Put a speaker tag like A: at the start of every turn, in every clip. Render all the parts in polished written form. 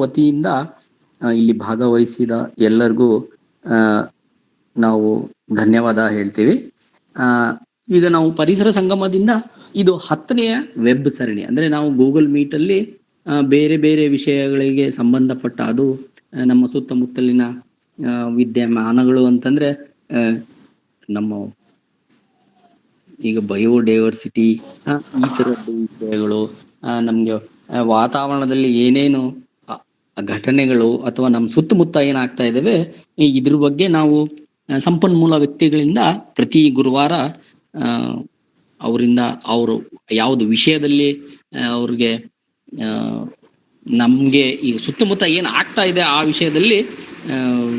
A: ವತಿಯಿಂದ ಇಲ್ಲಿ ಭಾಗವಹಿಸಿದ ಎಲ್ಲರಿಗೂ ನಾವು ಧನ್ಯವಾದ ಹೇಳ್ತೀವಿ. ಈಗ ನಾವು ಪರಿಸರ ಸಂಗಮದಿಂದ ಇದು 10ನೆಯ ವೆಬ್ ಸರಣಿ. ಅಂದ್ರೆ ನಾವು ಗೂಗಲ್ ಮೀಟ್ ಅಲ್ಲಿ ಬೇರೆ ಬೇರೆ ವಿಷಯಗಳಿಗೆ ಸಂಬಂಧಪಟ್ಟ ಅದು ನಮ್ಮ ಸುತ್ತಮುತ್ತಲಿನ ವಿದ್ಯಮಾನಗಳು ಅಂತಂದ್ರೆ ನಮ್ಮ ಈಗ ಬಯೋಡೈವರ್ಸಿಟಿ ಈ ತರದ ವಿಷಯಗಳು, ನಮ್ಗೆ ವಾತಾವರಣದಲ್ಲಿ ಏನೇನು ಘಟನೆಗಳು ಅಥವಾ ನಮ್ಮ ಸುತ್ತಮುತ್ತ ಏನಾಗ್ತಾ ಇದ್ದಾವೆ ಇದ್ರ ಬಗ್ಗೆ ನಾವು ಸಂಪನ್ಮೂಲ ವ್ಯಕ್ತಿಗಳಿಂದ ಪ್ರತಿ ಗುರುವಾರ ಅವರಿಂದ ಅವರು ಯಾವುದು ವಿಷಯದಲ್ಲಿ ಅವ್ರಿಗೆ ನಮ್ಗೆ ಈ ಸುತ್ತಮುತ್ತ ಏನ್ ಆಗ್ತಾ ಇದೆ ಆ ವಿಷಯದಲ್ಲಿ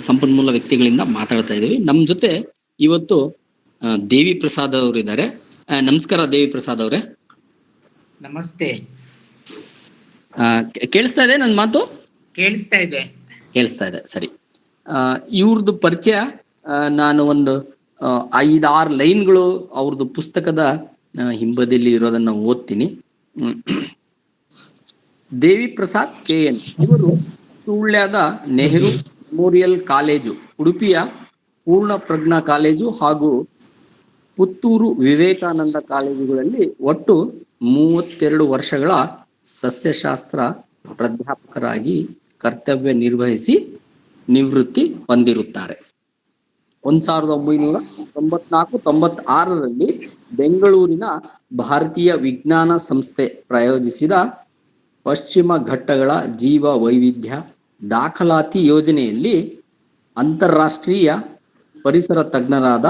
A: ಸಂಪನ್ಮೂಲ ವ್ಯಕ್ತಿಗಳಿಂದ ಮಾತಾಡ್ತಾ ಇದ್ದೀವಿ. ನಮ್ ಜೊತೆ ಇವತ್ತು ದೇವಿ ಪ್ರಸಾದ್ ಅವರು ಇದ್ದಾರೆ. ನಮಸ್ಕಾರ ದೇವಿ ಪ್ರಸಾದ್ ಅವರೇ.
B: ನಮಸ್ತೆ.
A: ಕೇಳಿಸ್ತಾ ಇದೆ ನನ್ನ ಮಾತು?
B: ಕೇಳಿಸ್ತಾ ಇದೆ.
A: ಸರಿ. ಇವ್ರದ್ದು ಪರಿಚಯ ನಾನು ಒಂದು 5-6 ಲೈನ್ಗಳು ಅವ್ರದ್ದು ಪುಸ್ತಕದ ಹಿಂಬದಿಯಲ್ಲಿ ಇರೋದನ್ನ ಓದ್ತೀನಿ. ದೇವಿ ಪ್ರಸಾದ್ KN ಇವರು ಸುಳ್ಯದ ನೆಹರು ಮೆಮೋರಿಯಲ್ ಕಾಲೇಜು, ಉಡುಪಿಯ ಪೂರ್ಣ ಪ್ರಜ್ಞಾ ಕಾಲೇಜು ಹಾಗೂ ಪುತ್ತೂರು ವಿವೇಕಾನಂದ ಕಾಲೇಜುಗಳಲ್ಲಿ ಒಟ್ಟು 32 ವರ್ಷಗಳ ಸಸ್ಯಶಾಸ್ತ್ರ ಪ್ರಾಧ್ಯಾಪಕರಾಗಿ ಕರ್ತವ್ಯ ನಿರ್ವಹಿಸಿ ನಿವೃತ್ತಿ ಹೊಂದಿರುತ್ತಾರೆ. 1994-96ರಲ್ಲಿ ಬೆಂಗಳೂರಿನ ಭಾರತೀಯ ವಿಜ್ಞಾನ ಸಂಸ್ಥೆ ಪ್ರಾಯೋಜಿಸಿದ ಪಶ್ಚಿಮ ಘಟ್ಟಗಳ ಜೀವ ವೈವಿಧ್ಯ ದಾಖಲಾತಿ ಯೋಜನೆಯಲ್ಲಿ ಅಂತಾರಾಷ್ಟ್ರೀಯ ಪರಿಸರ ತಜ್ಞರಾದ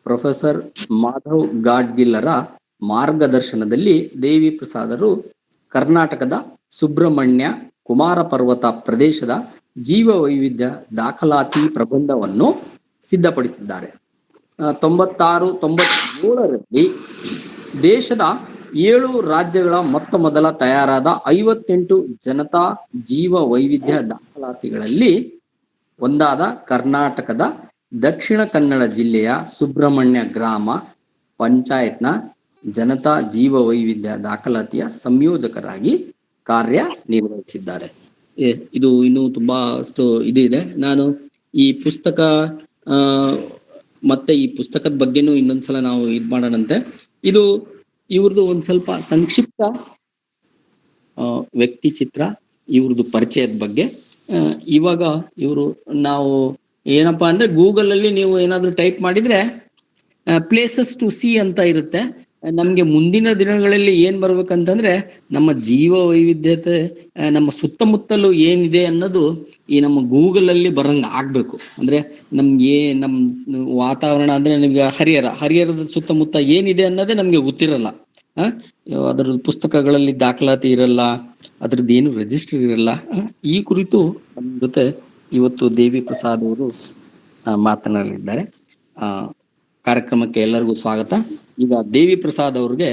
A: ಪ್ರೊಫೆಸರ್ ಮಾಧವ್ ಗಾಡ್ಗಿಲ್ಲರ ಮಾರ್ಗದರ್ಶನದಲ್ಲಿ ದೇವಿ ಪ್ರಸಾದರು ಕರ್ನಾಟಕದ ಸುಬ್ರಹ್ಮಣ್ಯ ಕುಮಾರ ಪರ್ವತ ಪ್ರದೇಶದ ಜೀವ ವೈವಿಧ್ಯ ದಾಖಲಾತಿ ಪ್ರಬಂಧವನ್ನು ಸಿದ್ಧಪಡಿಸಿದ್ದಾರೆ. 96-97ರಲ್ಲಿ ದೇಶದ 7 ರಾಜ್ಯಗಳ ಮೊದಲ ತಯಾರಾದ 58 ಜನತಾ ಜೀವ ವೈವಿಧ್ಯ ದಾಖಲಾತಿಗಳಲ್ಲಿ ಒಂದಾದ ಕರ್ನಾಟಕದ ದಕ್ಷಿಣ ಕನ್ನಡ ಜಿಲ್ಲೆಯ ಸುಬ್ರಹ್ಮಣ್ಯ ಗ್ರಾಮ ಪಂಚಾಯತ್ನ ಜನತಾ ಜೀವ ವೈವಿಧ್ಯ ದಾಖಲಾತಿಯ ಸಂಯೋಜಕರಾಗಿ ಕಾರ್ಯನಿರ್ವಹಿಸಿದ್ದಾರೆ. ಇದು ಇನ್ನು ತುಂಬಾ ಅಷ್ಟು ಇದೆ. ನಾನು ಈ ಪುಸ್ತಕ ಮತ್ತೆ ಈ ಪುಸ್ತಕದ ಬಗ್ಗೆನೂ ಇನ್ನೊಂದ್ಸಲ ನಾವು ಇದು ಮಾಡೋಣಂತೆ. ಇದು ಇವ್ರದ್ದು ಒಂದ್ ಸ್ವಲ್ಪ ಸಂಕ್ಷಿಪ್ತ ವ್ಯಕ್ತಿ ಚಿತ್ರ, ಇವ್ರದ್ದು ಪರಿಚಯದ ಬಗ್ಗೆ. ಇವಾಗ ಇವರು ನಾವು ಏನಪ್ಪಾ ಅಂದ್ರೆ ಗೂಗಲ್ ಅಲ್ಲಿ ನೀವು ಏನಾದ್ರು ಟೈಪ್ ಮಾಡಿದ್ರೆ ಪ್ಲೇಸಸ್ ಟು ಸಿ ಅಂತ ಇರುತ್ತೆ. ನಮ್ಗೆ ಮುಂದಿನ ದಿನಗಳಲ್ಲಿ ಏನ್ ಬರ್ಬೇಕಂತಂದ್ರೆ ನಮ್ಮ ಜೀವ ವೈವಿಧ್ಯತೆ ನಮ್ಮ ಸುತ್ತಮುತ್ತಲು ಏನಿದೆ ಅನ್ನೋದು ಈ ನಮ್ಮ ಗೂಗಲ್ ಅಲ್ಲಿ ಬರಂಗ ಆಗ್ಬೇಕು. ಅಂದ್ರೆ ನಮ್ಗೆ ನಮ್ ವಾತಾವರಣ ಅಂದ್ರೆ ನಿಮ್ಗೆ ಹರಿಹರದ ಸುತ್ತಮುತ್ತ ಏನಿದೆ ಅನ್ನೋದೇ ನಮ್ಗೆ ಗೊತ್ತಿರಲ್ಲ. ಅದರ ಪುಸ್ತಕಗಳಲ್ಲಿ ದಾಖಲಾತಿ ಇರಲ್ಲ, ಅದ್ರದ್ದು ಏನು ರಿಜಿಸ್ಟರ್ ಇರಲ್ಲ. ಈ ಕುರಿತು ನಮ್ಮ ಜೊತೆ ಇವತ್ತು ದೇವಿ ಪ್ರಸಾದ್ ಅವರು ಮಾತನಾಡಲಿದ್ದಾರೆ. ಕಾರ್ಯಕ್ರಮಕ್ಕೆ ಎಲ್ಲರಿಗೂ ಸ್ವಾಗತ. ಈಗ ದೇವಿ ಪ್ರಸಾದ್ ಅವ್ರಿಗೆ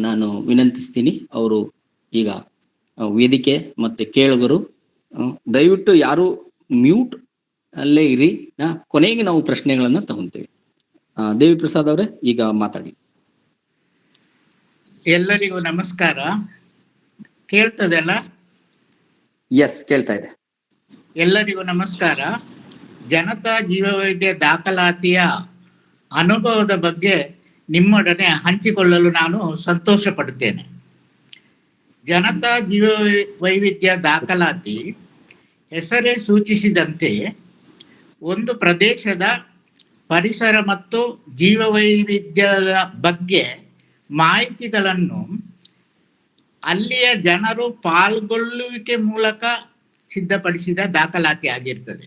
A: ನಾನು ವಿನಂತಿಸ್ತೀನಿ, ಅವರು ಈಗ ವೇದಿಕೆ ಮತ್ತೆ ಕೇಳುಗರು ದಯವಿಟ್ಟು ಯಾರು ಮ್ಯೂಟ್ ಅಲ್ಲೇ ಇರಿ. ಕೊನೆಗೆ ನಾವು ಪ್ರಶ್ನೆಗಳನ್ನ ತಗೊಂತೀವಿ. ದೇವಿ ಪ್ರಸಾದ್ ಅವರೇ ಈಗ ಮಾತಾಡಿ.
B: ಎಲ್ಲರಿಗೂ ನಮಸ್ಕಾರ. ಕೇಳ್ತದಲ್ಲ?
A: ಎಸ್, ಕೇಳ್ತಾ ಇದೆ.
B: ಎಲ್ಲರಿಗೂ ನಮಸ್ಕಾರ. ಜನತಾ ಜೀವವೈವಿಧ್ಯ ದಾಖಲಾತಿಯ ಅನುಭವದ ಬಗ್ಗೆ ನಿಮ್ಮೊಡನೆ ಹಂಚಿಕೊಳ್ಳಲು ನಾನು ಸಂತೋಷ ಪಡುತ್ತೇನೆ. ಜನತಾ ಜೀವ ವೈವಿಧ್ಯ ದಾಖಲಾತಿ ಹೆಸರೇ ಸೂಚಿಸಿದಂತೆ ಒಂದು ಪ್ರದೇಶದ ಪರಿಸರ ಮತ್ತು ಜೀವವೈವಿಧ್ಯದ ಬಗ್ಗೆ ಮಾಹಿತಿಗಳನ್ನು ಅಲ್ಲಿಯ ಜನರು ಪಾಲ್ಗೊಳ್ಳುವಿಕೆ ಮೂಲಕ ಸಿದ್ಧಪಡಿಸಿದ ದಾಖಲಾತಿ ಆಗಿರ್ತದೆ.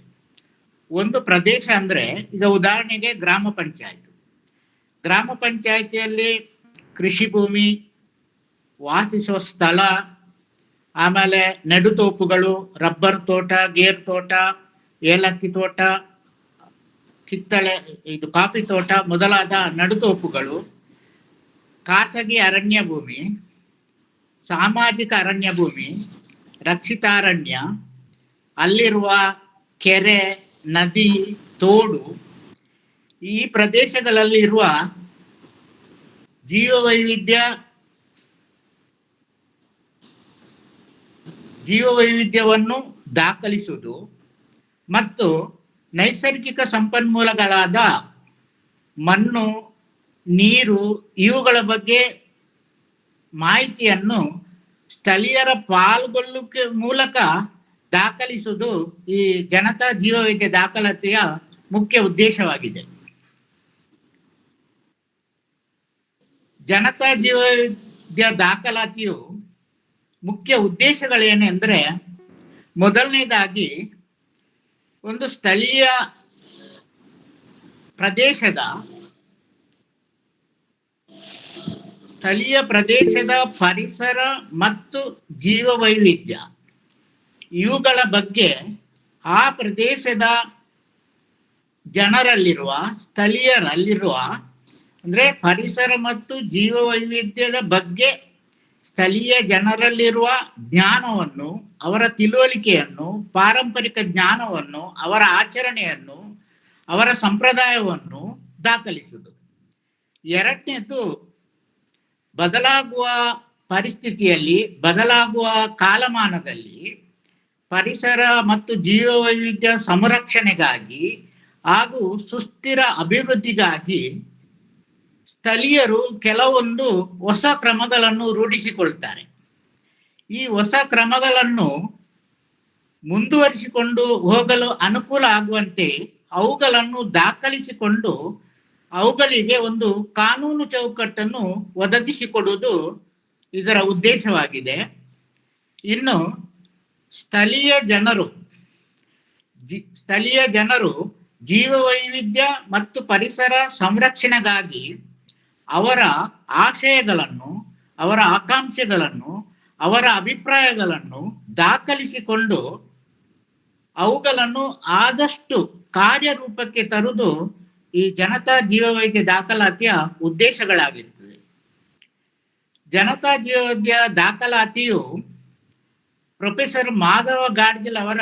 B: ಒಂದು ಪ್ರದೇಶ ಅಂದ್ರೆ ಈಗ ಉದಾಹರಣೆಗೆ ಗ್ರಾಮ ಪಂಚಾಯಿತಿಯಲ್ಲಿ ಕೃಷಿ ಭೂಮಿ, ವಾಸಿಸುವ ಸ್ಥಳ, ಆಮೇಲೆ ನೆಡುತೋಪುಗಳು, ರಬ್ಬರ್ ತೋಟ, ಗೇರ್ ತೋಟ, ಏಲಕ್ಕಿ ತೋಟ, ಕಿತ್ತಳೆ, ಇದು ಕಾಫಿ ತೋಟ ಮೊದಲಾದ ನಡುತೋಪುಗಳು, ಖಾಸಗಿ ಅರಣ್ಯ ಭೂಮಿ, ಸಾಮಾಜಿಕ ಅರಣ್ಯ ಭೂಮಿ, ರಕ್ಷಿತಾರಣ್ಯ, ಅಲ್ಲಿರುವ ಕೆರೆ, ನದಿ, ತೋಡು, ಈ ಪ್ರದೇಶಗಳಲ್ಲಿರುವ ಜೀವವೈವಿಧ್ಯ ಜೀವವೈವಿಧ್ಯವನ್ನು ದಾಖಲಿಸುವುದು ಮತ್ತು ನೈಸರ್ಗಿಕ ಸಂಪನ್ಮೂಲಗಳಾದ ಮಣ್ಣು, ನೀರು ಇವುಗಳ ಬಗ್ಗೆ ಮಾಹಿತಿಯನ್ನು ಸ್ಥಳೀಯರ ಪಾಲ್ಗೊಳ್ಳುವಿಕೆ ಮೂಲಕ ದಾಖಲಿಸುವುದು ಈ ಜನತಾ ಜೀವವೈವಿಧ್ಯ ದಾಖಲಾತಿಯ ಮುಖ್ಯ ಉದ್ದೇಶವಾಗಿದೆ. ಜನತಾ ಜೀವವೈವಿಧ್ಯ ದಾಖಲಾತಿಯು ಮುಖ್ಯ ಉದ್ದೇಶಗಳೇನೆಂದರೆ, ಮೊದಲನೇದಾಗಿ ಒಂದು ಸ್ಥಳೀಯ ಪ್ರದೇಶದ ಪರಿಸರ ಮತ್ತು ಜೀವವೈವಿಧ್ಯ ಇವುಗಳ ಬಗ್ಗೆ ಆ ಪ್ರದೇಶದ ಜನರಲ್ಲಿರುವ, ಸ್ಥಳೀಯರಲ್ಲಿರುವ, ಅಂದ್ರೆ ಪರಿಸರ ಮತ್ತು ಜೀವವೈವಿಧ್ಯದ ಬಗ್ಗೆ ಸ್ಥಳೀಯ ಜನರಲ್ಲಿರುವ ಜ್ಞಾನವನ್ನು, ಅವರ ತಿಳುವಳಿಕೆಯನ್ನು, ಪಾರಂಪರಿಕ ಜ್ಞಾನವನ್ನು, ಅವರ ಆಚರಣೆಯನ್ನು, ಅವರ ಸಂಪ್ರದಾಯವನ್ನು ದಾಖಲಿಸುವುದು. ಎರಡನೇದು, ಬದಲಾಗುವ ಪರಿಸ್ಥಿತಿಯಲ್ಲಿ, ಬದಲಾಗುವ ಕಾಲಮಾನದಲ್ಲಿ ಪರಿಸರ ಮತ್ತು ಜೀವವೈವಿಧ್ಯ ಸಂರಕ್ಷಣೆಗಾಗಿ ಹಾಗೂ ಸುಸ್ಥಿರ ಅಭಿವೃದ್ಧಿಗಾಗಿ ಸ್ಥಳೀಯರು ಕೆಲವೊಂದು ಹೊಸ ಕ್ರಮಗಳನ್ನು ರೂಢಿಸಿಕೊಳ್ತಾರೆ. ಈ ಹೊಸ ಕ್ರಮಗಳನ್ನು ಮುಂದುವರಿಸಿಕೊಂಡು ಹೋಗಲು ಅನುಕೂಲ ಆಗುವಂತೆ ಅವುಗಳನ್ನು ದಾಖಲಿಸಿಕೊಂಡು ಅವುಗಳಿಗೆ ಒಂದು ಕಾನೂನು ಚೌಕಟ್ಟನ್ನು ಒದಗಿಸಿಕೊಡುವುದು ಇದರ ಉದ್ದೇಶವಾಗಿದೆ. ಇನ್ನು ಸ್ಥಳೀಯ ಜನರು ಜೀವವೈವಿಧ್ಯ ಮತ್ತು ಪರಿಸರ ಸಂರಕ್ಷಣೆಗಾಗಿ ಅವರ ಆಶಯಗಳನ್ನು, ಅವರ ಆಕಾಂಕ್ಷೆಗಳನ್ನು, ಅವರ ಅಭಿಪ್ರಾಯಗಳನ್ನು ದಾಖಲಿಸಿಕೊಂಡು ಅವುಗಳನ್ನು ಆದಷ್ಟು ಕಾರ್ಯರೂಪಕ್ಕೆ ತರುವುದು ಈ ಜನತಾ ಜೀವವೈವಿಧ್ಯ ದಾಖಲಾತಿಯ ಉದ್ದೇಶಗಳಾಗಿರ್ತದೆ. ಜನತಾ ಜೀವವೈವಿಧ್ಯ ದಾಖಲಾತಿಯು ಪ್ರೊಫೆಸರ್ ಮಾಧವ ಗಾಡ್ಗಿಲ್ ಅವರ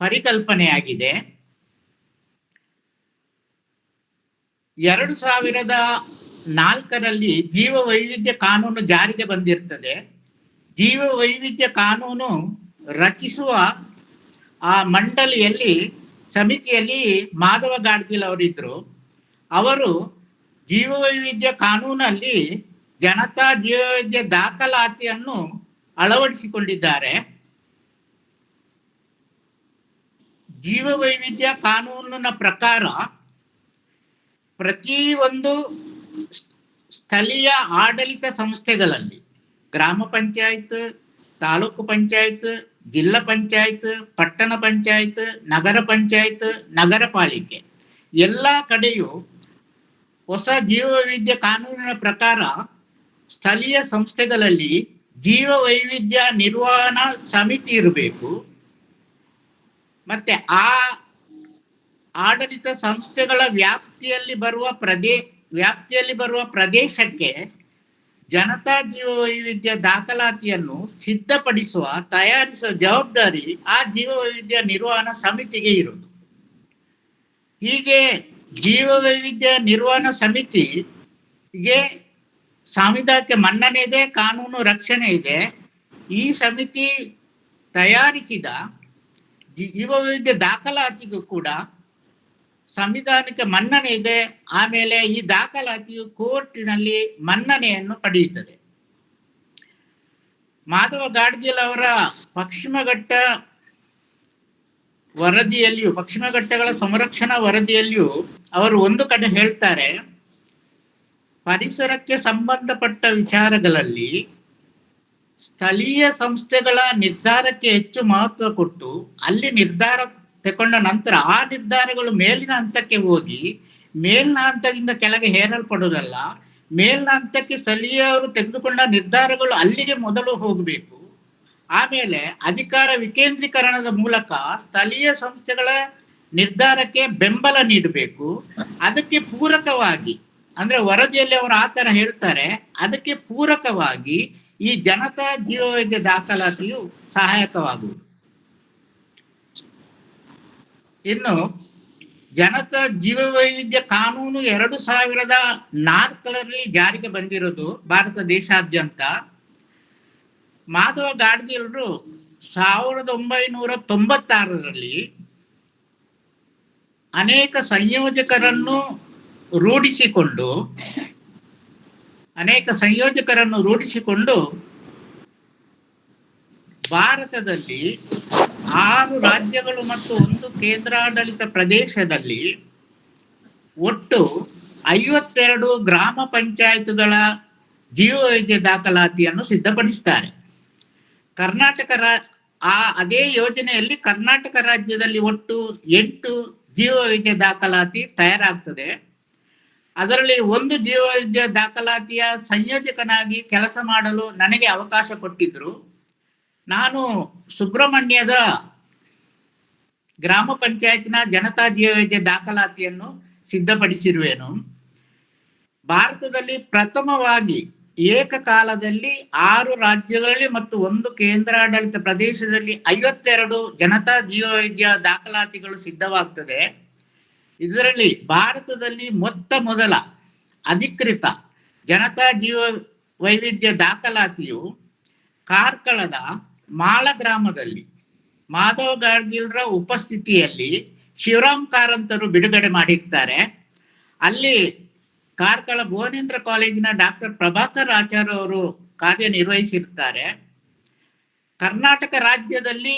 B: ಪರಿಕಲ್ಪನೆಯಾಗಿದೆ. 2004ರಲ್ಲಿ ಜೀವವೈವಿಧ್ಯ ಕಾನೂನು ಜಾರಿಗೆ ಬಂದಿರ್ತದೆ. ಜೀವವೈವಿಧ್ಯ ಕಾನೂನು ರಚಿಸುವ ಆ ಸಮಿತಿಯಲ್ಲಿ ಮಾಧವ ಗಾಡ್ಗಿಲ್ ಅವರಿದ್ರು. ಅವರು ಜೀವವೈವಿಧ್ಯ ಕಾನೂನಲ್ಲಿ ಜನತಾ ಜೀವವೈವಿಧ್ಯ ದಾಖಲಾತಿಯನ್ನು ಅಳವಡಿಸಿಕೊಂಡಿದ್ದಾರೆ. ಜೀವವೈವಿಧ್ಯ ಕಾನೂನಿನ ಪ್ರಕಾರ ಪ್ರತಿಯೊಂದು ಸ್ಥಳೀಯ ಆಡಳಿತ ಸಂಸ್ಥೆಗಳಲ್ಲಿ, ಗ್ರಾಮ ಪಂಚಾಯತ್, ತಾಲೂಕು ಪಂಚಾಯತ್, ಜಿಲ್ಲಾ ಪಂಚಾಯತ್, ಪಟ್ಟಣ ಪಂಚಾಯತ್, ನಗರ ಪಂಚಾಯತ್, ನಗರ ಪಾಲಿಕೆ ಎಲ್ಲ ಕಡೆಯೂ ಹೊಸ ಜೀವವೈವಿಧ್ಯ ಕಾನೂನಿನ ಪ್ರಕಾರ ಸ್ಥಳೀಯ ಸಂಸ್ಥೆಗಳಲ್ಲಿ ಜೀವವೈವಿಧ್ಯ ನಿರ್ವಹಣಾ ಸಮಿತಿ ಇರಬೇಕು. ಮತ್ತೆ ಆ ಆಡಳಿತ ಸಂಸ್ಥೆಗಳ ವ್ಯಾಪ್ತಿಯಲ್ಲಿ ಬರುವ ಪ್ರದೇಶಕ್ಕೆ ಜನತಾ ಜೀವವೈವಿಧ್ಯ ದಾಖಲಾತಿಯನ್ನು ತಯಾರಿಸುವ ಜವಾಬ್ದಾರಿ ಆ ಜೀವವೈವಿಧ್ಯ ನಿರ್ವಹಣಾ ಸಮಿತಿಗೆ ಇರುವುದು. ಹೀಗೆ ಜೀವವೈವಿಧ್ಯ ನಿರ್ವಹಣಾ ಸಮಿತಿಗೆ ಸಾಂವಿಧಾನಿಕ ಮನ್ನಣೆ ಇದೆ, ಕಾನೂನು ರಕ್ಷಣೆ ಇದೆ. ಈ ಸಮಿತಿ ತಯಾರಿಸಿದ ಜೀವವೈವಿಧ್ಯ ದಾಖಲಾತಿಗೂ ಕೂಡ ಸಂವಿಧಾನಿಕ ಮನ್ನಣೆ ಇದೆ. ಆಮೇಲೆ ಈ ದಾಖಲಾತಿಯು ಕೋರ್ಟಿನಲ್ಲಿ ಮನ್ನಣೆಯನ್ನು ಪಡೆಯುತ್ತದೆ. ಮಾಧವ ಗಾಡ್ಗಿಲ್ ಅವರ ಪಶ್ಚಿಮ ಘಟ್ಟಗಳ ಸಂರಕ್ಷಣಾ ವರದಿಯಲ್ಲಿಯೂ ಅವರು ಒಂದು ಕಡೆ ಹೇಳ್ತಾರೆ, ಪರಿಸರಕ್ಕೆ ಸಂಬಂಧಪಟ್ಟ ವಿಚಾರಗಳಲ್ಲಿ ಸ್ಥಳೀಯ ಸಂಸ್ಥೆಗಳ ನಿರ್ಧಾರಕ್ಕೆ ಹೆಚ್ಚು ಮಹತ್ವ ಕೊಟ್ಟು ಅಲ್ಲಿ ನಿರ್ಧಾರ ತಗೊಂಡ ನಂತರ ಆ ನಿರ್ಧಾರಗಳು ಮೇಲಿನ ಹಂತಕ್ಕೆ ಹೋಗಿ ಮೇಲಿನ ಹಂತದಿಂದ ಕೆಳಗೆ ಹೇರಲ್ಪಡುವುದಲ್ಲ, ಮೇಲಿನ ಹಂತಕ್ಕೆ ಸ್ಥಳೀಯರು ತೆಗೆದುಕೊಂಡ ನಿರ್ಧಾರಗಳು ಅಲ್ಲಿಗೆ ಮೊದಲು ಹೋಗಬೇಕು. ಆಮೇಲೆ ಅಧಿಕಾರ ವಿಕೇಂದ್ರೀಕರಣದ ಮೂಲಕ ಸ್ಥಳೀಯ ಸಂಸ್ಥೆಗಳ ನಿರ್ಧಾರಕ್ಕೆ ಬೆಂಬಲ ನೀಡಬೇಕು. ಅದಕ್ಕೆ ಪೂರಕವಾಗಿ, ಅಂದ್ರೆ ವರದಿಯಲ್ಲಿ ಅವರು ಆತರ ಹೇಳ್ತಾರೆ, ಅದಕ್ಕೆ ಪೂರಕವಾಗಿ ಈ ಜನತಾ ಜೀವವೈವಿಧ್ಯ ದಾಖಲಾತಿಯು ಸಹಾಯಕವಾಗುವುದು. ಇನ್ನು ಜನತಾ ಜೀವವೈವಿಧ್ಯ ಕಾನೂನು 2004ರಲ್ಲಿ ಜಾರಿಗೆ ಬಂದಿರೋದು ಭಾರತ ದೇಶಾದ್ಯಂತ. ಮಾಧವ ಗಾಡ್ಗಿಲ್ರು 1996ರಲ್ಲಿ ಅನೇಕ ಸಂಯೋಜಕರನ್ನು ರೂಢಿಸಿಕೊಂಡು ಭಾರತದಲ್ಲಿ 6 ರಾಜ್ಯಗಳು ಮತ್ತು 1 ಕೇಂದ್ರಾಡಳಿತ ಪ್ರದೇಶದಲ್ಲಿ ಒಟ್ಟು 52 ಗ್ರಾಮ ಪಂಚಾಯತ್ಗಳ ಜೀವವೈದ್ಯ ದಾಖಲಾತಿಯನ್ನು ಸಿದ್ಧಪಡಿಸ್ತಾರೆ. ಅದೇ ಯೋಜನೆಯಲ್ಲಿ ಕರ್ನಾಟಕ ರಾಜ್ಯದಲ್ಲಿ ಒಟ್ಟು 8 ಜೀವವೈದ್ಯ ದಾಖಲಾತಿ ತಯಾರಾಗ್ತದೆ. ಅದರಲ್ಲಿ 1 ಜೀವವೈದ್ಯ ದಾಖಲಾತಿಯ ಸಂಯೋಜಕನಾಗಿ ಕೆಲಸ ಮಾಡಲು ನನಗೆ ಅವಕಾಶ ಕೊಟ್ಟಿದ್ರು. ನಾನು ಸುಬ್ರಹ್ಮಣ್ಯದ ಗ್ರಾಮ ಪಂಚಾಯತ್ನ ಜನತಾ ಜೀವವೈದ್ಯ ದಾಖಲಾತಿಯನ್ನು ಸಿದ್ಧಪಡಿಸಿರುವೆನು. ಭಾರತದಲ್ಲಿ ಪ್ರಥಮವಾಗಿ ಏಕಕಾಲದಲ್ಲಿ 6 ರಾಜ್ಯಗಳಲ್ಲಿ ಮತ್ತು 1 ಕೇಂದ್ರಾಡಳಿತ ಪ್ರದೇಶದಲ್ಲಿ 52 ಜನತಾ ಜೀವವೈದ್ಯ ದಾಖಲಾತಿಗಳು ಸಿದ್ಧವಾಗ್ತದೆ. ಇದರಲ್ಲಿ ಭಾರತದಲ್ಲಿ ಮೊತ್ತ ಮೊದಲ ಅಧಿಕೃತ ಜನತಾ ಜೀವ ವೈವಿಧ್ಯ ದಾಖಲಾತಿಯು ಕಾರ್ಕಳದ ಮಾಳ ಗ್ರಾಮದಲ್ಲಿ ಮಾಧವ್ ಗಾಡ್ಗಿಲ್ರ ಉಪಸ್ಥಿತಿಯಲ್ಲಿ ಶಿವರಾಮ್ ಕಾರಂತರು ಬಿಡುಗಡೆ ಮಾಡಿರ್ತಾರೆ. ಅಲ್ಲಿ ಕಾರ್ಕಳ ಭುವನೇಂದ್ರ ಕಾಲೇಜಿನ ಡಾಕ್ಟರ್ ಪ್ರಭಾಕರ್ ಆಚಾರ್ಯ ಅವರು ಕಾರ್ಯನಿರ್ವಹಿಸಿರ್ತಾರೆ. ಕರ್ನಾಟಕ ರಾಜ್ಯದಲ್ಲಿ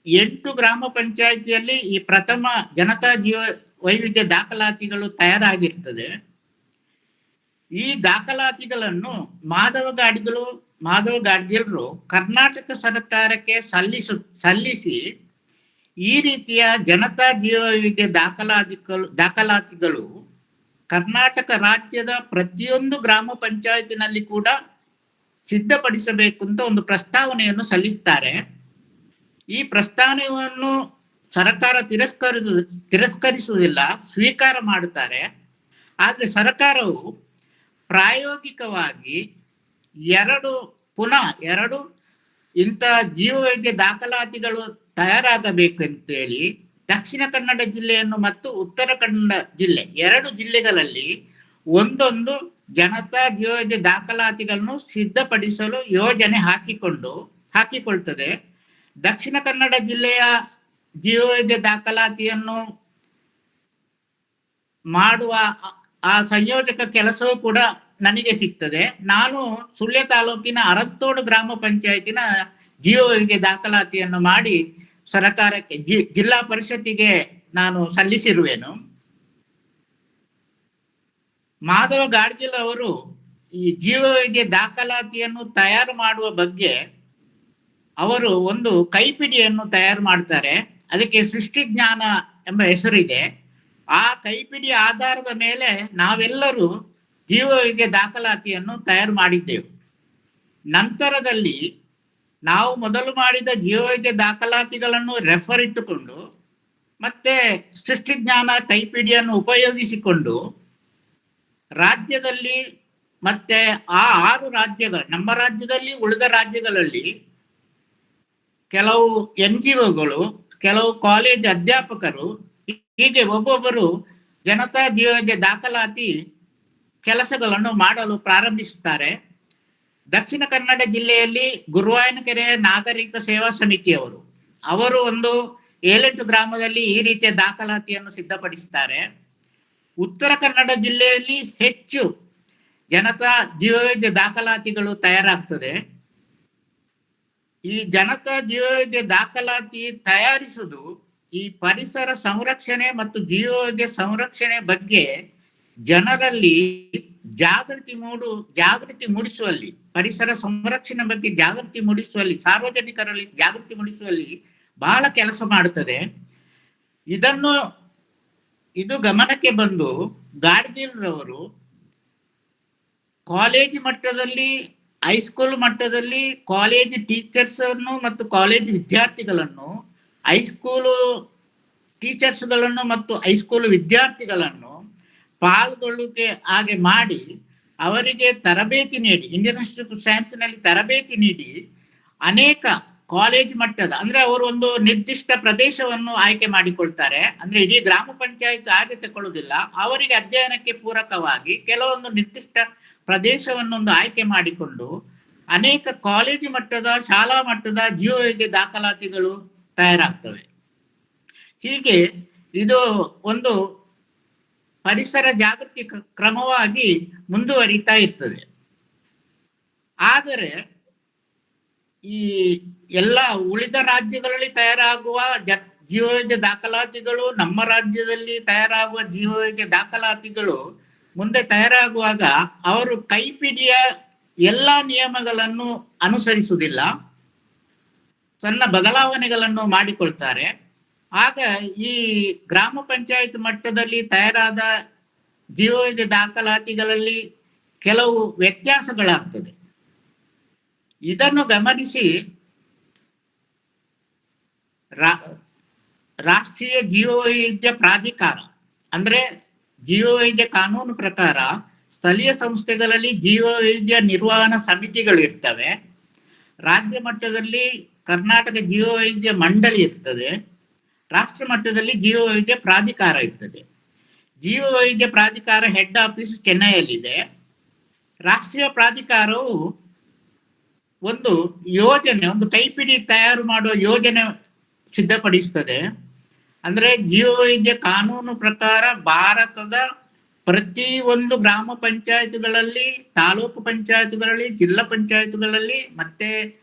B: 8 ಗ್ರಾಮ ಪಂಚಾಯಿತಿಯಲ್ಲಿ ಈ ಪ್ರಥಮ ಜನತಾ ಜೀವ ವೈವಿಧ್ಯ ದಾಖಲಾತಿಗಳು ತಯಾರಾಗಿರ್ತದೆ. ಈ ದಾಖಲಾತಿಗಳನ್ನು ಮಾಧವ ಗಾಡ್ಗಿಲ್ರು ಕರ್ನಾಟಕ ಸರ್ಕಾರಕ್ಕೆ ಸಲ್ಲಿಸಿ ಈ ರೀತಿಯ ಜನತಾ ಜೀವ ವೈವಿಧ್ಯ ದಾಖಲಾತಿಗಳು ಕರ್ನಾಟಕ ರಾಜ್ಯದ ಪ್ರತಿಯೊಂದು ಗ್ರಾಮ ಪಂಚಾಯತಿನಲ್ಲಿ ಕೂಡ ಸಿದ್ಧಪಡಿಸಬೇಕು ಅಂತ ಒಂದು ಪ್ರಸ್ತಾವನೆಯನ್ನು ಸಲ್ಲಿಸ್ತಾರೆ. ಈ ಪ್ರಸ್ತಾವನೆಯನ್ನು ಸರ್ಕಾರ ತಿರಸ್ಕರಿಸುವುದಿಲ್ಲ, ಸ್ವೀಕಾರ ಮಾಡುತ್ತಾರೆ. ಆದರೆ ಸರ್ಕಾರವು ಪ್ರಾಯೋಗಿಕವಾಗಿ ಎರಡು ಇಂಥ ಜೀವವೈದ್ಯ ದಾಖಲಾತಿಗಳು ತಯಾರಾಗಬೇಕಂತೇಳಿ ದಕ್ಷಿಣ ಕನ್ನಡ ಜಿಲ್ಲೆಯನ್ನು ಮತ್ತು ಉತ್ತರ ಕನ್ನಡ ಜಿಲ್ಲೆ 2 ಜಿಲ್ಲೆಗಳಲ್ಲಿ ಒಂದೊಂದು ಜನತಾ ಜೀವವೈದ್ಯ ದಾಖಲಾತಿಗಳನ್ನು ಸಿದ್ಧಪಡಿಸಲು ಯೋಜನೆ ಹಾಕಿಕೊಳ್ತದೆ. ದಕ್ಷಿಣ ಕನ್ನಡ ಜಿಲ್ಲೆಯ ಜೀವವೈದ್ಯ ದಾಖಲಾತಿಯನ್ನು ಮಾಡುವ ಆ ಸಂಯೋಜಕ ಕೆಲಸವೂ ಕೂಡ ನನಗೆ ಸಿಗ್ತದೆ. ನಾನು ಸುಳ್ಯ ತಾಲೂಕಿನ ಅರಂತೋಡು ಗ್ರಾಮ ಪಂಚಾಯತಿನ ಜೀವವೈದ್ಯ ದಾಖಲಾತಿಯನ್ನು ಮಾಡಿ ಸರ್ಕಾರಕ್ಕೆ ಜಿಲ್ಲಾ ಪರಿಷತ್ತಿಗೆ ನಾನು ಸಲ್ಲಿಸಿರುವೆನು. ಮಾಧವ ಗಾಡ್ಗಿಲ್ ಅವರು ಈ ಜೀವವೈದ್ಯ ದಾಖಲಾತಿಯನ್ನು ತಯಾರು ಮಾಡುವ ಬಗ್ಗೆ ಅವರು ಒಂದು ಕೈಪಿಡಿಯನ್ನು ತಯಾರು ಮಾಡ್ತಾರೆ. ಅದಕ್ಕೆ ಸೃಷ್ಟಿ ಜ್ಞಾನ ಎಂಬ ಹೆಸರಿದೆ. ಆ ಕೈಪಿಡಿ ಆಧಾರದ ಮೇಲೆ ನಾವೆಲ್ಲರೂ ಜೀವವೈದ್ಯ ದಾಖಲಾತಿಯನ್ನು ತಯಾರು ಮಾಡಿದ್ದೆವು. ನಂತರದಲ್ಲಿ ನಾವು ಮೊದಲು ಮಾಡಿದ ಜೀವವೈದ್ಯ ದಾಖಲಾತಿಗಳನ್ನು ರೆಫರ್ ಇಟ್ಟುಕೊಂಡು ಮತ್ತೆ ಸೃಷ್ಟಿಜ್ಞಾನ ಕೈಪಿಡಿಯನ್ನು ಉಪಯೋಗಿಸಿಕೊಂಡು ರಾಜ್ಯದಲ್ಲಿ ಮತ್ತೆ ಆ 6 ರಾಜ್ಯಗಳು, ನಮ್ಮ ರಾಜ್ಯದಲ್ಲಿ ಉಳಿದ ರಾಜ್ಯಗಳಲ್ಲಿ ಕೆಲವು NGOಗಳು, ಕೆಲವು ಕಾಲೇಜ್ ಅಧ್ಯಾಪಕರು ಹೀಗೆ ಒಬ್ಬೊಬ್ಬರು ಜನತಾ ಜೀವವೈದ್ಯ ದಾಖಲಾತಿ ಕೆಲಸಗಳನ್ನು ಮಾಡಲು ಪ್ರಾರಂಭಿಸುತ್ತಾರೆ. ದಕ್ಷಿಣ ಕನ್ನಡ ಜಿಲ್ಲೆಯಲ್ಲಿ ಗುರುವಾಯನಕೆರೆ ನಾಗರಿಕ ಸೇವಾ ಸಮಿತಿಯವರು ಅವರು ಒಂದು 7-8 ಗ್ರಾಮದಲ್ಲಿ ಈ ರೀತಿಯ ದಾಖಲಾತಿಯನ್ನು ಸಿದ್ಧಪಡಿಸ್ತಾರೆ. ಉತ್ತರ ಕನ್ನಡ ಜಿಲ್ಲೆಯಲ್ಲಿ ಹೆಚ್ಚು ಜನತಾ ಜೀವವೈದ್ಯ ದಾಖಲಾತಿಗಳು ತಯಾರಾಗ್ತದೆ. ಈ ಜನತಾ ಜೀವವೈದ್ಯ ದಾಖಲಾತಿ ತಯಾರಿಸುವುದು ಈ ಪರಿಸರ ಸಂರಕ್ಷಣೆ ಮತ್ತು ಜೀವವೈದ್ಯ ಸಂರಕ್ಷಣೆ ಬಗ್ಗೆ ಜನರಲ್ಲಿ ಜಾಗೃತಿ ಮೂಡಿಸುವಲ್ಲಿ, ಪರಿಸರ ಸಂರಕ್ಷಣೆ ಬಗ್ಗೆ ಜಾಗೃತಿ ಮೂಡಿಸುವಲ್ಲಿ, ಸಾರ್ವಜನಿಕರಲ್ಲಿ ಜಾಗೃತಿ ಮೂಡಿಸುವಲ್ಲಿ ಬಹಳ ಕೆಲಸ ಮಾಡುತ್ತದೆ. ಇದು ಗಮನಕ್ಕೆ ಬಂದು ಗಾಡ್ಗಿಲ್ ರವರು ಕಾಲೇಜ್ ಮಟ್ಟದಲ್ಲಿ, ಹೈಸ್ಕೂಲ್ ಮಟ್ಟದಲ್ಲಿ ಕಾಲೇಜ್ ಟೀಚರ್ಸ್ ಅನ್ನು ಮತ್ತು ಕಾಲೇಜ್ ವಿದ್ಯಾರ್ಥಿಗಳನ್ನು, ಹೈಸ್ಕೂಲ್ ಟೀಚರ್ಸ್ಗಳನ್ನು ಮತ್ತು ಹೈಸ್ಕೂಲ್ ವಿದ್ಯಾರ್ಥಿಗಳನ್ನು ಪಾಲ್ಗೊಳ್ಳುವಿಕೆ ಹಾಗೆ ಮಾಡಿ ಅವರಿಗೆ ತರಬೇತಿ ನೀಡಿ, ಇಂಡಿಯನ್ ಇನ್ಸ್ಟಿಟ್ಯೂಟ್ ಆಫ್ ಸೈನ್ಸ್ ನಲ್ಲಿ ತರಬೇತಿ ನೀಡಿ ಅನೇಕ ಕಾಲೇಜ್ ಮಟ್ಟದ, ಅಂದ್ರೆ ಅವರು ಒಂದು ನಿರ್ದಿಷ್ಟ ಪ್ರದೇಶವನ್ನು ಆಯ್ಕೆ ಮಾಡಿಕೊಳ್ತಾರೆ. ಅಂದ್ರೆ ಇಡೀ ಗ್ರಾಮ ಪಂಚಾಯತ್ ಹಾಗೆ ತಗೊಳ್ಳುವುದಿಲ್ಲ, ಅವರಿಗೆ ಅಧ್ಯಯನಕ್ಕೆ ಪೂರಕವಾಗಿ ಕೆಲವೊಂದು ನಿರ್ದಿಷ್ಟ ಪ್ರದೇಶವನ್ನೊಂದು ಆಯ್ಕೆ ಮಾಡಿಕೊಂಡು ಅನೇಕ ಕಾಲೇಜು ಮಟ್ಟದ, ಶಾಲಾ ಮಟ್ಟದ ಜೀವವೈದ್ಯ ದಾಖಲಾತಿಗಳು ತಯಾರಾಗ್ತವೆ. ಹೀಗೆ ಇದು ಒಂದು ಪರಿಸರ ಜಾಗೃತಿ ಕ್ರಮವಾಗಿ ಮುಂದುವರಿತಾ ಇರ್ತದೆ. ಆದರೆ ಈ ಎಲ್ಲ ಉಳಿದ ರಾಜ್ಯಗಳಲ್ಲಿ ತಯಾರಾಗುವ ಜೀವವೈದ್ಯ ದಾಖಲಾತಿಗಳು, ನಮ್ಮ ರಾಜ್ಯದಲ್ಲಿ ತಯಾರಾಗುವ ಜೀವವೈದ್ಯ ದಾಖಲಾತಿಗಳು ಮುಂದೆ ತಯಾರಾಗುವಾಗ ಅವರು ಕೈಪಿಡಿಯ ಎಲ್ಲ ನಿಯಮಗಳನ್ನು ಅನುಸರಿಸುವುದಿಲ್ಲ, ಸಣ್ಣ ಬದಲಾವಣೆಗಳನ್ನು ಮಾಡಿಕೊಳ್ತಾರೆ. ಆಗ ಈ ಗ್ರಾಮ ಪಂಚಾಯತ್ ಮಟ್ಟದಲ್ಲಿ ತಯಾರಾದ ಜೀವವೈದ್ಯ ದಾಖಲಾತಿಗಳಲ್ಲಿ ಕೆಲವು ವ್ಯತ್ಯಾಸಗಳಾಗ್ತದೆ. ಇದನ್ನು ಗಮನಿಸಿ ರಾಷ್ಟ್ರೀಯ ಜೀವವೈದ್ಯ ಪ್ರಾಧಿಕಾರ ಅಂದ್ರೆ ಜೀವವೈದ್ಯ ಕಾನೂನು ಪ್ರಕಾರ ಸ್ಥಳೀಯ ಸಂಸ್ಥೆಗಳಲ್ಲಿ ಜೀವವೈದ್ಯ ನಿರ್ವಹಣಾ ಸಮಿತಿಗಳು ಇರ್ತವೆ. ರಾಜ್ಯ ಮಟ್ಟದಲ್ಲಿ ಕರ್ನಾಟಕ ಜೀವವೈದ್ಯ ಮಂಡಳಿ ಇರ್ತದೆ. ರಾಷ್ಟ್ರ ಮಟ್ಟದಲ್ಲಿ ಜೀವವೈದ್ಯ ಪ್ರಾಧಿಕಾರ ಇರ್ತದೆ. ಜೀವವೈದ್ಯ ಪ್ರಾಧಿಕಾರ ಹೆಡ್ ಆಫೀಸ್ ಚೆನ್ನೈಯಲ್ಲಿದೆ. ರಾಷ್ಟ್ರೀಯ ಪ್ರಾಧಿಕಾರವು ಒಂದು ಯೋಜನೆ, ಒಂದು ಕೈಪಿಡಿ ತಯಾರು ಮಾಡುವ ಯೋಜನೆ ಸಿದ್ಧಪಡಿಸ್ತದೆ. ಅಂದ್ರೆ ಜೀವವೈದ್ಯ ಕಾನೂನು ಪ್ರಕಾರ ಭಾರತದ ಪ್ರತಿ ಒಂದು ಗ್ರಾಮ ಪಂಚಾಯತ್ಗಳಲ್ಲಿ, ತಾಲೂಕು ಪಂಚಾಯತ್ಗಳಲ್ಲಿ, ಜಿಲ್ಲಾ ಪಂಚಾಯತ್ಗಳಲ್ಲಿ ಮತ್ತೆ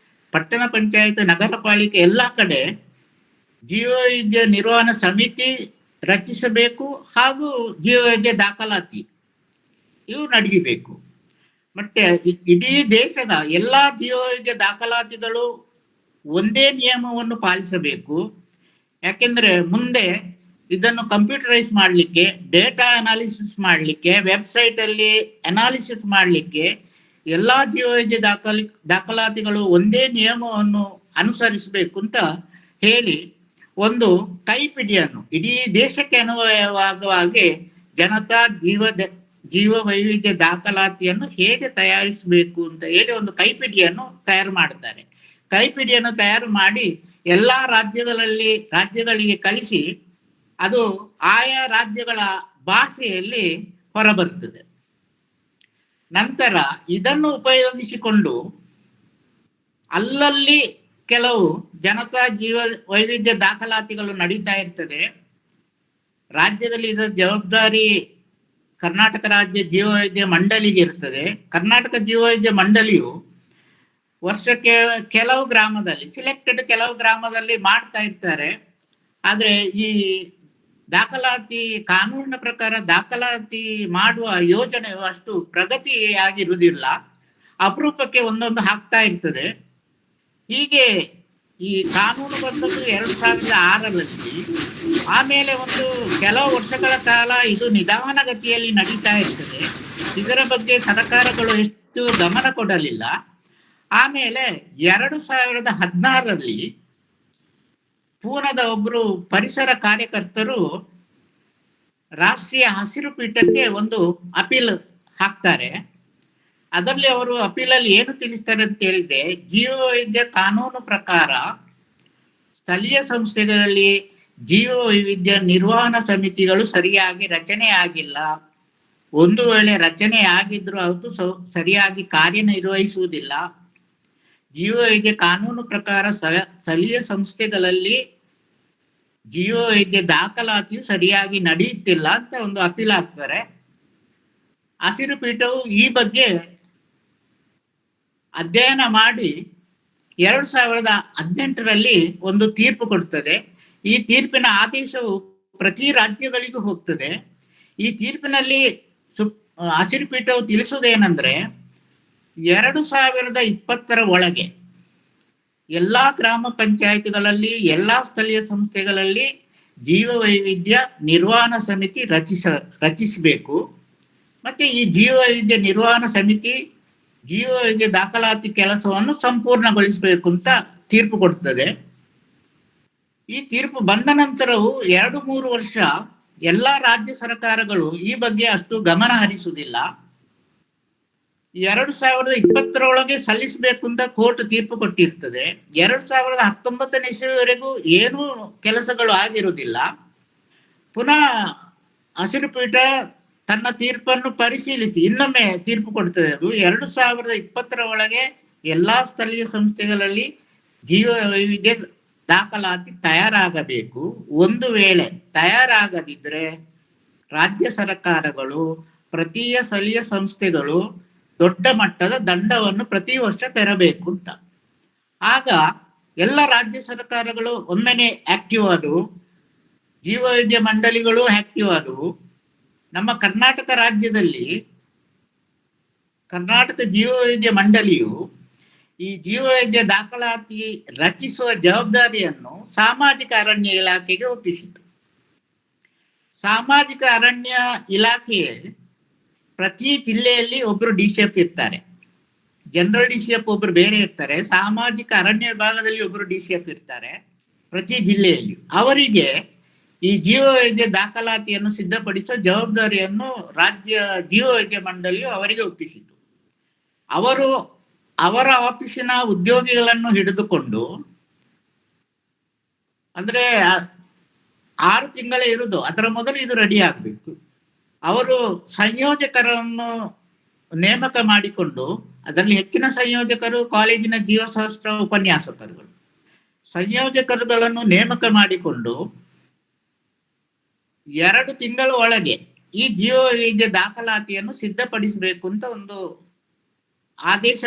B: ಪಟ್ಟಣ ಪಂಚಾಯತ್, ನಗರ ಪಾಲಿಕೆ ಎಲ್ಲ ಕಡೆ ಜೀವವೈದ್ಯ ನಿರ್ವಹಣಾ ಸಮಿತಿ ರಚಿಸಬೇಕು ಹಾಗೂ ಜೀವವೈದ್ಯ ದಾಖಲಾತಿ ಇವು ನಡೆಯಬೇಕು. ಮತ್ತೆ ಇಡೀ ದೇಶದ ಎಲ್ಲಾ ಜೀವವೈದ್ಯ ದಾಖಲಾತಿಗಳು ಒಂದೇ ನಿಯಮವನ್ನು ಪಾಲಿಸಬೇಕು. ಯಾಕೆಂದ್ರೆ ಮುಂದೆ ಇದನ್ನು ಕಂಪ್ಯೂಟರೈಸ್ ಮಾಡಲಿಕ್ಕೆ, ಡೇಟಾ ಅನಾಲಿಸಿಸ್ ಮಾಡಲಿಕ್ಕೆ, ವೆಬ್ಸೈಟ್ ಅಲ್ಲಿ ಅನಾಲಿಸಿಸ್ ಮಾಡಲಿಕ್ಕೆ ಎಲ್ಲಾ ಜೀವವೈದ್ಯ ದಾಖಲಾತಿಗಳು ಒಂದೇ ನಿಯಮವನ್ನು ಅನುಸರಿಸಬೇಕು ಅಂತ ಹೇಳಿ ಒಂದು ಕೈಪಿಡಿಯನ್ನು ಇಡೀ ದೇಶಕ್ಕೆ ಅನ್ವಯವಾಗುವ ಹಾಗೆ ಜನತಾ ಜೀವ ವೈವಿಧ್ಯ ದಾಖಲಾತಿಯನ್ನು ಹೇಗೆ ತಯಾರಿಸಬೇಕು ಅಂತ ಹೇಳಿ ಒಂದು ಕೈಪಿಡಿಯನ್ನು ತಯಾರು ಮಾಡ್ತಾರೆ. ಕೈಪಿಡಿಯನ್ನು ತಯಾರು ಮಾಡಿ ಎಲ್ಲಾ ರಾಜ್ಯಗಳಿಗೆ ಕಳಿಸಿ ಅದು ಆಯಾ ರಾಜ್ಯಗಳ ಭಾಷೆಯಲ್ಲಿ ಹೊರಬರುತ್ತದೆ. ನಂತರ ಇದನ್ನು ಉಪಯೋಗಿಸಿಕೊಂಡು ಅಲ್ಲಲ್ಲಿ ಕೆಲವು ಜನತಾ ಜೀವ ವೈವಿಧ್ಯ ದಾಖಲಾತಿಗಳು ನಡೀತಾ ಇರ್ತದೆ. ರಾಜ್ಯದಲ್ಲಿ ಇದರ ಜವಾಬ್ದಾರಿ ಕರ್ನಾಟಕ ರಾಜ್ಯ ಜೀವವೈದ್ಯ ಮಂಡಳಿಗೆ ಇರ್ತದೆ. ಕರ್ನಾಟಕ ಜೀವವೈದ್ಯ ಮಂಡಳಿಯು ವರ್ಷಕ್ಕೆ ಕೆಲವು ಗ್ರಾಮದಲ್ಲಿ, ಸಿಲೆಕ್ಟೆಡ್ ಕೆಲವು ಗ್ರಾಮದಲ್ಲಿ ಮಾಡ್ತಾ ಇರ್ತಾರೆ. ಆದ್ರೆ ಈ ದಾಖಲಾತಿ ಕಾನೂನಿನ ಪ್ರಕಾರ ದಾಖಲಾತಿ ಮಾಡುವ ಯೋಜನೆಯು ಅಷ್ಟು ಪ್ರಗತಿಯಾಗಿರುವುದಿಲ್ಲ, ಅಪರೂಪಕ್ಕೆ ಒಂದೊಂದು ಹಾಕ್ತಾ ಇರ್ತದೆ. ಹೀಗೆ ಈ ಕಾನೂನು ಬಂದದ್ದು 2006ರಲ್ಲಿ. ಆಮೇಲೆ ಒಂದು ಕೆಲವು ವರ್ಷಗಳ ಕಾಲ ಇದು ನಿಧಾನಗತಿಯಲ್ಲಿ ನಡೀತಾ ಇರ್ತದೆ. ಇದರ ಬಗ್ಗೆ ಸರ್ಕಾರಗಳು ಎಷ್ಟು ಗಮನ ಕೊಡಲಿಲ್ಲ. ಆಮೇಲೆ 2016ರಲ್ಲಿ ಪೂನಾದ ಒಬ್ರು ಪರಿಸರ ಕಾರ್ಯಕರ್ತರು ರಾಷ್ಟ್ರೀಯ ಹಸಿರು ಪೀಠಕ್ಕೆ ಒಂದು ಅಪೀಲ್ ಹಾಕ್ತಾರೆ. ಅದರಲ್ಲಿ ಅವರು ಅಪೀಲಲ್ಲಿ ಏನು ತಿಳಿಸ್ತಾರೆ ಅಂತ ಹೇಳಿದ್ರೆ, ಜೀವವೈದ್ಯ ಕಾನೂನು ಪ್ರಕಾರ ಸ್ಥಳೀಯ ಸಂಸ್ಥೆಗಳಲ್ಲಿ ಜೀವ ವೈವಿಧ್ಯ ನಿರ್ವಹಣಾ ಸಮಿತಿಗಳು ಸರಿಯಾಗಿ ರಚನೆ ಆಗಿಲ್ಲ. ಒಂದು ವೇಳೆ ರಚನೆ ಆಗಿದ್ರು ಅದು ಸರಿಯಾಗಿ ಕಾರ್ಯನಿರ್ವಹಿಸುವುದಿಲ್ಲ. ಜೀವವೈದ್ಯ ಕಾನೂನು ಪ್ರಕಾರ ಸ್ಥಳೀಯ ಸಂಸ್ಥೆಗಳಲ್ಲಿ ಜೀವವೈದ್ಯ ದಾಖಲಾತಿಯು ಸರಿಯಾಗಿ ನಡೆಯುತ್ತಿಲ್ಲ ಅಂತ ಒಂದು ಅಪೀಲ್ ಹಾಕ್ತಾರೆ. ಹಸಿರು ಪೀಠವು ಈ ಬಗ್ಗೆ ಅಧ್ಯಯನ ಮಾಡಿ 2018ರಲ್ಲಿ ಒಂದು ತೀರ್ಪು ಕೊಡ್ತದೆ. ಈ ತೀರ್ಪಿನ ಆದೇಶವು ಪ್ರತಿ ರಾಜ್ಯಗಳಿಗೂ ಹೋಗ್ತದೆ. ಈ ತೀರ್ಪಿನಲ್ಲಿ ಹಸಿರು ಪೀಠವು ತಿಳಿಸುವುದೇನೆಂದ್ರೆ, 2020ರ ಒಳಗೆ ಎಲ್ಲಾ ಗ್ರಾಮ ಪಂಚಾಯತ್ಗಳಲ್ಲಿ, ಎಲ್ಲಾ ಸ್ಥಳೀಯ ಸಂಸ್ಥೆಗಳಲ್ಲಿ ಜೀವ ವೈವಿಧ್ಯ ನಿರ್ವಹಣಾ ಸಮಿತಿ ರಚಿಸಬೇಕು. ಮತ್ತೆ ಈ ಜೀವ ವೈವಿಧ್ಯ ನಿರ್ವಹಣಾ ಸಮಿತಿ ಜೀವ ವೈವಿಧ್ಯ ದಾಖಲಾತಿ ಕೆಲಸವನ್ನು ಸಂಪೂರ್ಣಗೊಳಿಸಬೇಕು ಅಂತ ತೀರ್ಪು ಕೊಡ್ತದೆ. ಈ ತೀರ್ಪು ಬಂದ ನಂತರವೂ 2-3 ವರ್ಷ ಎಲ್ಲಾ ರಾಜ್ಯ ಸರ್ಕಾರಗಳು ಈ ಬಗ್ಗೆ ಅಷ್ಟು ಗಮನ ಹರಿಸುವುದಿಲ್ಲ. 2020ರೊಳಗೆ ಸಲ್ಲಿಸಬೇಕು ಅಂತ ಕೋರ್ಟ್ ತೀರ್ಪು ಕೊಟ್ಟಿರ್ತದೆ. 2019ನೇ ಇಸವಿವರೆಗೂ ಏನೂ ಕೆಲಸಗಳು ಆಗಿರುವುದಿಲ್ಲ. ಪುನಃ ಹಸಿರು ಪೀಠ ತನ್ನ ತೀರ್ಪನ್ನು ಪರಿಶೀಲಿಸಿ ಇನ್ನೊಮ್ಮೆ ತೀರ್ಪು ಕೊಡ್ತದೆ. ಅದು 2020ರ ಒಳಗೆ ಎಲ್ಲಾ ಸ್ಥಳೀಯ ಸಂಸ್ಥೆಗಳಲ್ಲಿ ಜೀವ ವೈವಿಧ್ಯ ದಾಖಲಾತಿ ತಯಾರಾಗಬೇಕು. ಒಂದು ವೇಳೆ ತಯಾರಾಗದಿದ್ರೆ ರಾಜ್ಯ ಸರ್ಕಾರಗಳು ಪ್ರತಿ ಸ್ಥಳೀಯ ಸಂಸ್ಥೆಗಳು ದೊಡ್ಡ ಮಟ್ಟದ ದಂಡವನ್ನು ಪ್ರತಿ ವರ್ಷ ತೆರಬೇಕು ಅಂತ. ಆಗ ಎಲ್ಲ ರಾಜ್ಯ ಸರ್ಕಾರಗಳು ಒಮ್ಮೆನೆ ಆಕ್ಟಿವ್ ಆದವು, ಜೀವವೈದ್ಯ ಮಂಡಳಿಗಳು ಆಕ್ಟಿವ್ ಆದವು. ನಮ್ಮ ಕರ್ನಾಟಕ ರಾಜ್ಯದಲ್ಲಿ ಕರ್ನಾಟಕ ಜೀವವೈದ್ಯ ಮಂಡಳಿಯು ಈ ಜೀವವೈದ್ಯ ದಾಖಲಾತಿ ರಚಿಸುವ ಜವಾಬ್ದಾರಿಯನ್ನು ಸಾಮಾಜಿಕ ಅರಣ್ಯ ಇಲಾಖೆಗೆ ಒಪ್ಪಿಸಿತು. ಸಾಮಾಜಿಕ ಅರಣ್ಯ ಇಲಾಖೆ ಪ್ರತಿ ಜಿಲ್ಲೆಯಲ್ಲಿ ಒಬ್ರು DCF ಇರ್ತಾರೆ. ಜನರಲ್ DCF ಒಬ್ರು ಬೇರೆ ಇರ್ತಾರೆ, ಸಾಮಾಜಿಕ ಅರಣ್ಯ ವಿಭಾಗದಲ್ಲಿ ಒಬ್ರು DCF ಇರ್ತಾರೆ ಪ್ರತಿ ಜಿಲ್ಲೆಯಲ್ಲಿ. ಅವರಿಗೆ ಈ ಜೀವವೈದ್ಯ ದಾಖಲಾತಿಯನ್ನು ಸಿದ್ಧಪಡಿಸುವ ಜವಾಬ್ದಾರಿಯನ್ನು ರಾಜ್ಯ ಜೀವವೈದ್ಯ ಮಂಡಳಿಯು ಅವರಿಗೆ ಒಪ್ಪಿಸಿತು. ಅವರು ಅವರ ಆಫೀಸಿನ ಉದ್ಯೋಗಿಗಳನ್ನು ಹಿಡಿದುಕೊಂಡು, ಅಂದ್ರೆ 6 ತಿಂಗಳೇ ಇರುವುದು, ಅದರ ಮೊದಲು ಇದು ರೆಡಿ ಆಗ್ಬೇಕು. ಅವರು ಸಂಯೋಜಕರನ್ನು ನೇಮಕ ಮಾಡಿಕೊಂಡು, ಅದರಲ್ಲಿ ಹೆಚ್ಚಿನ ಸಂಯೋಜಕರು ಕಾಲೇಜಿನ ಜೀವಶಾಸ್ತ್ರ ಉಪನ್ಯಾಸಕರುಗಳು, ಸಂಯೋಜಕರುಗಳನ್ನು ನೇಮಕ ಮಾಡಿಕೊಂಡು 2 ತಿಂಗಳ ಒಳಗೆ ಈ ಜೀವವೈದ್ಯ ದಾಖಲಾತಿಯನ್ನು ಸಿದ್ಧಪಡಿಸಬೇಕು ಅಂತ ಒಂದು ಆದೇಶ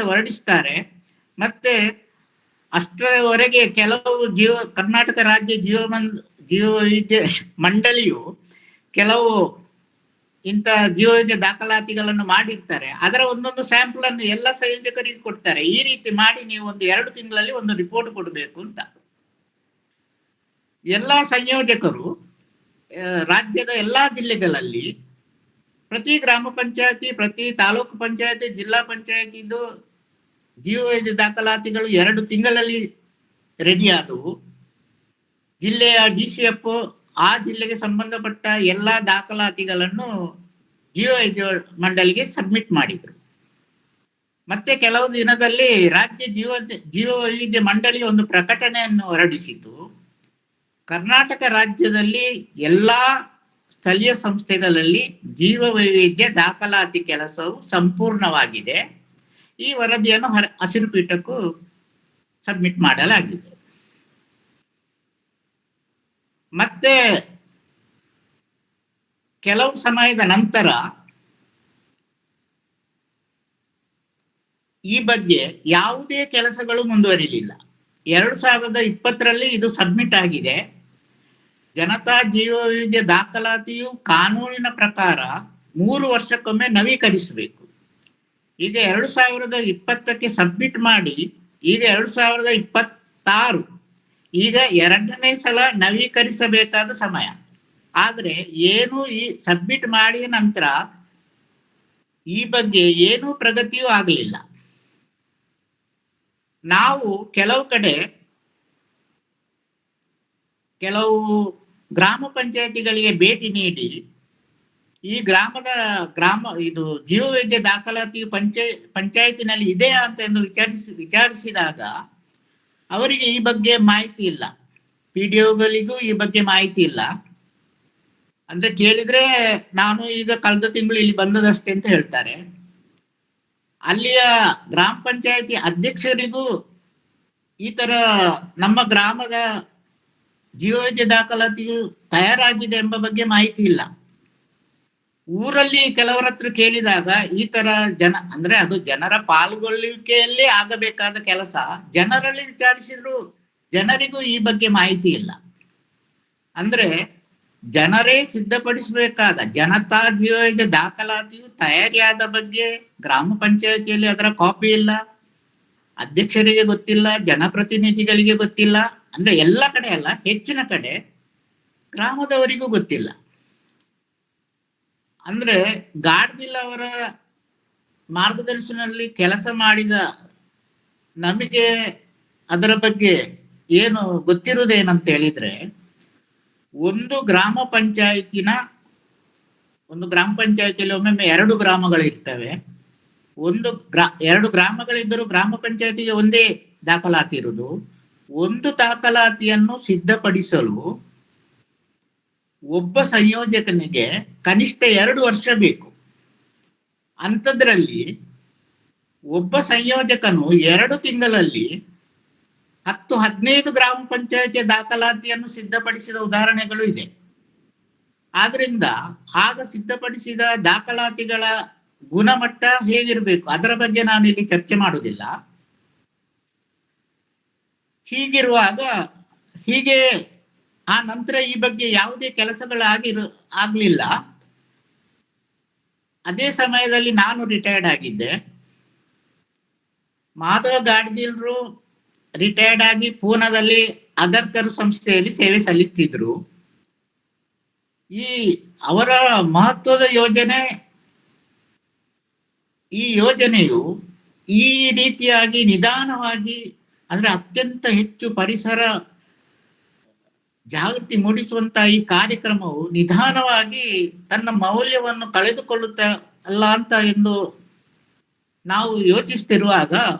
B: ಹೊರಡಿಸ್ತಾರೆ. ಮತ್ತೆ ಅಷ್ಟರವರೆಗೆ ಕೆಲವು ಕರ್ನಾಟಕ ರಾಜ್ಯ ಜೀವವೈದ್ಯ ಮಂಡಳಿಯು ಕೆಲವು ಇಂಥ ಜೀವವೈದ್ಯ ದಾಖಲಾತಿಗಳನ್ನು ಮಾಡಿರ್ತಾರೆ. ಅದರ ಒಂದೊಂದು ಸ್ಯಾಂಪಲ್ ಅನ್ನು ಎಲ್ಲ ಸಂಯೋಜಕರಿಗೆ ಕೊಡ್ತಾರೆ. ಈ ರೀತಿ ಮಾಡಿ ನೀವು ಒಂದು 2 ತಿಂಗಳಲ್ಲಿ ಒಂದು ರಿಪೋರ್ಟ್ ಕೊಡಬೇಕು ಅಂತ. ಎಲ್ಲಾ ಸಂಯೋಜಕರು ರಾಜ್ಯದ ಎಲ್ಲಾ ಜಿಲ್ಲೆಗಳಲ್ಲಿ ಪ್ರತಿ ಗ್ರಾಮ ಪಂಚಾಯತಿ, ಪ್ರತಿ ತಾಲೂಕು ಪಂಚಾಯತಿ, ಜಿಲ್ಲಾ ಪಂಚಾಯತಿದು ಜೀವವೈದ್ಯ ದಾಖಲಾತಿಗಳು 2 ತಿಂಗಳಲ್ಲಿ ರೆಡಿ ಆದವು. ಜಿಲ್ಲೆಯ DCF ಆ ಜಿಲ್ಲೆಗೆ ಸಂಬಂಧಪಟ್ಟ ಎಲ್ಲಾ ದಾಖಲಾತಿಗಳನ್ನು ಜೀವವೈದ್ಯ ಮಂಡಳಿಗೆ ಸಬ್ಮಿಟ್ ಮಾಡಿದ್ರು. ಮತ್ತೆ ಕೆಲವು ದಿನದಲ್ಲಿ ರಾಜ್ಯ ಜೀವವೈವಿಧ್ಯ ಮಂಡಳಿ ಒಂದು ಪ್ರಕಟಣೆಯನ್ನು ಹೊರಡಿಸಿತು. ಕರ್ನಾಟಕ ರಾಜ್ಯದಲ್ಲಿ ಎಲ್ಲಾ ಸ್ಥಳೀಯ ಸಂಸ್ಥೆಗಳಲ್ಲಿ ಜೀವವೈವಿಧ್ಯ ದಾಖಲಾತಿ ಕೆಲಸವು ಸಂಪೂರ್ಣವಾಗಿದೆ. ಈ ವರದಿಯನ್ನು ಹಸಿರು ಪೀಠಕ್ಕೂ ಸಬ್ಮಿಟ್ ಮಾಡಲಾಗಿದೆ. ಮತ್ತೆ ಕೆಲವು ಸಮಯದ ನಂತರ ಈ ಬಗ್ಗೆ ಯಾವುದೇ ಕೆಲಸಗಳು ಮುಂದುವರಿಲಿಲ್ಲ. 2020ರಲ್ಲಿ ಇದು ಸಬ್ಮಿಟ್ ಆಗಿದೆ. ಜನತಾ ಜೀವವೈವಿಧ್ಯ ದಾಖಲಾತಿಯು ಕಾನೂನಿನ ಪ್ರಕಾರ 3 ವರ್ಷಕ್ಕೊಮ್ಮೆ ನವೀಕರಿಸಬೇಕು. ಈಗ 2020ಕ್ಕೆ ಸಬ್ಮಿಟ್ ಮಾಡಿ, ಈಗ 2026, ಈಗ 2ನೇ ಸಲ ನವೀಕರಿಸಬೇಕಾದ ಸಮಯ. ಆದ್ರೆ ಏನು ಈ ಸಬ್ಮಿಟ್ ಮಾಡಿದ ನಂತರ ಈ ಬಗ್ಗೆ ಏನೂ ಪ್ರಗತಿಯೂ ಆಗಲಿಲ್ಲ. ನಾವು ಕೆಲವು ಗ್ರಾಮ ಪಂಚಾಯತಿಗಳಿಗೆ ಭೇಟಿ ನೀಡಿ ಈ ಇದು ಜೀವವೈದ್ಯ ದಾಖಲಾತಿ ಪಂಚಾಯತಿನಲ್ಲಿ ಇದೆಯಾ ಅಂತ ಎಂದು ವಿಚಾರಿಸಿದಾಗ ಅವರಿಗೆ ಈ ಬಗ್ಗೆ ಮಾಹಿತಿ ಇಲ್ಲ. PDOಗಳಿಗೂ ಈ ಬಗ್ಗೆ ಮಾಹಿತಿ ಇಲ್ಲ. ಅಂದ್ರೆ ಕೇಳಿದ್ರೆ ನಾನು ಈಗ ಕಳೆದ ತಿಂಗಳು ಇಲ್ಲಿ ಬಂದದಷ್ಟೇ ಅಂತ ಹೇಳ್ತಾರೆ. ಅಲ್ಲಿಯ ಗ್ರಾಮ ಪಂಚಾಯತಿ ಅಧ್ಯಕ್ಷರಿಗೂ ಈ ತರ ನಮ್ಮ ಗ್ರಾಮದ ಜೀವವೈದ್ಯ ದಾಖಲಾತಿಯು ತಯಾರಾಗಿದೆ ಎಂಬ ಬಗ್ಗೆ ಮಾಹಿತಿ ಇಲ್ಲ. ಊರಲ್ಲಿ ಕೆಲವರ ಹತ್ರ ಕೇಳಿದಾಗ ಈ ತರ ಅಂದ್ರೆ ಅದು ಜನರ ಪಾಲ್ಗೊಳ್ಳುವಿಕೆಯಲ್ಲೇ ಆಗಬೇಕಾದ ಕೆಲಸ. ಜನರಲ್ಲಿ ವಿಚಾರಿಸಿದ್ರು ಜನರಿಗೂ ಈ ಬಗ್ಗೆ ಮಾಹಿತಿ ಇಲ್ಲ. ಅಂದ್ರೆ ಜನರೇ ಸಿದ್ಧಪಡಿಸಬೇಕಾದ ಜನತಾ ಜೀವವೈದ್ಯ ದಾಖಲಾತಿಯು ತಯಾರಿಯಾದ ಬಗ್ಗೆ ಗ್ರಾಮ ಪಂಚಾಯತಿಯಲ್ಲಿ ಅದರ ಕಾಪಿ ಇಲ್ಲ, ಅಧ್ಯಕ್ಷರಿಗೆ ಗೊತ್ತಿಲ್ಲ, ಜನಪ್ರತಿನಿಧಿಗಳಿಗೆ ಗೊತ್ತಿಲ್ಲ. ಅಂದ್ರೆ ಎಲ್ಲ ಕಡೆ ಅಲ್ಲ, ಹೆಚ್ಚಿನ ಕಡೆ ಗ್ರಾಮದವರಿಗೂ ಗೊತ್ತಿಲ್ಲ. ಅಂದ್ರೆ ಗಾಡ್ಗಿಲ್ ಅವರ ಮಾರ್ಗದರ್ಶನದಲ್ಲಿ ಕೆಲಸ ಮಾಡಿದ ನಮಗೆ ಅದರ ಬಗ್ಗೆ ಏನು ಗೊತ್ತಿರುವುದೇನಂತ ಹೇಳಿದ್ರೆ, ಒಂದು ಗ್ರಾಮ ಪಂಚಾಯತಿಯಲ್ಲಿ ಒಮ್ಮೊಮ್ಮೆ 2 ಗ್ರಾಮಗಳಿರ್ತವೆ. 2 ಗ್ರಾಮಗಳಿದ್ದರೂ ಗ್ರಾಮ ಪಂಚಾಯತಿಗೆ ಒಂದೇ ದಾಖಲಾತಿ ಇರುವುದು. ಒಂದು ದಾಖಲಾತಿಯನ್ನು ಸಿದ್ಧಪಡಿಸಲು ಒಬ್ಬ ಸಂಯೋಜಕನಿಗೆ ಕನಿಷ್ಠ 2 ವರ್ಷ ಬೇಕು. ಅಂಥದ್ರಲ್ಲಿ ಒಬ್ಬ ಸಂಯೋಜಕನು 2 ತಿಂಗಳಲ್ಲಿ 10-15 ಗ್ರಾಮ ಪಂಚಾಯತಿಯ ದಾಖಲಾತಿಯನ್ನು ಸಿದ್ಧಪಡಿಸಿದ ಉದಾಹರಣೆಗಳು ಇದೆ. ಆದ್ರಿಂದ ಆಗ ಸಿದ್ಧಪಡಿಸಿದ ದಾಖಲಾತಿಗಳ ಗುಣಮಟ್ಟ ಹೇಗಿರಬೇಕು ಅದರ ಬಗ್ಗೆ ನಾನು ಇಲ್ಲಿ ಚರ್ಚೆ ಮಾಡುವುದಿಲ್ಲ. ಹೀಗಿರುವಾಗ ಹೀಗೆ ಆ ನಂತರ ಈ ಬಗ್ಗೆ ಯಾವುದೇ ಆಗ್ಲಿಲ್ಲ. ಅದೇ ಸಮಯದಲ್ಲಿ ನಾನು ರಿಟೈರ್ಡ್ ಆಗಿದ್ದೆ. ಮಾಧವ ಗಾಡ್ಗೀಲ್ರು ರಿಟೈರ್ಡ್ ಆಗಿ ಪೂನಾದಲ್ಲಿ ಅಗರ್ಕರ್ ಸಂಸ್ಥೆಯಲ್ಲಿ ಸೇವೆ ಸಲ್ಲಿಸ್ತಿದ್ರು. ಈ ಅವರ ಮಹತ್ವದ ಯೋಜನೆ, ಈ ಯೋಜನೆಯು ಈ ರೀತಿಯಾಗಿ ನಿಧಾನವಾಗಿ ಅಂದ್ರೆ ಅತ್ಯಂತ ಹೆಚ್ಚು ಪರಿಸರ ಜಾಗೃತಿ ಮೂಡಿಸುವಂತ ಈ ಕಾರ್ಯಕ್ರಮವು ನಿಧಾನವಾಗಿ ತನ್ನ ಮೌಲ್ಯವನ್ನು ಕಳೆದುಕೊಳ್ಳುತ್ತಾ ಅಲ್ಲ ಅಂತ ಎಂದು ನಾವು ಯೋಚಿಸ್ತಿರುವಾಗ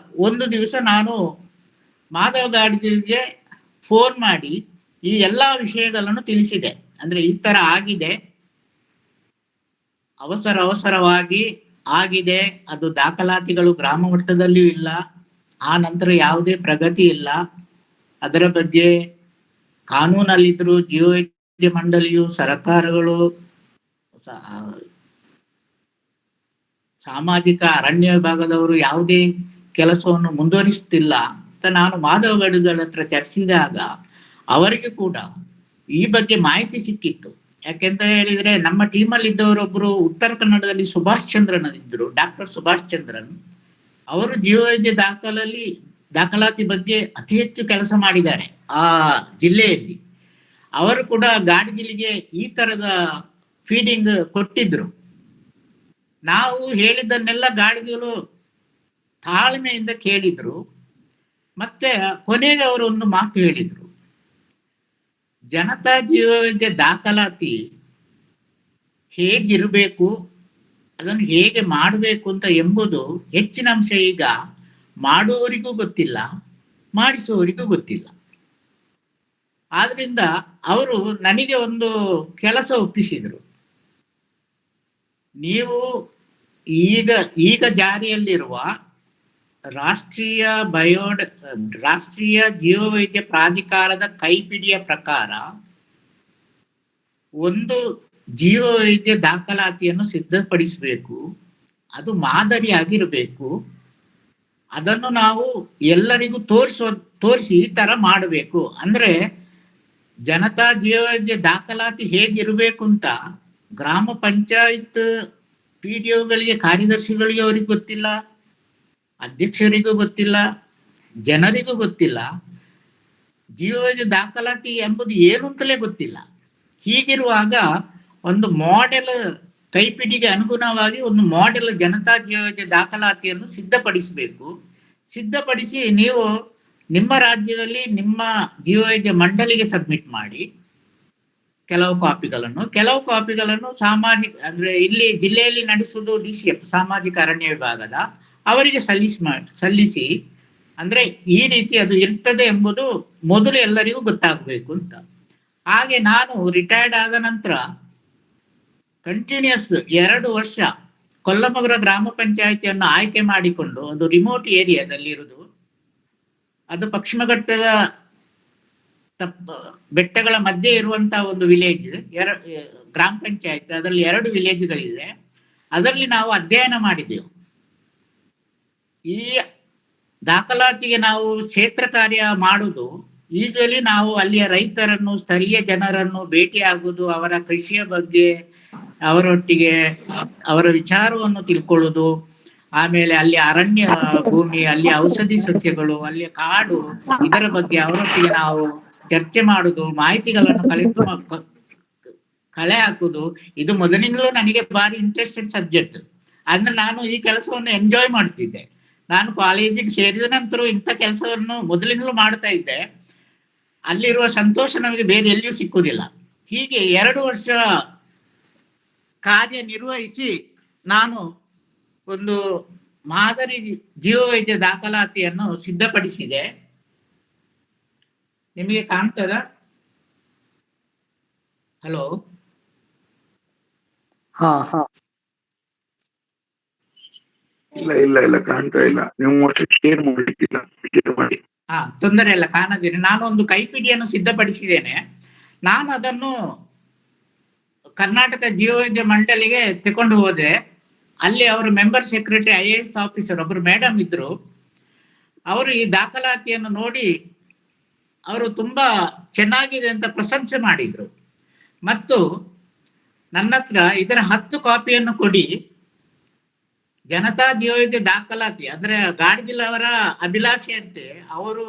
B: ಒಂದು ದಿವಸ ನಾನು ಮಾಧವ್ ಗಾಡ್ಗಿಲ್ಗೆ ಫೋನ್ ಮಾಡಿ ಈ ಎಲ್ಲಾ ವಿಷಯಗಳನ್ನು ತಿಳಿಸಿದೆ. ಅಂದ್ರೆ ಈ ತರ ಆಗಿದೆ, ಅವಸರವಾಗಿ ಆಗಿದೆ, ಅದು ದಾಖಲಾತಿಗಳು ಗ್ರಾಮ ಮಟ್ಟದಲ್ಲಿಯೂ ಇಲ್ಲ, ಆ ನಂತರ ಯಾವುದೇ ಪ್ರಗತಿ ಇಲ್ಲ, ಅದರ ಬಗ್ಗೆ ಕಾನೂನಲ್ಲಿದ್ರು ಜೀವವೈದ್ಯ ಮಂಡಳಿಯು, ಸರ್ಕಾರಗಳು, ಸಾಮಾಜಿಕ ಅರಣ್ಯ ವಿಭಾಗದವರು ಯಾವುದೇ ಕೆಲಸವನ್ನು ಮುಂದುವರಿಸುತ್ತಿಲ್ಲ ಅಂತ ನಾನು ಮಾಧವ ಗಡುಗಳ ಹತ್ರ ಚರ್ಚಿಸಿದಾಗ ಅವರಿಗೆ ಕೂಡ ಈ ಬಗ್ಗೆ ಮಾಹಿತಿ ಸಿಕ್ಕಿತ್ತು. ಯಾಕೆಂತ ಹೇಳಿದ್ರೆ ನಮ್ಮ ಟೀಮಲ್ಲಿ ಇದ್ದವರೊಬ್ರು ಉತ್ತರ ಕನ್ನಡದಲ್ಲಿ ಸುಭಾಷ್ ಚಂದ್ರನ್ ಇದ್ರು, ಡಾಕ್ಟರ್ ಸುಭಾಷ್ ಚಂದ್ರನ್. ಅವರು ಜೀವವೈದ್ಯ ದಾಖಲಾತಿ ಬಗ್ಗೆ ಅತಿ ಹೆಚ್ಚು ಕೆಲಸ ಮಾಡಿದ್ದಾರೆ ಆ ಜಿಲ್ಲೆಯಲ್ಲಿ. ಅವರು ಕೂಡ ಗಾಡ್ಗಿಲ್ಗೆ ಈ ತರದ ಫೀಡಿಂಗ್ ಕೊಟ್ಟಿದ್ರು. ನಾವು ಹೇಳಿದ್ದನ್ನೆಲ್ಲ ಗಾಡ್ಗಿಲು ತಾಳ್ಮೆಯಿಂದ ಕೇಳಿದ್ರು. ಮತ್ತೆ ಕೊನೆಗೆ ಅವರು ಒಂದು ಮಾತು ಹೇಳಿದ್ರು, ಜನತಾ ಜೀವವೈದ್ಯ ದಾಖಲಾತಿ ಹೇಗಿರಬೇಕು, ಅದನ್ನು ಹೇಗೆ ಮಾಡಬೇಕು ಅಂತ ಎಂಬುದು ಹೆಚ್ಚಿನ ಅಂಶ ಈಗ ಮಾಡುವವರಿಗೂ ಗೊತ್ತಿಲ್ಲ, ಮಾಡಿಸುವವರಿಗೂ ಗೊತ್ತಿಲ್ಲ. ಆದ್ರಿಂದ ಅವರು ನನಗೆ ಒಂದು ಕೆಲಸ ಒಪ್ಪಿಸಿದ್ರು. ನೀವು ಈಗ ಜಾರಿಯಲ್ಲಿರುವ ರಾಷ್ಟ್ರೀಯ ಜೀವವೈದ್ಯ ಪ್ರಾಧಿಕಾರದ ಕೈಪಿಡಿಯ ಪ್ರಕಾರ ಒಂದು ಜೀವವೈದ್ಯ ದಾಖಲಾತಿಯನ್ನು ಸಿದ್ಧಪಡಿಸಬೇಕು. ಅದು ಮಾದರಿಯಾಗಿರಬೇಕು. ಅದನ್ನು ನಾವು ಎಲ್ಲರಿಗೂ ತೋರಿಸಿ ಈ ತರ ಮಾಡಬೇಕು. ಅಂದ್ರೆ ಜನತಾ ಜೀವವೈದ್ಯ ದಾಖಲಾತಿ ಹೇಗಿರಬೇಕು ಅಂತ ಗ್ರಾಮ ಪಂಚಾಯತ್ PDOಗಳಿಗೆ, ಕಾರ್ಯದರ್ಶಿಗಳಿಗೆ ಅವ್ರಿಗೆ ಗೊತ್ತಿಲ್ಲ, ಅಧ್ಯಕ್ಷರಿಗೂ ಗೊತ್ತಿಲ್ಲ, ಜನರಿಗೂ ಗೊತ್ತಿಲ್ಲ. ಜೀವವೈದ್ಯ ದಾಖಲಾತಿ ಎಂಬುದು ಏನು ಅಂತಲೇ ಗೊತ್ತಿಲ್ಲ. ಹೀಗಿರುವಾಗ ಒಂದು ಮಾಡೆಲ್ ಕೈಪಿಡಿಗೆ ಅನುಗುಣವಾಗಿ ಒಂದು ಮಾಡೆಲ್ ಜನತಾ ಜೀವವೈದ್ಯ ದಾಖಲಾತಿಯನ್ನು ಸಿದ್ಧಪಡಿಸಿ ನೀವು ನಿಮ್ಮ ರಾಜ್ಯದಲ್ಲಿ ನಿಮ್ಮ ಜೀವವೈದ್ಯ ಮಂಡಳಿಗೆ ಸಬ್ಮಿಟ್ ಮಾಡಿ. ಕೆಲವು ಕಾಪಿಗಳನ್ನು ಸಾಮಾಜಿಕ ಅಂದ್ರೆ ಇಲ್ಲಿ ಜಿಲ್ಲೆಯಲ್ಲಿ ನಡೆಸುವುದು DCF, ಸಾಮಾಜಿಕ ಅರಣ್ಯ ವಿಭಾಗದ ಅವರಿಗೆ ಸಲ್ಲಿಸಿ. ಅಂದ್ರೆ ಈ ರೀತಿ ಅದು ಇರ್ತದೆ ಎಂಬುದು ಮೊದಲು ಎಲ್ಲರಿಗೂ ಗೊತ್ತಾಗಬೇಕು ಅಂತ. ಹಾಗೆ ನಾನು ರಿಟೈರ್ಡ್ ಆದ ನಂತರ ಕಂಟಿನ್ಯೂಸ್ 2 ವರ್ಷ ಕೊಲ್ಲಮಗರ ಗ್ರಾಮ ಪಂಚಾಯಿತಿಯನ್ನು ಆಯ್ಕೆ ಮಾಡಿಕೊಂಡು, ಅದು ರಿಮೋಟ್ ಏರಿಯಾದಲ್ಲಿ ಇರುವುದು, ಅದು ಪಶ್ಚಿಮ ಘಟ್ಟದ ಬೆಟ್ಟಗಳ ಮಧ್ಯೆ ಇರುವಂತಹ ಒಂದು ವಿಲೇಜ್, ಗ್ರಾಮ ಪಂಚಾಯತ್. ಅದರಲ್ಲಿ 2 ವಿಲೇಜ್ಗಳಿದೆ. ಅದರಲ್ಲಿ ನಾವು ಅಧ್ಯಯನ ಮಾಡಿದೆವು. ಈ ದಾಖಲಾತಿಗೆ ನಾವು ಕ್ಷೇತ್ರ ಕಾರ್ಯ ಮಾಡುವುದು ಯೂಶುವಲಿ ನಾವು ಅಲ್ಲಿಯ ರೈತರನ್ನು, ಸ್ಥಳೀಯ ಜನರನ್ನು ಭೇಟಿಯಾಗುವುದು, ಅವರ ಕೃಷಿಯ ಬಗ್ಗೆ ಅವರೊಟ್ಟಿಗೆ ಅವರ ವಿಚಾರವನ್ನು ತಿಳ್ಕೊಳ್ಳುವುದು, ಆಮೇಲೆ ಅಲ್ಲಿ ಅರಣ್ಯ ಭೂಮಿ, ಅಲ್ಲಿ ಔಷಧಿ ಸಸ್ಯಗಳು, ಅಲ್ಲಿಯ ಕಾಡು, ಇದರ ಬಗ್ಗೆ ಅವರೊಟ್ಟಿಗೆ ನಾವು ಚರ್ಚೆ ಮಾಡುದು, ಮಾಹಿತಿಗಳನ್ನು ಕಲೆ ಹಾಕುದು. ಇದು ಮೊದಲಿಂದಲೂ ನನಗೆ ಭಾರಿ ಇಂಟ್ರೆಸ್ಟೆಡ್ ಸಬ್ಜೆಕ್ಟ್. ಅಂದ್ರೆ ನಾನು ಈ ಕೆಲಸವನ್ನು ಎಂಜಾಯ್ ಮಾಡ್ತಿದ್ದೆ. ನಾನು ಕಾಲೇಜಿಗೆ ಸೇರಿದ ನಂತರ ಇಂಥ ಕೆಲಸವನ್ನು ಮೊದಲಿಂದಲೂ ಮಾಡ್ತಾ ಇದ್ದೆ. ಅಲ್ಲಿರುವ ಸಂತೋಷ ನಮಗೆ ಬೇರೆ ಎಲ್ಲಿಯೂ ಸಿಕ್ಕುವುದಿಲ್ಲ. ಹೀಗೆ 2 ವರ್ಷ ಕಾರ್ಯನಿರ್ವಹಿಸಿ ನಾನು ಒಂದು ಮಾದರಿ ಜೀವವೈದ್ಯ ದಾಖಲಾತಿಯನ್ನು ಸಿದ್ಧಪಡಿಸಿದೆ. ನಿಮಗೆ ಕಾಣ್ತದ? ಹಲೋ,
A: ಹಾ,
C: ಇಲ್ಲ ಇಲ್ಲ ಇಲ್ಲ ಕಾಣ್ತಾ ಇಲ್ಲ. ನೀವು ಮೋಸ್ಟ್ಲಿ ಶೇರ್ ಮಾಡ್ಲಿಕ್ಕಿಲ್ಲ, ಶೇರ್ ಮಾಡಿ.
B: ತೊಂದರೆ ಇಲ್ಲ, ಕಾಣದಿರಿ. ನಾನು ಒಂದು ಕೈಪಿಡಿಯನ್ನು ಸಿದ್ಧಪಡಿಸಿದ್ದೇನೆ. ನಾನು ಅದನ್ನು ಕರ್ನಾಟಕ ಜೀವವೈದ್ಯ ಮಂಡಳಿಗೆ ತಕೊಂಡು ಹೋದೆ. ಅಲ್ಲಿ ಅವರು ಮೆಂಬರ್ ಸೆಕ್ರೆಟರಿ IAS ಆಫೀಸರ್ ಒಬ್ರು ಮೇಡಮ್ ಇದ್ರು. ಅವರು ಈ ದಾಖಲಾತಿಯನ್ನು ನೋಡಿ ಅವರು ತುಂಬಾ ಚೆನ್ನಾಗಿದೆ ಅಂತ ಪ್ರಶಂಸೆ ಮಾಡಿದ್ರು. ಮತ್ತು ನನ್ನ ಹತ್ರ ಇದರ 10 ಕಾಪಿಯನ್ನು ಕೊಡಿ, ಜನತಾ ಜೀವವೈದ್ಯ ದಾಖಲಾತಿ ಅಂದ್ರೆ ಗಾಡ್ಗಿಲ್ ಅವರ ಅಭಿಲಾಷೆಯಂತೆ ಅವರು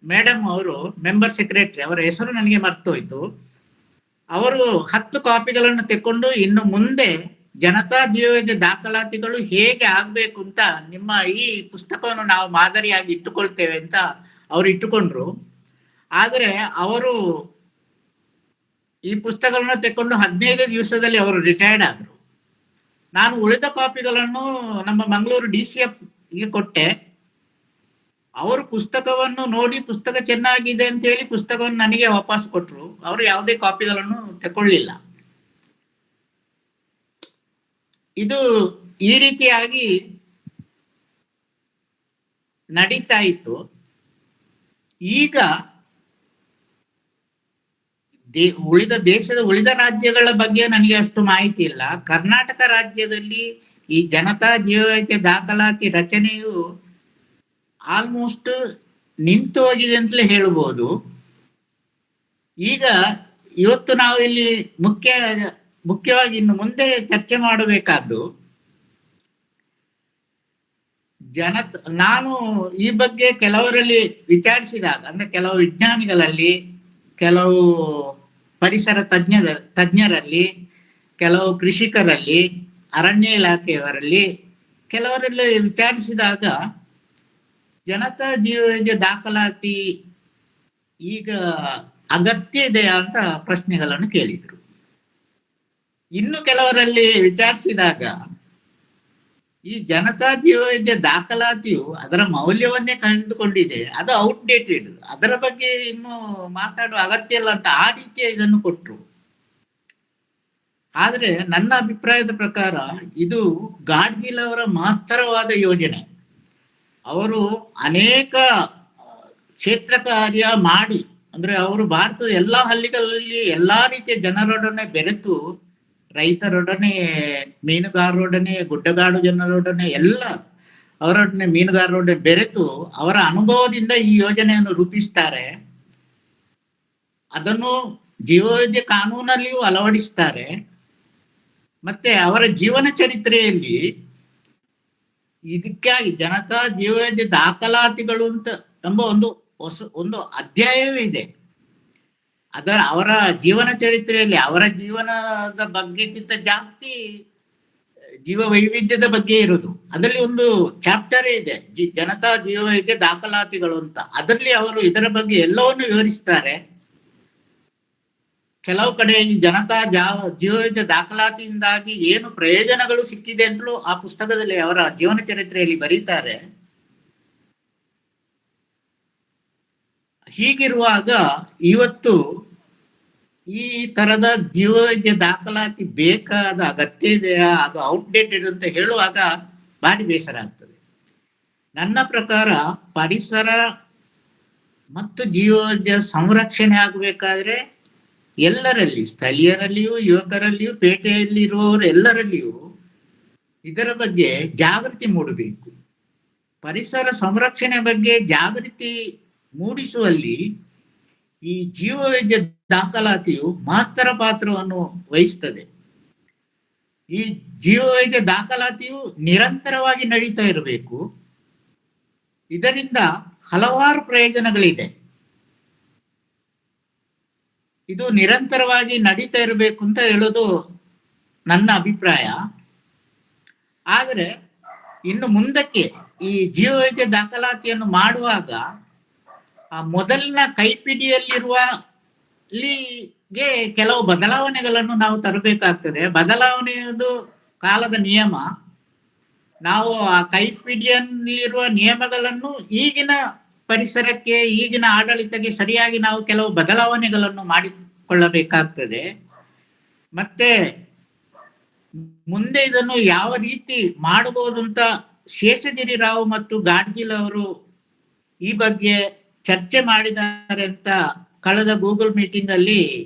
B: ಮೇಡಮ್ ಅವರು ಮೆಂಬರ್ ಸೆಕ್ರೆಟರಿ, ಅವರ ಹೆಸರು ನನಗೆ ಮರ್ತೋಯ್ತು, ಅವರು 10 ಕಾಪಿಗಳನ್ನು ತೆಕ್ಕೊಂಡು ಇನ್ನು ಮುಂದೆ ಜನತಾ ಜೀವವೈದ್ಯ ದಾಖಲಾತಿಗಳು ಹೇಗೆ ಆಗ್ಬೇಕು ಅಂತ ನಿಮ್ಮ ಈ ಪುಸ್ತಕವನ್ನು ನಾವು ಮಾದರಿಯಾಗಿ ಇಟ್ಟುಕೊಳ್ತೇವೆ ಅಂತ ಅವರು ಇಟ್ಟುಕೊಂಡ್ರು. ಆದರೆ ಅವರು ಈ ಪುಸ್ತಕಗಳನ್ನ ತೆಕ್ಕೊಂಡು 15 ದಿವಸದಲ್ಲಿ ಅವರು ರಿಟೈರ್ಡ್ ಆದ್ರು. ನಾನು ಉಳಿದ ಕಾಪಿಗಳನ್ನು ನಮ್ಮ ಮಂಗಳೂರು DCF ಗೆ ಕೊಟ್ಟೆ. ಅವರು ಪುಸ್ತಕವನ್ನು ನೋಡಿ ಪುಸ್ತಕ ಚೆನ್ನಾಗಿದೆ ಅಂತ ಹೇಳಿ ಪುಸ್ತಕವನ್ನು ನನಗೆ ವಾಪಸ್ ಕೊಟ್ರು. ಅವರು ಯಾವುದೇ ಕಾಪಿಗಳನ್ನು ತಕೊಳ್ಳಿಲ್ಲ. ಇದು ಈ ರೀತಿಯಾಗಿ ನಡೀತಾ ಇತ್ತು. ಈಗ ದೇಶದ ಉಳಿದ ರಾಜ್ಯಗಳ ಬಗ್ಗೆ ನನಗೆ ಅಷ್ಟು ಮಾಹಿತಿ ಇಲ್ಲ. ಕರ್ನಾಟಕ ರಾಜ್ಯದಲ್ಲಿ ಈ ಜನತಾ ಜೀವವೈದ್ಯ ದಾಖಲಾತಿ ರಚನೆಯು ಆಲ್ಮೋಸ್ಟ್ ನಿಂತು ಹೋಗಿದೆ ಅಂತಲೇ ಹೇಳ್ಬೋದು. ಈಗ ಇವತ್ತು ನಾವು ಇಲ್ಲಿ ಮುಖ್ಯವಾಗಿ ಇನ್ನು ಮುಂದೆ ಚರ್ಚೆ ಮಾಡಬೇಕಾದ್ದು ನಾನು ಈ ಬಗ್ಗೆ ಕೆಲವರಲ್ಲಿ ವಿಚಾರಿಸಿದಾಗ, ಅಂದ್ರೆ ಕೆಲವು ವಿಜ್ಞಾನಿಗಳಲ್ಲಿ, ಕೆಲವು ಪರಿಸರ ತಜ್ಞರಲ್ಲಿ, ಕೆಲವು ಕೃಷಿಕರಲ್ಲಿ, ಅರಣ್ಯ ಇಲಾಖೆಯವರಲ್ಲಿ, ಕೆಲವರಲ್ಲಿ ವಿಚಾರಿಸಿದಾಗ ಜನತಾ ಜೀವವೈದ್ಯ ದಾಖಲಾತಿ ಈಗ ಅಗತ್ಯ ಇದೆಯಾ ಅಂತ ಪ್ರಶ್ನೆಗಳನ್ನು ಕೇಳಿದ್ರು. ಇನ್ನು ಕೆಲವರಲ್ಲಿ ವಿಚಾರಿಸಿದಾಗ ಈ ಜನತಾ ಜೀವವೈದ್ಯ ದಾಖಲಾತಿಯು ಅದರ ಮೌಲ್ಯವನ್ನೇ ಕಳೆದುಕೊಂಡಿದೆ, ಅದು ಔಟ್ಡೇಟೆಡ್, ಅದರ ಬಗ್ಗೆ ಇನ್ನು ಮಾತಾಡುವ ಅಗತ್ಯ ಇಲ್ಲ ಅಂತ ಆ ರೀತಿಯ ಇದನ್ನು ಕೊಟ್ರು. ಆದ್ರೆ ನನ್ನ ಅಭಿಪ್ರಾಯದ ಪ್ರಕಾರ ಇದು ಗಾಡ್ಗಿಲ್ ಅವರ ಮಹತ್ತರವಾದ ಯೋಜನೆ. ಅವರು ಅನೇಕ ಕ್ಷೇತ್ರ ಕಾರ್ಯ ಮಾಡಿ, ಅಂದ್ರೆ ಅವರು ಭಾರತದ ಎಲ್ಲಾ ಹಳ್ಳಿಗಳಲ್ಲಿ ಎಲ್ಲಾ ರೀತಿಯ ಜನರೊಡನೆ ಬೆರೆತು, ರೈತರೊಡನೆ, ಮೀನುಗಾರರೊಡನೆ, ಗುಡ್ಡಗಾಡು ಜನರೊಡನೆ, ಎಲ್ಲ ಅವರೊಡನೆ ಮೀನುಗಾರರೊಡನೆ ಬೆರೆತು ಅವರ ಅನುಭವದಿಂದ ಈ ಯೋಜನೆಯನ್ನು ರೂಪಿಸ್ತಾರೆ. ಅದನ್ನು ಜೀವವೈದ್ಯ ಕಾನೂನಲ್ಲಿಯೂ ಅಳವಡಿಸ್ತಾರೆ. ಮತ್ತೆ ಅವರ ಜೀವನ ಚರಿತ್ರೆಯಲ್ಲಿ ಇದಕ್ಕಾಗಿ ಜನತಾ ಜೀವವೈದ್ಯ ದಾಖಲಾತಿಗಳು ಅಂತ ಎಂಬ ಒಂದು ಅಧ್ಯಾಯವೇ ಇದೆ. ಅವರ ಜೀವನ ಚರಿತ್ರೆಯಲ್ಲಿ ಅವರ ಜೀವನದ ಬಗ್ಗೆಗಿಂತ ಜಾಸ್ತಿ ಜೀವ ವೈವಿಧ್ಯದ ಬಗ್ಗೆ ಇರೋದು. ಅದರಲ್ಲಿ ಒಂದು ಚಾಪ್ಟರೇ ಇದೆ, ಜನತಾ ಜೀವವೈದ್ಯ ದಾಖಲಾತಿಗಳು ಅಂತ. ಅದರಲ್ಲಿ ಅವರು ಇದರ ಬಗ್ಗೆ ಎಲ್ಲವನ್ನು ವಿವರಿಸ್ತಾರೆ. ಕೆಲವು ಕಡೆ ಈ ಜನತಾ ಜೀವವೈದ್ಯ ದಾಖಲಾತಿಯಿಂದಾಗಿ ಏನು ಪ್ರಯೋಜನಗಳು ಸಿಕ್ಕಿದೆ ಅಂತಲೂ ಆ ಪುಸ್ತಕದಲ್ಲಿ ಅವರ ಜೀವನ ಚರಿತ್ರೆಯಲ್ಲಿ ಬರೀತಾರೆ. ಹೀಗಿರುವಾಗ ಇವತ್ತು ಈ ತರದ ಜೀವವೈದ್ಯ ದಾಖಲಾತಿ ಬೇಕಾದ ಅಗತ್ಯ ಇದೆಯಾ, ಅದು ಔಟ್ಡೇಟೆಡ್ ಅಂತ ಹೇಳುವಾಗ ಭಾರಿ ಬೇಸರ ಆಗ್ತದೆ. ನನ್ನ ಪ್ರಕಾರ ಪರಿಸರ ಮತ್ತು ಜೀವವೈದ್ಯ ಸಂರಕ್ಷಣೆ ಆಗಬೇಕಾದ್ರೆ ಎಲ್ಲರಲ್ಲಿ, ಸ್ಥಳೀಯರಲ್ಲಿಯೂ, ಯುವಕರಲ್ಲಿಯೂ, ಪೇಟೆಯಲ್ಲಿರುವವರು ಎಲ್ಲರಲ್ಲಿಯೂ ಇದರ ಬಗ್ಗೆ ಜಾಗೃತಿ ಮೂಡಬೇಕು. ಪರಿಸರ ಸಂರಕ್ಷಣೆ ಬಗ್ಗೆ ಜಾಗೃತಿ ಮೂಡಿಸುವಲ್ಲಿ ಈ ಜೀವವೈದ್ಯ ದಾಖಲಾತಿಯು ಮಹತ್ತರ ಪಾತ್ರವನ್ನು ವಹಿಸ್ತದೆ. ಈ ಜೀವವೈದ್ಯ ದಾಖಲಾತಿಯು ನಿರಂತರವಾಗಿ ನಡೀತಾ ಇರಬೇಕು. ಇದರಿಂದ ಹಲವಾರು ಪ್ರಯೋಜನಗಳಿದೆ. ಇದು ನಿರಂತರವಾಗಿ ನಡೀತಾ ಇರಬೇಕು ಅಂತ ಹೇಳೋದು ನನ್ನ ಅಭಿಪ್ರಾಯ. ಆದರೆ ಇನ್ನು ಮುಂದಕ್ಕೆ ಈ ಜೀವವೈದ್ಯ ದಾಖಲಾತಿಯನ್ನು ಮಾಡುವಾಗ ಆ ಮೊದಲಿನ ಕೈಪಿಡಿಯಲ್ಲಿರುವ ಕೆಲವು ಬದಲಾವಣೆಗಳನ್ನು ನಾವು ತರಬೇಕಾಗ್ತದೆ. ಬದಲಾವಣೆಯದು ಕಾಲದ ನಿಯಮ. ನಾವು ಆ ಕೈಪಿಡಿಯಲ್ಲಿರುವ ನಿಯಮಗಳನ್ನು ಈಗಿನ ಪರಿಸರಕ್ಕೆ, ಈಗಿನ ಆಡಳಿತಕ್ಕೆ ಸರಿಯಾಗಿ ನಾವು ಕೆಲವು ಬದಲಾವಣೆಗಳನ್ನು ಮಾಡಿಕೊಳ್ಳಬೇಕಾಗ್ತದೆ. ಮತ್ತೆ ಮುಂದೆ ಇದನ್ನು ಯಾವ ರೀತಿ ಮಾಡಬಹುದು ಅಂತ ಶೇಷಗಿರಿ ರಾವ್ ಮತ್ತು ಗಾಡ್ಗಿಲ್ ಅವರು ಈ ಬಗ್ಗೆ ಚರ್ಚೆ ಮಾಡಿದ್ದಾರೆ ಅಂತ ಕಳೆದ ಗೂಗಲ್ ಮೀಟಿಂಗ್ ಅಲ್ಲಿ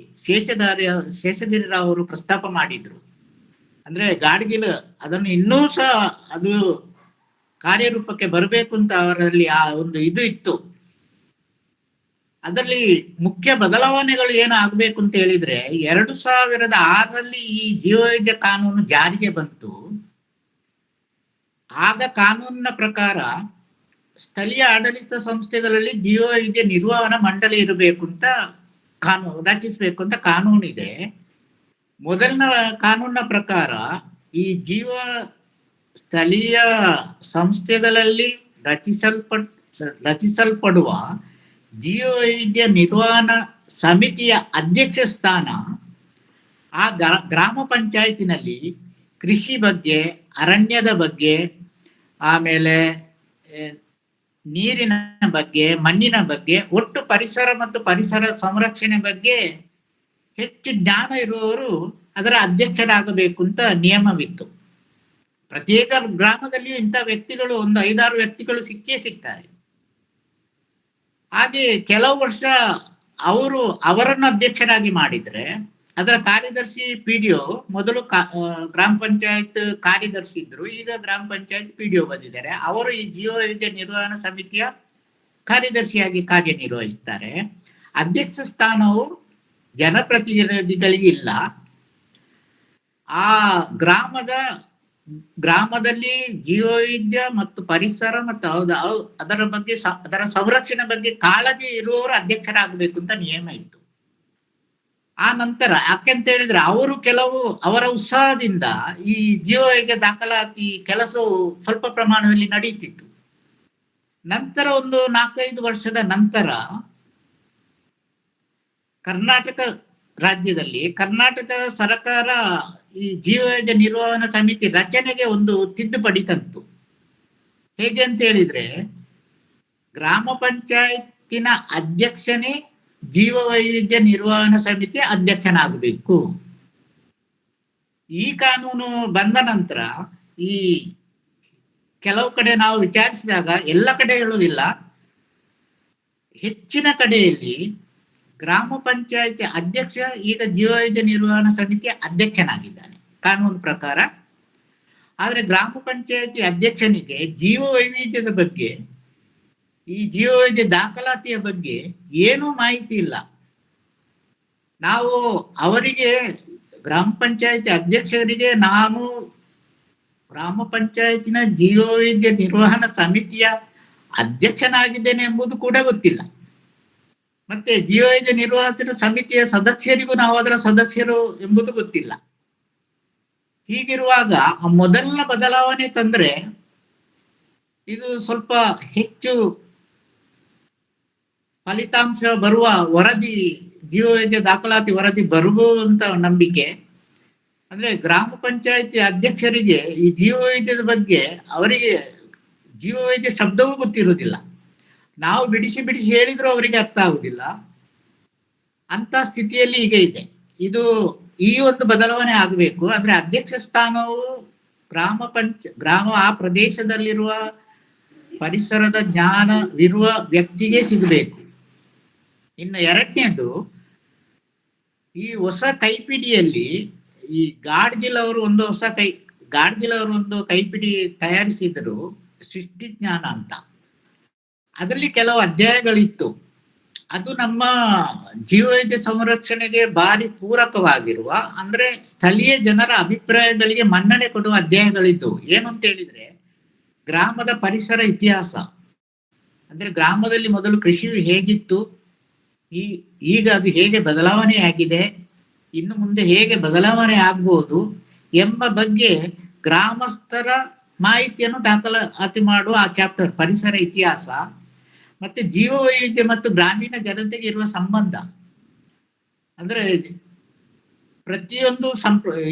B: ಶೇಷಗಿರಿ ರಾವ್ ಅವರು ಪ್ರಸ್ತಾಪ ಮಾಡಿದ್ರು. ಅಂದ್ರೆ ಗಾಡ್ಗಿಲ್ ಅದನ್ನು ಇನ್ನೂ ಸಹ ಅದು ಕಾರ್ಯರೂಪಕ್ಕೆ ಬರಬೇಕು ಅಂತ ಅವರಲ್ಲಿ ಆ ಒಂದು ಇದು ಇತ್ತು. ಅದರಲ್ಲಿ ಮುಖ್ಯ ಬದಲಾವಣೆಗಳು ಏನು ಆಗ್ಬೇಕು ಅಂತ ಹೇಳಿದ್ರೆ 2006ರಲ್ಲಿ ಈ ಜೀವವೈದ್ಯ ಕಾನೂನು ಜಾರಿಗೆ ಬಂತು. ಆಗ ಕಾನೂನಿನ ಪ್ರಕಾರ ಸ್ಥಳೀಯ ಆಡಳಿತ ಸಂಸ್ಥೆಗಳಲ್ಲಿ ಜೀವವೈದ್ಯ ನಿರ್ವಹಣಾ ಮಂಡಳಿ ಇರಬೇಕು ಅಂತ ರಚಿಸಬೇಕು ಅಂತ ಕಾನೂನಿದೆ. ಮೊದಲನ ಕಾನೂನಿನ ಪ್ರಕಾರ ಈ ಸ್ಥಳೀಯ ಸಂಸ್ಥೆಗಳಲ್ಲಿ ರಚಿಸಲ್ಪಡುವ ಜೀವವೈದ್ಯ ನಿರ್ವಹಣಾ ಸಮಿತಿಯ ಅಧ್ಯಕ್ಷ ಸ್ಥಾನ ಆ ಗ್ರಾಮ ಪಂಚಾಯತಿನಲ್ಲಿ ಕೃಷಿ ಬಗ್ಗೆ, ಅರಣ್ಯದ ಬಗ್ಗೆ, ಆಮೇಲೆ ನೀರಿನ ಬಗ್ಗೆ, ಮಣ್ಣಿನ ಬಗ್ಗೆ, ಒಟ್ಟು ಪರಿಸರ ಮತ್ತು ಪರಿಸರ ಸಂರಕ್ಷಣೆ ಬಗ್ಗೆ ಹೆಚ್ಚು ಜ್ಞಾನ ಇರುವವರು ಅದರ ಅಧ್ಯಕ್ಷರಾಗಬೇಕು ಅಂತ ನಿಯಮವಿತ್ತು. ಪ್ರತ್ಯೇಕ ಗ್ರಾಮದಲ್ಲಿಯೂ ಇಂಥ ವ್ಯಕ್ತಿಗಳು ಒಂದು 5-6 ವ್ಯಕ್ತಿಗಳು ಸಿಕ್ಕೇ ಸಿಗ್ತಾರೆ. ಹಾಗೆ ಕೆಲವು ವರ್ಷ ಅವರನ್ನು ಅಧ್ಯಕ್ಷರಾಗಿ ಮಾಡಿದ್ರೆ ಅದರ ಕಾರ್ಯದರ್ಶಿ PDO, ಮೊದಲು ಗ್ರಾಮ ಪಂಚಾಯತ್ ಕಾರ್ಯದರ್ಶಿ ಇದ್ರು, ಈಗ ಗ್ರಾಮ ಪಂಚಾಯತ್ PDO ಬಂದಿದ್ದಾರೆ. ಅವರು ಈ ಜೀವವೈದ್ಯ ನಿರ್ವಹಣಾ ಸಮಿತಿಯ ಕಾರ್ಯದರ್ಶಿಯಾಗಿ ಕಾರ್ಯನಿರ್ವಹಿಸ್ತಾರೆ. ಅಧ್ಯಕ್ಷ ಸ್ಥಾನವು ಜನಪ್ರತಿನಿಧಿಗಳಿಗೆ ಇಲ್ಲ. ಆ ಗ್ರಾಮದಲ್ಲಿ ಜೀವವೈದ್ಯ ಮತ್ತು ಪರಿಸರ ಮತ್ತು ಅದರ ಬಗ್ಗೆ ಅದರ ಸಂರಕ್ಷಣೆ ಬಗ್ಗೆ ಕಾಳಜಿ ಇರುವವರು ಅಧ್ಯಕ್ಷರಾಗಬೇಕು ಅಂತ ನಿಯಮ ಇತ್ತು. ಆ ನಂತರ ಯಾಕೆಂತ ಹೇಳಿದ್ರೆ ಅವರ ಉತ್ಸಾಹದಿಂದ ಈ ಜೀವವೈದ್ಯ ದಾಖಲಾತಿ ಕೆಲಸವು ಸ್ವಲ್ಪ ಪ್ರಮಾಣದಲ್ಲಿ ನಡೀತಿತ್ತು. ನಂತರ ಒಂದು 4-5 ವರ್ಷದ ನಂತರ ಕರ್ನಾಟಕ ರಾಜ್ಯದಲ್ಲಿ ಕರ್ನಾಟಕ ಸರ್ಕಾರ ಈ ಜೀವವೈದ್ಯ ನಿರ್ವಹಣಾ ಸಮಿತಿ ರಚನೆಗೆ ಒಂದು ತಿದ್ದುಪಡಿ ತಂತು. ಹೇಗೆ ಅಂತ ಹೇಳಿದ್ರೆ ಗ್ರಾಮ ಪಂಚಾಯತಿನ ಅಧ್ಯಕ್ಷನೇ ಜೀವವೈವಿಧ್ಯ ನಿರ್ವಹಣಾ ಸಮಿತಿ ಅಧ್ಯಕ್ಷನಾಗಬೇಕು. ಈ ಕಾನೂನು ಬಂದ ನಂತರ ಈ ಕೆಲವು ಕಡೆ ನಾವು ವಿಚಾರಿಸಿದಾಗ ಎಲ್ಲ ಕಡೆ ಹೇಳುವುದಿಲ್ಲ, ಹೆಚ್ಚಿನ ಕಡೆಯಲ್ಲಿ ಗ್ರಾಮ ಪಂಚಾಯತಿ ಅಧ್ಯಕ್ಷ ಈಗ ಜೀವವೈದ್ಯ ನಿರ್ವಹಣಾ ಸಮಿತಿಯ ಅಧ್ಯಕ್ಷನಾಗಿದ್ದಾನೆ ಕಾನೂನು ಪ್ರಕಾರ. ಆದ್ರೆ ಗ್ರಾಮ ಪಂಚಾಯತಿ ಅಧ್ಯಕ್ಷನಿಗೆ ಜೀವ ವೈವಿಧ್ಯದ ಬಗ್ಗೆ, ಈ ಜೀವವೈದ್ಯ ದಾಖಲಾತಿಯ ಬಗ್ಗೆ ಏನೂ ಮಾಹಿತಿ ಇಲ್ಲ. ನಾವು ಅವರಿಗೆ ಗ್ರಾಮ ಪಂಚಾಯತಿ ಅಧ್ಯಕ್ಷರಿಗೆ ನಾನು ಗ್ರಾಮ ಪಂಚಾಯತಿನ ಜೀವವೈದ್ಯ ನಿರ್ವಹಣಾ ಸಮಿತಿಯ ಅಧ್ಯಕ್ಷನಾಗಿದ್ದೇನೆ ಎಂಬುದು ಕೂಡ ಗೊತ್ತಿಲ್ಲ. ಮತ್ತೆ ಜೀವವೈದ್ಯ ನಿರ್ವಹಣಾ ಸಮಿತಿಯ ಸದಸ್ಯರಿಗೂ ನಾವು ಅದರ ಸದಸ್ಯರು ಎಂಬುದು ಗೊತ್ತಿಲ್ಲ. ಹೀಗಿರುವಾಗ ಮೊದಲನ ಬದಲಾವಣೆ ತಂದ್ರೆ ಇದು ಸ್ವಲ್ಪ ಹೆಚ್ಚು ಫಲಿತಾಂಶ ಬರುವ ವರದಿ, ಜೀವವೈದ್ಯ ದಾಖಲಾತಿ ವರದಿ ಬರಬಹುದು ಅಂತ ನಂಬಿಕೆ. ಅಂದ್ರೆ ಗ್ರಾಮ ಪಂಚಾಯತಿ ಅಧ್ಯಕ್ಷರಿಗೆ ಈ ಜೀವವೈದ್ಯದ ಬಗ್ಗೆ ಅವರಿಗೆ ಜೀವವೈದ್ಯ ಶಬ್ದವೂ ಗೊತ್ತಿರುವುದಿಲ್ಲ. ನಾವು ಬಿಡಿಸಿ ಹೇಳಿದ್ರು ಅವರಿಗೆ ಅರ್ಥ ಆಗುದಿಲ್ಲ. ಅಂತ ಸ್ಥಿತಿಯಲ್ಲಿ ಈಗ ಇದೆ. ಈ ಒಂದು ಬದಲಾವಣೆ ಆಗಬೇಕು. ಅಂದ್ರೆ ಅಧ್ಯಕ್ಷ ಸ್ಥಾನವು ಗ್ರಾಮ ಆ ಪ್ರದೇಶದಲ್ಲಿರುವ ಪರಿಸರದ ಜ್ಞಾನವಿರುವ ವ್ಯಕ್ತಿಗೆ ಸಿಗಬೇಕು. ಇನ್ನು ಎರಡನೇದು, ಈ ಹೊಸ ಕೈಪಿಡಿಯಲ್ಲಿ ಈ ಗಾಡ್ಗಿಲ್ ಅವರು ಒಂದು ಕೈಪಿಡಿ ತಯಾರಿಸಿದರು, ಸೃಷ್ಟಿ ಜ್ಞಾನ ಅಂತ. ಅದರಲ್ಲಿ ಕೆಲವು ಅಧ್ಯಾಯಗಳಿತ್ತು. ಅದು ನಮ್ಮ ಜೀವವೈದ್ಯ ಸಂರಕ್ಷಣೆಗೆ ಭಾರಿ ಪೂರಕವಾಗಿರುವ, ಅಂದ್ರೆ ಸ್ಥಳೀಯ ಜನರ ಅಭಿಪ್ರಾಯಗಳಿಗೆ ಮನ್ನಣೆ ಕೊಡುವ ಅಧ್ಯಾಯಗಳಿದ್ದವು. ಏನು ಅಂತ ಹೇಳಿದ್ರೆ ಗ್ರಾಮದ ಪರಿಸರ ಇತಿಹಾಸ, ಅಂದ್ರೆ ಗ್ರಾಮದಲ್ಲಿ ಮೊದಲು ಕೃಷಿ ಹೇಗಿತ್ತು, ಈಗ ಅದು ಹೇಗೆ ಬದಲಾವಣೆ ಆಗಿದೆ, ಇನ್ನು ಮುಂದೆ ಹೇಗೆ ಬದಲಾವಣೆ ಆಗ್ಬಹುದು ಎಂಬ ಬಗ್ಗೆ ಗ್ರಾಮಸ್ಥರ ಮಾಹಿತಿಯನ್ನು ದಾಖಲಾತಿ ಮಾಡುವ ಆ ಚಾಪ್ಟರ್ ಪರಿಸರ ಇತಿಹಾಸ. ಮತ್ತೆ ಜೀವವೈವಿಧ್ಯ ಮತ್ತು ಗ್ರಾಮೀಣ ಜನತೆಗೆ ಇರುವ ಸಂಬಂಧ, ಅಂದ್ರೆ ಪ್ರತಿಯೊಂದು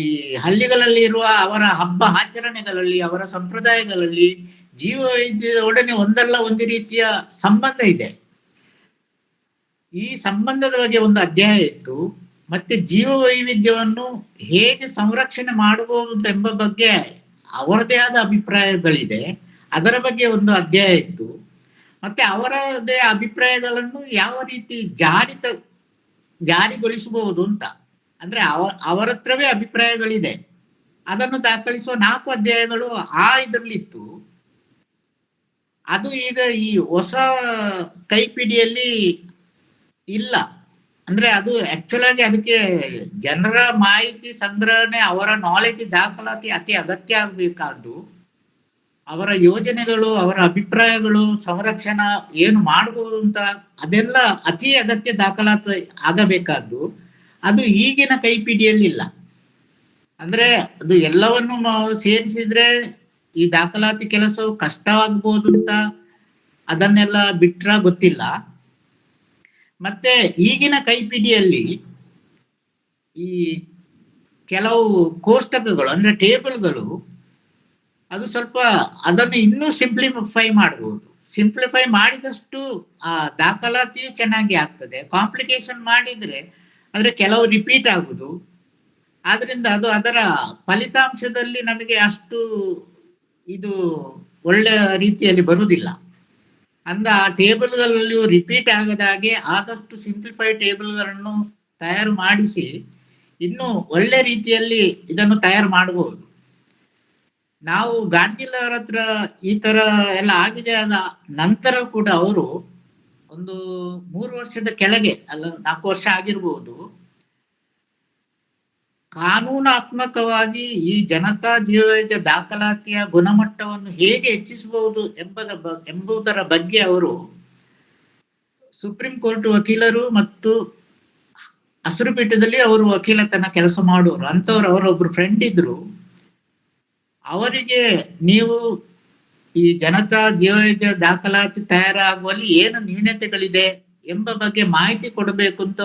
B: ಈ ಹಳ್ಳಿಗಳಲ್ಲಿ ಇರುವ ಅವರ ಹಬ್ಬ ಆಚರಣೆಗಳಲ್ಲಿ, ಅವರ ಸಂಪ್ರದಾಯಗಳಲ್ಲಿ ಜೀವವೈವಿಧ್ಯದೊಡನೆ ಒಂದಲ್ಲ ಒಂದು ರೀತಿಯ ಸಂಬಂಧ ಇದೆ. ಈ ಸಂಬಂಧದ ಬಗ್ಗೆ ಒಂದು ಅಧ್ಯಾಯ ಇತ್ತು. ಮತ್ತೆ ಜೀವವೈವಿಧ್ಯವನ್ನು ಹೇಗೆ ಸಂರಕ್ಷಣೆ ಮಾಡಬಹುದು ಎಂಬ ಬಗ್ಗೆ ಅವರದೇ ಆದ ಅಭಿಪ್ರಾಯಗಳಿದೆ. ಅದರ ಬಗ್ಗೆ ಒಂದು ಅಧ್ಯಾಯ ಇತ್ತು. ಮತ್ತೆ ಅವರದೇ ಅಭಿಪ್ರಾಯಗಳನ್ನು ಯಾವ ರೀತಿ ಜಾರಿಗೊಳಿಸಬಹುದು ಅಂತ. ಅಂದ್ರೆ ಅವರ ಹತ್ರವೇ ಅಭಿಪ್ರಾಯಗಳಿದೆ, ಅದನ್ನು ದಾಖಲಿಸುವ 4 ಅಧ್ಯಾಯಗಳು ಇದರಲ್ಲಿತ್ತು. ಅದು ಈಗ ಈ ಹೊಸ ಕೈಪಿಡಿಯಲ್ಲಿ ಇಲ್ಲ. ಅಂದ್ರೆ ಅದು ಆಕ್ಚುಲ್ ಆಗಿ ಅದಕ್ಕೆ ಜನರ ಮಾಹಿತಿ ಸಂಗ್ರಹಣೆ, ಅವರ ನಾಲೆಜ್ ದಾಖಲಾತಿ ಅತಿ ಅಗತ್ಯ ಆಗ್ಬೇಕಾದ್ದು. ಅವರ ಯೋಜನೆಗಳು, ಅವರ ಅಭಿಪ್ರಾಯಗಳು, ಸಂರಕ್ಷಣಾ ಏನು ಮಾಡಬಹುದು ಅಂತ ಅದೆಲ್ಲ ಅತಿ ಅಗತ್ಯ ದಾಖಲಾತಿ ಆಗಬೇಕಾದ್ದು. ಅದು ಈಗಿನ ಕೈಪಿಡಿಯಲ್ಲಿ ಇಲ್ಲ. ಅಂದ್ರೆ ಅದು ಎಲ್ಲವನ್ನು ಸೇರಿಸಿದ್ರೆ ಈ ದಾಖಲಾತಿ ಕೆಲಸವು ಕಷ್ಟವಾಗಬಹುದು ಅಂತ ಅದನ್ನೆಲ್ಲ ಬಿಟ್ರ ಗೊತ್ತಿಲ್ಲ. ಮತ್ತೆ ಈಗಿನ ಕೈಪಿಡಿಯಲ್ಲಿ ಈ ಕೆಲವು ಕೋಷ್ಟಕಗಳು ಅಂದ್ರೆ ಟೇಬಲ್ಗಳು, ಅದು ಸ್ವಲ್ಪ ಅದನ್ನು ಇನ್ನೂ ಸಿಂಪ್ಲಿಫೈ ಮಾಡಬಹುದು. ಸಿಂಪ್ಲಿಫೈ ಮಾಡಿದಷ್ಟು ಆ ದಾಖಲಾತಿಯು ಚೆನ್ನಾಗಿ ಆಗ್ತದೆ. ಕಾಂಪ್ಲಿಕೇಶನ್ ಮಾಡಿದ್ರೆ ಅಂದ್ರೆ ಕೆಲವು ರಿಪೀಟ್ ಆಗುದು. ಆದ್ರಿಂದ ಅದು ಅದರ ಫಲಿತಾಂಶದಲ್ಲಿ ನಮಗೆ ಅಷ್ಟು ಇದು ಒಳ್ಳೆ ರೀತಿಯಲ್ಲಿ ಬರುವುದಿಲ್ಲ. ಆ ಟೇಬಲ್ಗಳಲ್ಲಿಯೂ ರಿಪೀಟ್ ಆಗದ ಹಾಗೆ ಆದಷ್ಟು ಸಿಂಪ್ಲಿಫೈಡ್ ಟೇಬಲ್ಗಳನ್ನು ತಯಾರು ಮಾಡಿಸಿ ಇನ್ನು ಒಳ್ಳೆ ರೀತಿಯಲ್ಲಿ ಇದನ್ನು ತಯಾರು ಮಾಡಬಹುದು. ನಾವು ಗಾಡ್ಗಿಲ್ ಅವರ ಹತ್ರ ಈ ತರ ಎಲ್ಲ ಆಗಿದೆ ಆದ ನಂತರ ಕೂಡ ಅವರು ಒಂದು 3 ವರ್ಷದ ಕೆಳಗೆ, ಅಲ್ಲ 4 ವರ್ಷ ಆಗಿರ್ಬೋದು, ಕಾನೂನಾತ್ಮಕವಾಗಿ ಈ ಜನತಾ ಜೀವವೈದ್ಯ ದಾಖಲಾತಿಯ ಗುಣಮಟ್ಟವನ್ನು ಹೇಗೆ ಹೆಚ್ಚಿಸಬಹುದು ಎಂಬುದರ ಬಗ್ಗೆ ಅವರು ಸುಪ್ರೀಂ ಕೋರ್ಟ್ ವಕೀಲರು ಮತ್ತು ಹಸಿರು ಪೀಠದಲ್ಲಿ ಅವರು ವಕೀಲತನ ಕೆಲಸ ಮಾಡುವರು ಅಂತವ್ರು ಅವರೊಬ್ರು ಫ್ರೆಂಡ್ ಇದ್ರು. ಅವರಿಗೆ ನೀವು ಈ ಜನತಾ ಜೀವವೈದ್ಯ ದಾಖಲಾತಿ ತಯಾರಾಗುವಲ್ಲಿ ಏನು ನ್ಯೂನತೆಗಳಿದೆ ಎಂಬ ಬಗ್ಗೆ ಮಾಹಿತಿ ಕೊಡಬೇಕು ಅಂತ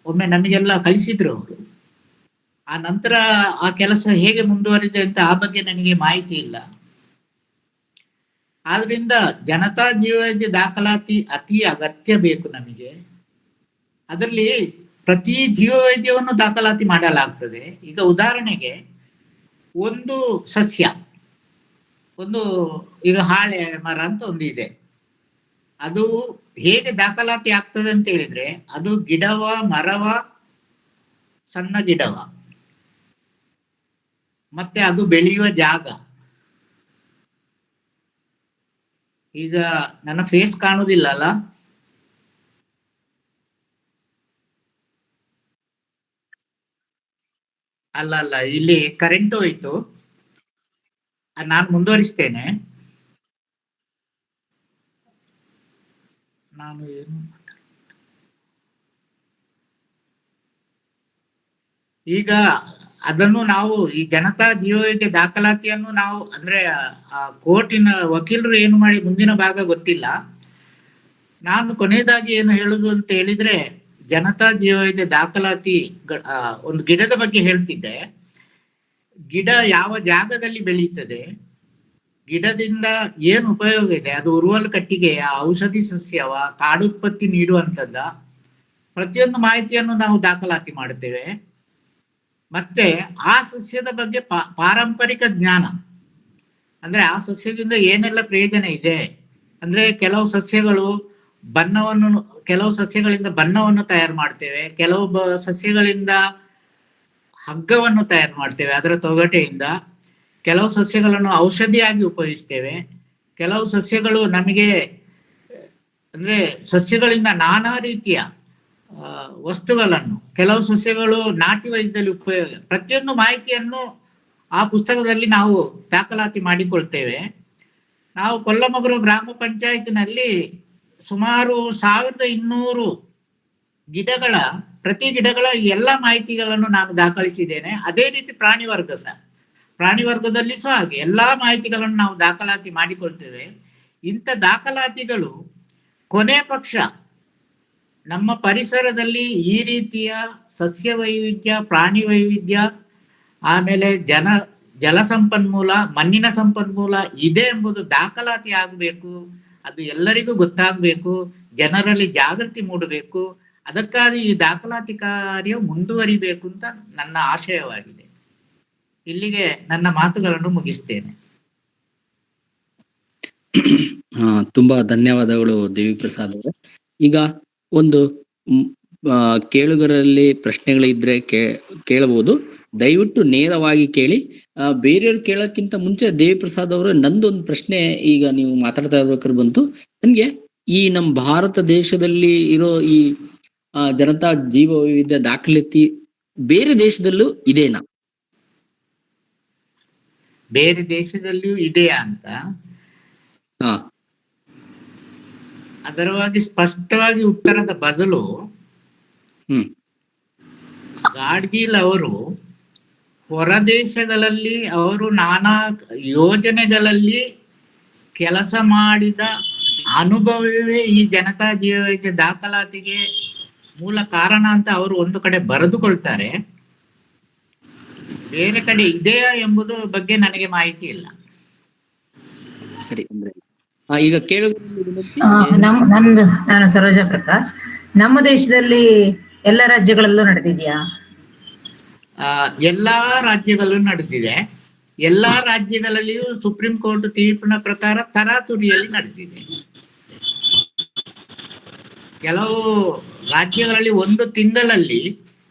B: ಒಮ್ಮೆ ನಮಗೆಲ್ಲ ಕಳಿಸಿದ್ರು ಅವರು. ಆ ನಂತರ ಆ ಕೆಲಸ ಹೇಗೆ ಮುಂದುವರಿದೆ ಅಂತ ಆ ಬಗ್ಗೆ ನನಗೆ ಮಾಹಿತಿ ಇಲ್ಲ. ಆದ್ರಿಂದ ಜನತಾ ಜೀವವೈದ್ಯ ದಾಖಲಾತಿ ಅತಿ ಅಗತ್ಯ ಬೇಕು ನಮಗೆ. ಅದರಲ್ಲಿ ಪ್ರತಿ ಜೀವವೈದ್ಯವನ್ನು ದಾಖಲಾತಿ ಮಾಡಲಾಗ್ತದೆ. ಈಗ ಉದಾಹರಣೆಗೆ ಒಂದು ಸಸ್ಯ, ಈಗ ಹಾಳೆ ಮರ ಅಂತ ಒಂದು ಇದೆ, ಅದು ಹೇಗೆ ದಾಖಲಾತಿ ಆಗ್ತದೆ ಅಂತ ಹೇಳಿದ್ರೆ ಅದು ಗಿಡವ, ಮರವ, ಸಣ್ಣ ಗಿಡವ, ಮತ್ತೆ ಅದು ಬೆಳೆಯುವ ಜಾಗ. ಈಗ ನನ್ನ ಫೇಸ್ ಕಾಣುದಿಲ್ಲ ಅಲ್ಲ, ಅಲ್ಲ ಇಲ್ಲಿ ಕರೆಂಟ್ ಹೋಯ್ತು. ನಾನು ಮುಂದುವರಿಸ್ತೇನೆ. ನಾನು ಏನು ಈಗ ಅದನ್ನು ನಾವು ಈ ಜನತಾ ಜೀವವೈದ್ಯ ದಾಖಲಾತಿಯನ್ನು ನಾವು ಅಂದ್ರೆ ಕೋರ್ಟಿನ ವಕೀಲರು ಏನು ಮಾಡಿ ಮುಂದಿನ ಭಾಗ ಗೊತ್ತಿಲ್ಲ. ನಾನು ಕೊನೆಯದಾಗಿ ಏನು ಹೇಳುದು ಅಂತ ಹೇಳಿದ್ರೆ, ಜನತಾ ಜೀವವೈದ್ಯ ದಾಖಲಾತಿ ಒಂದು ಗಿಡದ ಬಗ್ಗೆ ಹೇಳ್ತಿದ್ದೆ. ಗಿಡ ಯಾವ ಜಾಗದಲ್ಲಿ ಬೆಳೀತದೆ, ಗಿಡದಿಂದ ಏನು ಉಪಯೋಗ ಇದೆ, ಅದು ಉರುವಲು ಕಟ್ಟಿಗೆಯ, ಔಷಧಿ ಸಸ್ಯವ, ಕಾಡುತ್ಪತ್ತಿ ನೀಡುವಂಥದ್ದ, ಪ್ರತಿಯೊಂದು ಮಾಹಿತಿಯನ್ನು ನಾವು ದಾಖಲಾತಿ ಮಾಡುತ್ತೇವೆ. ಮತ್ತೆ ಆ ಸಸ್ಯದ ಬಗ್ಗೆ ಪಾರಂಪರಿಕ ಜ್ಞಾನ, ಅಂದ್ರೆ ಆ ಸಸ್ಯದಿಂದ ಏನೆಲ್ಲ ಪ್ರಯೋಜನ ಇದೆ, ಅಂದ್ರೆ ಕೆಲವು ಸಸ್ಯಗಳಿಂದ ಬಣ್ಣವನ್ನು ತಯಾರು ಮಾಡ್ತೇವೆ, ಕೆಲವು ಸಸ್ಯಗಳಿಂದ ಹಗ್ಗವನ್ನು ತಯಾರು ಮಾಡ್ತೇವೆ ಅದರ ತೊಗಟೆಯಿಂದ, ಕೆಲವು ಸಸ್ಯಗಳನ್ನು ಔಷಧಿಯಾಗಿ ಉಪಯೋಗಿಸ್ತೇವೆ, ಕೆಲವು ಸಸ್ಯಗಳು ನಮಗೆ ಅಂದ್ರೆ ಸಸ್ಯಗಳಿಂದ ನಾನಾ ರೀತಿಯ ವಸ್ತುಗಳನ್ನು, ಕೆಲವು ಸಸ್ಯಗಳು ನಾಟಿ ವೈದ್ಯದಲ್ಲಿ ಉಪಯೋಗ, ಪ್ರತಿಯೊಂದು ಮಾಹಿತಿಯನ್ನು ಆ ಪುಸ್ತಕದಲ್ಲಿ ನಾವು ದಾಖಲಾತಿ ಮಾಡಿಕೊಳ್ತೇವೆ. ನಾವು ಕೊಲ್ಲಮಗರು ಗ್ರಾಮ ಪಂಚಾಯತಿನಲ್ಲಿ ಸುಮಾರು 1200 ಪ್ರತಿ ಗಿಡಗಳ ಎಲ್ಲ ಮಾಹಿತಿಗಳನ್ನು ನಾನು ದಾಖಲಿಸಿದ್ದೇನೆ. ಅದೇ ರೀತಿ ಪ್ರಾಣಿ ವರ್ಗದಲ್ಲಿ ಸಹ ಹಾಗೆ ಎಲ್ಲಾ ಮಾಹಿತಿಗಳನ್ನು ನಾವು ದಾಖಲಾತಿ ಮಾಡಿಕೊಳ್ತೇವೆ. ಇಂಥ ದಾಖಲಾತಿಗಳು ಕೊನೆ ಪಕ್ಷ ನಮ್ಮ ಪರಿಸರದಲ್ಲಿ ಈ ರೀತಿಯ ಸಸ್ಯ ವೈವಿಧ್ಯ, ಪ್ರಾಣಿ ವೈವಿಧ್ಯ, ಆಮೇಲೆ ಜಲ ಸಂಪನ್ಮೂಲ, ಮಣ್ಣಿನ ಸಂಪನ್ಮೂಲ ಇದೆ ಎಂಬುದು ದಾಖಲಾತಿ ಆಗಬೇಕು. ಅದು ಎಲ್ಲರಿಗೂ ಗೊತ್ತಾಗಬೇಕು, ಜನರಲ್ಲಿ ಜಾಗೃತಿ ಮೂಡಬೇಕು. ಅದಕ್ಕಾಗಿ ಈ ದಾಖಲಾತಿ ಕಾರ್ಯ ಮುಂದುವರಿಬೇಕು ಅಂತ ನನ್ನ ಆಶಯವಾಗಿದೆ. ಇಲ್ಲಿಗೆ ನನ್ನ ಮಾತುಗಳನ್ನು ಮುಗಿಸ್ತೇನೆ.
A: ತುಂಬಾ ಧನ್ಯವಾದಗಳು ದೇವಿ ಪ್ರಸಾದ್ ಅವರೇ. ಈಗ ಒಂದು ಕೇಳುಗರಲ್ಲಿ ಪ್ರಶ್ನೆಗಳಿದ್ರೆ ಕೇಳಬಹುದು, ದಯವಿಟ್ಟು ನೇರವಾಗಿ ಕೇಳಿ. ಬೇರೆಯವ್ರು ಕೇಳೋಕ್ಕಿಂತ ಮುಂಚೆ ದೇವಿ ಪ್ರಸಾದ್ ಅವರು ನಂದೊಂದು ಪ್ರಶ್ನೆ ಈಗ ನೀವು ಮಾತಾಡ್ತಾ ಇರ್ಬೇಕಾದ್ರೆ ಬಂತು ನನ್ಗೆ. ಈ ನಮ್ಮ ಭಾರತ ದೇಶದಲ್ಲಿ ಇರೋ ಈ ಜನತಾ ಜೀವ ವೈವಿಧ್ಯ ದಾಖಲಾತಿ ಬೇರೆ ದೇಶದಲ್ಲೂ ಇದೆನಾ?
B: ಬೇರೆ ದೇಶದಲ್ಲಿಯೂ ಇದೆಯಾ ಅಂತ ಅದರವಾಗಿ ಸ್ಪಷ್ಟವಾಗಿ ಉತ್ತರದ ಬದಲು ಗಾಡ್ಗೀಲ್ ಅವರು ಹೊರದೇಶಗಳಲ್ಲಿ ಅವರು ನಾನಾ ಯೋಜನೆಗಳಲ್ಲಿ ಕೆಲಸ ಮಾಡಿದ ಅನುಭವವೇ ಈ ಜನತಾ ಜೀವವೈವಿಧ್ಯ ದಾಖಲಾತಿಗೆ ಮೂಲ ಕಾರಣ ಅಂತ ಅವರು ಒಂದು ಕಡೆ ಬರೆದುಕೊಳ್ತಾರೆ. ಬೇರೆ ಕಡೆ ಇದೆಯಾ ಎಂಬುದು ಬಗ್ಗೆ ನನಗೆ ಮಾಹಿತಿ ಇಲ್ಲ.
A: ಸರಿ, ಅಂದ್ರೆ ಈಗ
D: ನಾನು ಸರೋಜಾ ಪ್ರಕಾಶ್. ನಮ್ಮ ದೇಶದಲ್ಲಿ ಎಲ್ಲ ರಾಜ್ಯಗಳಲ್ಲೂ ನಡೆದಿದ್ಯಾ?
B: ಎಲ್ಲಾ ರಾಜ್ಯಗಳಲ್ಲೂ ನಡೆದಿದೆ. ಎಲ್ಲಾ ರಾಜ್ಯಗಳಲ್ಲಿಯೂ ಸುಪ್ರೀಂ ಕೋರ್ಟ್ ತೀರ್ಪಿನ ಪ್ರಕಾರ ತರಾತುರಿಯಲ್ಲಿ ನಡೆದಿದೆ. ಕೆಲವು ರಾಜ್ಯಗಳಲ್ಲಿ 1 ತಿಂಗಳಲ್ಲಿ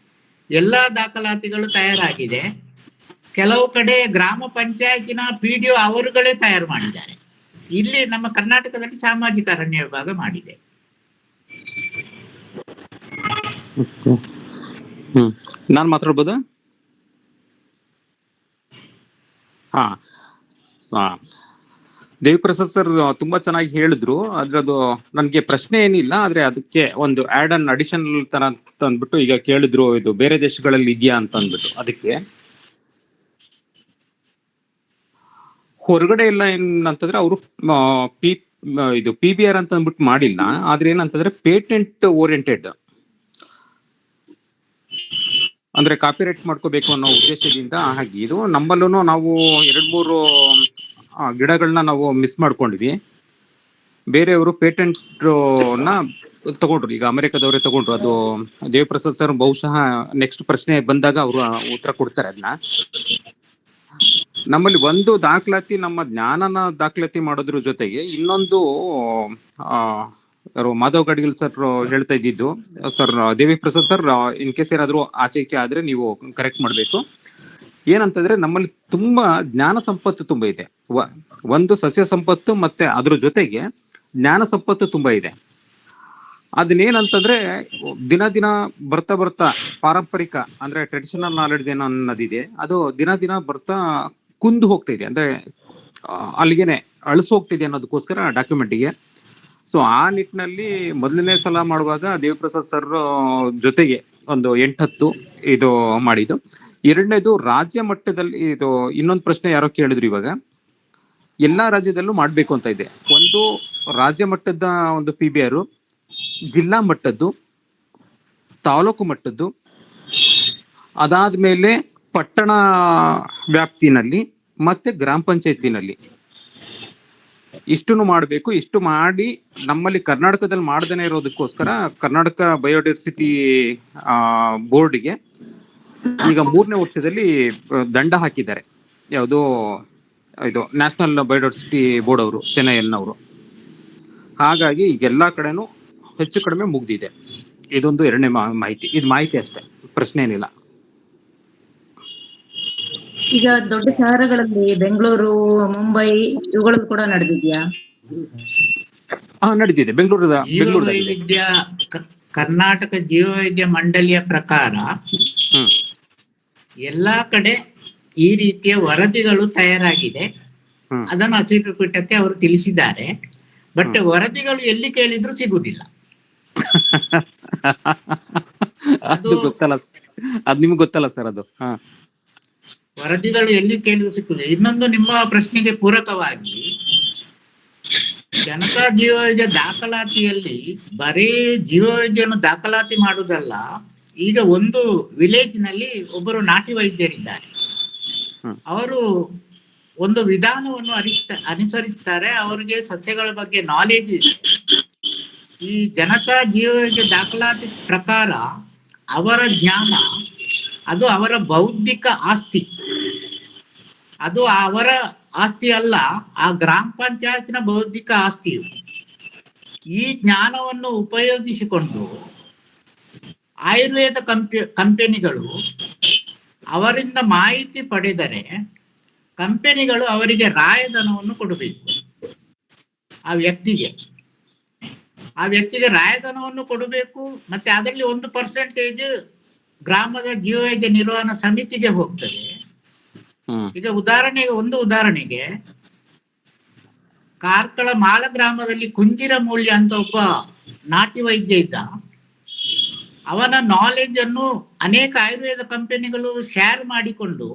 B: ಎಲ್ಲಾ ದಾಖಲಾತಿಗಳು ತಯಾರಾಗಿದೆ. ಕೆಲವು ಕಡೆ ಗ್ರಾಮ ಪಂಚಾಯತಿನ PDO ಅವರುಗಳೇ ತಯಾರು ಮಾಡಿದ್ದಾರೆ. ಇಲ್ಲಿ ನಮ್ಮ ಕರ್ನಾಟಕದಲ್ಲಿ ಸಾಮಾಜಿಕ ಅರಣ್ಯ ವಿಭಾಗ ಮಾಡಿದೆ.
E: ನಾನ್ ಮಾತಾಡ್ಬೋದಾ? ದೇವಿ ಪ್ರಸಾದ್ ಸರ್ ತುಂಬಾ ಚೆನ್ನಾಗಿ ಹೇಳಿದ್ರು. ಅದ್ರದ್ದು ನನ್ಗೆ ಪ್ರಶ್ನೆ ಏನಿಲ್ಲ, ಆದ್ರೆ ಅದಕ್ಕೆ ಒಂದು ಆಡ್ ಅಂಡ್ ಅಡಿಷನಲ್ ತರ ಅಂತ ಅಂದ್ಬಿಟ್ಟು ಈಗ ಕೇಳಿದ್ರು, ಇದು ಬೇರೆ ದೇಶಗಳಲ್ಲಿ ಇದೆಯಾ ಅಂತ ಅಂದ್ಬಿಟ್ಟು. ಅದಕ್ಕೆ ಹೊರಗಡೆ ಎಲ್ಲ ಏನಂತಂದ್ರೆ ಅವರು ಇದು PBR ಅಂತ ಅಂದ್ಬಿಟ್ಟು ಮಾಡಿಲ್ಲ. ಆದ್ರೆ ಏನಂತಂದ್ರೆ ಪೇಟೆಂಟ್ ಓರಿಯೆಂಟೆಡ್, ಅಂದ್ರೆ ಕಾಪಿರೈಟ್ ಮಾಡ್ಕೋಬೇಕು ಅನ್ನೋ ಉದ್ದೇಶದಿಂದ ಆಗಿದ್ದು. ನಮ್ಮಲ್ಲೂ ನಾವು 2-3 ಗಿಡಗಳನ್ನ ನಾವು ಮಿಸ್ ಮಾಡ್ಕೊಂಡ್ವಿ. ಬೇರೆಯವರು ಪೇಟೆಂಟ್ ನ ತಗೊಂಡ್ರು, ಈಗ ಅಮೆರಿಕದವರೇ ತಗೊಂಡ್ರು. ಅದು ದೇವಿ ಪ್ರಸಾದ್ ಸರ್ ಬಹುಶಃ ನೆಕ್ಸ್ಟ್ ಪ್ರಶ್ನೆ ಬಂದಾಗ ಅವರು ಉತ್ತರ ಕೊಡ್ತಾರೆ ಅದನ್ನ. ನಮ್ಮಲ್ಲಿ ಒಂದು ದಾಖಲಾತಿ, ನಮ್ಮ ಜ್ಞಾನನ ದಾಖಲಾತಿ ಮಾಡೋದ್ರ ಜೊತೆಗೆ ಇನ್ನೊಂದು ಮಾಧವ್ ಗಡ್ಗಿಲ್ ಸರ್ ಹೇಳ್ತಾ ಇದ್ದಿದ್ದು, sir Devi Prasad sir in case ಏನಾದ್ರು ಆಚೆ ಈಚೆ ಆದ್ರೆ ನೀವು ಕರೆಕ್ಟ್ ಮಾಡ್ಬೇಕು. ಏನಂತಂದ್ರೆ ನಮ್ಮಲ್ಲಿ ತುಂಬಾ ಜ್ಞಾನ ಸಂಪತ್ತು ತುಂಬಾ ಇದೆ. ಒಂದು ಸಸ್ಯ ಸಂಪತ್ತು ಮತ್ತೆ ಅದ್ರ ಜೊತೆಗೆ ಜ್ಞಾನ ಸಂಪತ್ತು ತುಂಬಾ ಇದೆ. ಅದನ್ನೇನಂತಂದ್ರೆ ದಿನ ದಿನ ಬರ್ತಾ ಪಾರಂಪರಿಕ ಅಂದ್ರೆ ಟ್ರೆಡಿಷನಲ್ ನಾಲೆಡ್ಜ್ ಏನೋ ಅನ್ನೋದಿದೆ, ಅದು ದಿನ ಬರ್ತಾ ಕುಂದು ಹೋಗ್ತಾ ಇದೆ, ಅಂದ್ರೆ ಅಲ್ಲಿಗೆನೆ ಅಳಿಸ್ ಹೋಗ್ತಿದೆ ಅನ್ನೋದಕ್ಕೋಸ್ಕರ ಡಾಕ್ಯುಮೆಂಟಿಗೆ. ಸೊ ಆ ನಿಟ್ಟಿನಲ್ಲಿ ಮೊದಲನೇ ಸಲ ಮಾಡುವಾಗ ದೇವಿ ಪ್ರಸಾದ್ ಸರ್ ಜೊತೆಗೆ ಒಂದು 8-10 ಇದು ಮಾಡಿದ್ದು. ಎರಡನೇದು ರಾಜ್ಯ ಮಟ್ಟದಲ್ಲಿ, ಇದು ಇನ್ನೊಂದು ಪ್ರಶ್ನೆ ಯಾರೋ ಕೇಳಿದ್ರು ಇವಾಗ, ಎಲ್ಲಾ ರಾಜ್ಯದಲ್ಲೂ ಮಾಡ್ಬೇಕು ಅಂತ ಇದೆ. ಒಂದು ರಾಜ್ಯ ಮಟ್ಟದ ಒಂದು PBR, ಜಿಲ್ಲಾ ಮಟ್ಟದ್ದು, ತಾಲೂಕು ಮಟ್ಟದ್ದು, ಅದಾದ್ಮೇಲೆ ಪಟ್ಟಣ ವ್ಯಾಪ್ತಿನಲ್ಲಿ ಮತ್ತೆ ಗ್ರಾಮ ಪಂಚಾಯತಿನಲ್ಲಿ ಇಷ್ಟನ್ನು ಮಾಡಬೇಕು. ಇಷ್ಟು ಮಾಡಿ ನಮ್ಮಲ್ಲಿ ಕರ್ನಾಟಕದಲ್ಲಿ ಮಾಡ್ದೇನೆ ಇರೋದಕ್ಕೋಸ್ಕರ ಕರ್ನಾಟಕ ಬಯೋಡೈವರ್ಸಿಟಿ ಬೋರ್ಡ್ಗೆ ಈಗ 3ನೇ ವರ್ಷದಲ್ಲಿ ದಂಡ ಹಾಕಿದ್ದಾರೆ. ಯಾವುದೋ ಇದು ನ್ಯಾಷನಲ್ ಬಯೋಡೈವರ್ಸಿಟಿ ಬೋರ್ಡ್ ಅವರು, ಚೆನ್ನೈನವರು. ಹಾಗಾಗಿ ಈಗ ಎಲ್ಲಾ ಕಡೆನೂ ಹೆಚ್ಚು ಕಡಿಮೆ ಮುಗ್ದಿದೆ. ಇದೊಂದು ಎರಡನೇ ಮಾಹಿತಿ. ಇದು ಮಾಹಿತಿ ಅಷ್ಟೇ, ಪ್ರಶ್ನೆ ಏನಿಲ್ಲ.
D: ಈಗ ದೊಡ್ಡ ಶಹರಗಳಲ್ಲಿ ಬೆಂಗಳೂರು, ಮುಂಬೈ ಇವುಗಳಲ್ಲಿ ಕೂಡ ನಡೆದಿದ್ಯಾ?
E: ನಡೆದಿದೆ.
B: ಜೀವವೈವಿಧ್ಯ ಕರ್ನಾಟಕ ಜೀವವೈವಿಧ್ಯ ಮಂಡಳಿಯ ಪ್ರಕಾರ ಎಲ್ಲಾ ಕಡೆ ಈ ರೀತಿಯ ವರದಿಗಳು ತಯಾರಾಗಿದೆ. ಅದನ್ನು ಹಸಿರು ಪೀಠಕ್ಕೆ ಅವರು ತಿಳಿಸಿದ್ದಾರೆ. ಬಟ್ ವರದಿಗಳು ಎಲ್ಲಿ ಕೇಳಿದ್ರು ಸಿಗುವುದಿಲ್ಲ.
E: ಅದು ಗೊತ್ತಲ್ಲ, ಅದ್ ನಿಮ್ಗೆ ಗೊತ್ತಲ್ಲ ಸರ್ ಅದು.
B: ವರದಿಗಳು ಎಲ್ಲಿ ಕೇಳಿದ್ರು ಸಿಕ್ಕುದಿಲ್ಲ. ಇನ್ನೊಂದು, ನಿಮ್ಮ ಪ್ರಶ್ನೆಗೆ ಪೂರಕವಾಗಿ ಜನತಾ ಜೀವವೈವಿಧ್ಯ ದಾಖಲಾತಿಯಲ್ಲಿ ಬರೀ ಜೀವವೈವಿಧ್ಯವನ್ನು ದಾಖಲಾತಿ ಮಾಡುವುದಲ್ಲ, ಈಗ ಒಂದು ವಿಲೇಜ್ ನಲ್ಲಿ ಒಬ್ಬರು ನಾಟಿ ವೈದ್ಯರಿದ್ದಾರೆ. ಅವರು ಒಂದು ವಿಧಾನವನ್ನು ಅನುಸರಿಸ್ತಾರೆ. ಅವರಿಗೆ ಸಸ್ಯಗಳ ಬಗ್ಗೆ ನಾಲೆಜ್ ಇದೆ. ಈ ಜನತಾ ಜೀವವೈವಿಧ್ಯ ದಾಖಲಾತಿ ಪ್ರಕಾರ ಅವರ ಜ್ಞಾನ ಅದು ಅವರ ಬೌದ್ಧಿಕ ಆಸ್ತಿ, ಅದು ಅವರ ಆಸ್ತಿ ಅಲ್ಲ, ಆ ಗ್ರಾಮ ಪಂಚಾಯತ್ನ ಬೌದ್ಧಿಕ ಆಸ್ತಿಯು. ಈ ಜ್ಞಾನವನ್ನು ಉಪಯೋಗಿಸಿಕೊಂಡು ಆಯುರ್ವೇದ ಕಂಪೆನಿಗಳು ಅವರಿಂದ ಮಾಹಿತಿ ಪಡೆದರೆ ಕಂಪೆನಿಗಳು ಅವರಿಗೆ ರಾಯಧನವನ್ನು ಕೊಡಬೇಕು. ಆ ವ್ಯಕ್ತಿಗೆ ರಾಯಧನವನ್ನು ಕೊಡಬೇಕು. ಮತ್ತೆ ಅದರಲ್ಲಿ 1% ಗ್ರಾಮದ ಜೀವವೈದ್ಯ ನಿರ್ವಹಣಾ ಸಮಿತಿಗೆ ಹೋಗ್ತದೆ. ಈಗ ಉದಾಹರಣೆಗೆ ಕಾರ್ಕಳ ಮಾಲ ಗ್ರಾಮದಲ್ಲಿ ಕುಂಜಿರ ಮೂಲ್ಯ ಅಂತ ಒಬ್ಬ ನಾಟಿ ವೈದ್ಯ ಇದ್ದ. ಅವನ ನಾಲೆಜ್ ಅನ್ನು ಅನೇಕ ಆಯುರ್ವೇದ ಕಂಪನಿಗಳು ಶೇರ್ ಮಾಡಿಕೊಂಡು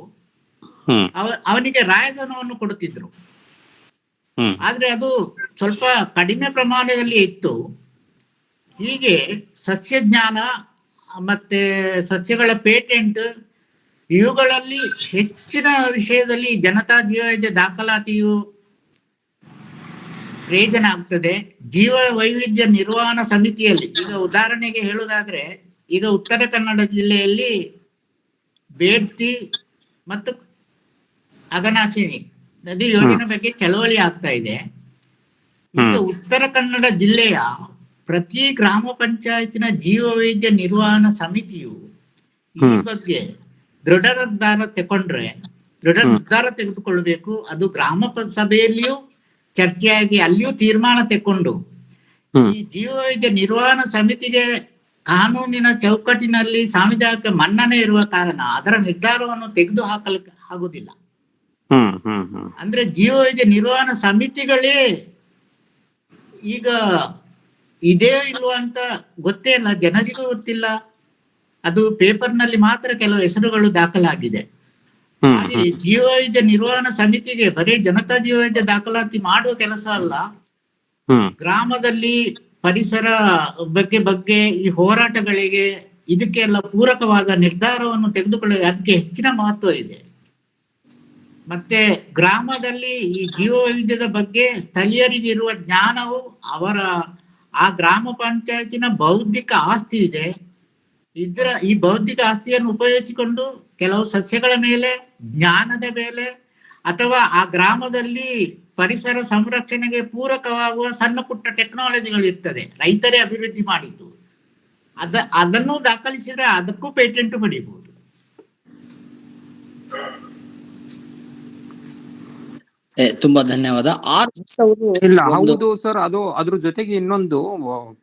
B: ಅವನಿಗೆ ರಾಯಧನವನ್ನು ಕೊಡುತ್ತಿದ್ರು. ಆದ್ರೆ ಅದು ಸ್ವಲ್ಪ ಕಡಿಮೆ ಪ್ರಮಾಣದಲ್ಲಿ ಇತ್ತು. ಹೀಗೆ ಸಸ್ಯ ಜ್ಞಾನ ಮತ್ತೆ ಸಸ್ಯಗಳ ಪೇಟೆಂಟ್ ಇವುಗಳಲ್ಲಿ ಹೆಚ್ಚಿನ ವಿಷಯದಲ್ಲಿ ಜನತಾ ಜೀವವೈದ್ಯ ದಾಖಲಾತಿಯು ಪ್ರಯೋಜನ ಆಗ್ತದೆ. ಜೀವ ವೈವಿಧ್ಯ ನಿರ್ವಹಣಾ ಸಮಿತಿಯಲ್ಲಿ ಈಗ ಉದಾಹರಣೆಗೆ ಹೇಳುವುದಾದ್ರೆ, ಈಗ ಉತ್ತರ ಕನ್ನಡ ಜಿಲ್ಲೆಯಲ್ಲಿ ಬೇಡ್ತಿ ಮತ್ತು ಅಘನಾಶಿನಿ ನದಿ ಯೋಜನೆ ಬಗ್ಗೆ ಚಳವಳಿ ಆಗ್ತಾ ಇದೆ. ಈಗ ಉತ್ತರ ಕನ್ನಡ ಜಿಲ್ಲೆಯ ಪ್ರತಿ ಗ್ರಾಮ ಪಂಚಾಯತಿನ ಜೀವವೈದ್ಯ ನಿರ್ವಹಣಾ ಸಮಿತಿಯು ಈ ಬಗ್ಗೆ ದೃಢ ನಿರ್ಧಾರ ತೆಗೆದುಕೊಳ್ಬೇಕು. ಅದು ಗ್ರಾಮ ಸಭೆಯಲ್ಲಿಯೂ ಚರ್ಚೆಯಾಗಿ ಅಲ್ಲಿಯೂ ತೀರ್ಮಾನ ತೆಕ್ಕೊಂಡು ಈ ಜೀವವೈದ್ಯ ನಿರ್ವಹಣಾ ಸಮಿತಿಗೆ ಕಾನೂನಿನ ಚೌಕಟ್ಟಿನಲ್ಲಿ ಸಾಂವಿಧಾನಿಕ ಮನ್ನಣೆ ಇರುವ ಕಾರಣ ಅದರ ನಿರ್ಧಾರವನ್ನು ತೆಗೆದು ಹಾಕಲಿಕ್ಕೆ ಆಗುದಿಲ್ಲ. ಅಂದ್ರೆ ಜೀವವೈದ್ಯ ನಿರ್ವಹಣಾ ಸಮಿತಿಗಳೇ ಈಗ ಇದೇ ಇಲ್ವಾ ಅಂತ ಗೊತ್ತೇ ಇಲ್ಲ, ಜನರಿಗೂ ಗೊತ್ತಿಲ್ಲ. ಅದು ಪೇಪರ್ನಲ್ಲಿ ಮಾತ್ರ ಕೆಲವು ಹೆಸರುಗಳು ದಾಖಲಾಗಿದೆ. ಹಾಗೆ ಜೀವವೈದ್ಯ ನಿರ್ವಹಣಾ ಸಮಿತಿಗೆ ಬರೀ ಜನತಾ ಜೀವವೈದ್ಯ ದಾಖಲಾತಿ ಮಾಡುವ ಕೆಲಸ ಅಲ್ಲ, ಗ್ರಾಮದಲ್ಲಿ ಪರಿಸರ ಬಗ್ಗೆ ಈ ಹೋರಾಟಗಳಿಗೆ ಇದಕ್ಕೆಲ್ಲ ಪೂರಕವಾದ ನಿರ್ಧಾರವನ್ನು ತೆಗೆದುಕೊಳ್ಳಲು ಅದಕ್ಕೆ ಹೆಚ್ಚಿನ ಮಹತ್ವ ಇದೆ. ಮತ್ತೆ ಗ್ರಾಮದಲ್ಲಿ ಈ ಜೀವವೈವಿಧ್ಯದ ಬಗ್ಗೆ ಸ್ಥಳೀಯರಿಗಿರುವ ಜ್ಞಾನವು ಆ ಗ್ರಾಮ ಪಂಚಾಯತಿನ ಬೌದ್ಧಿಕ ಆಸ್ತಿ ಇದೆ. ಈ ಬೌದ್ಧಿಕ ಆಸ್ತಿಯನ್ನು ಉಪಯೋಗಿಸಿಕೊಂಡು ಕೆಲವು ಸಸ್ಯಗಳ ಮೇಲೆ, ಜ್ಞಾನದ ಮೇಲೆ, ಅಥವಾ ಆ ಗ್ರಾಮದಲ್ಲಿ ಪರಿಸರ ಸಂರಕ್ಷಣೆಗೆ ಪೂರಕವಾಗುವ ಸಣ್ಣ ಪುಟ್ಟ ಟೆಕ್ನಾಲಜಿಗಳು ಇರ್ತದೆ, ರೈತರೇ ಅಭಿವೃದ್ಧಿ ಮಾಡಿದ್ದು. ಅದನ್ನು ದಾಖಲಿಸಿದ್ರೆ ಅದಕ್ಕೂ ಪೇಟೆಂಟ್ ಪಡಿಬಹುದು.
A: ತುಂಬಾ ಧನ್ಯವಾದ.
E: ಇಲ್ಲ, ಹೌದು ಸರ್. ಅದ್ರ ಜೊತೆಗೆ ಇನ್ನೊಂದು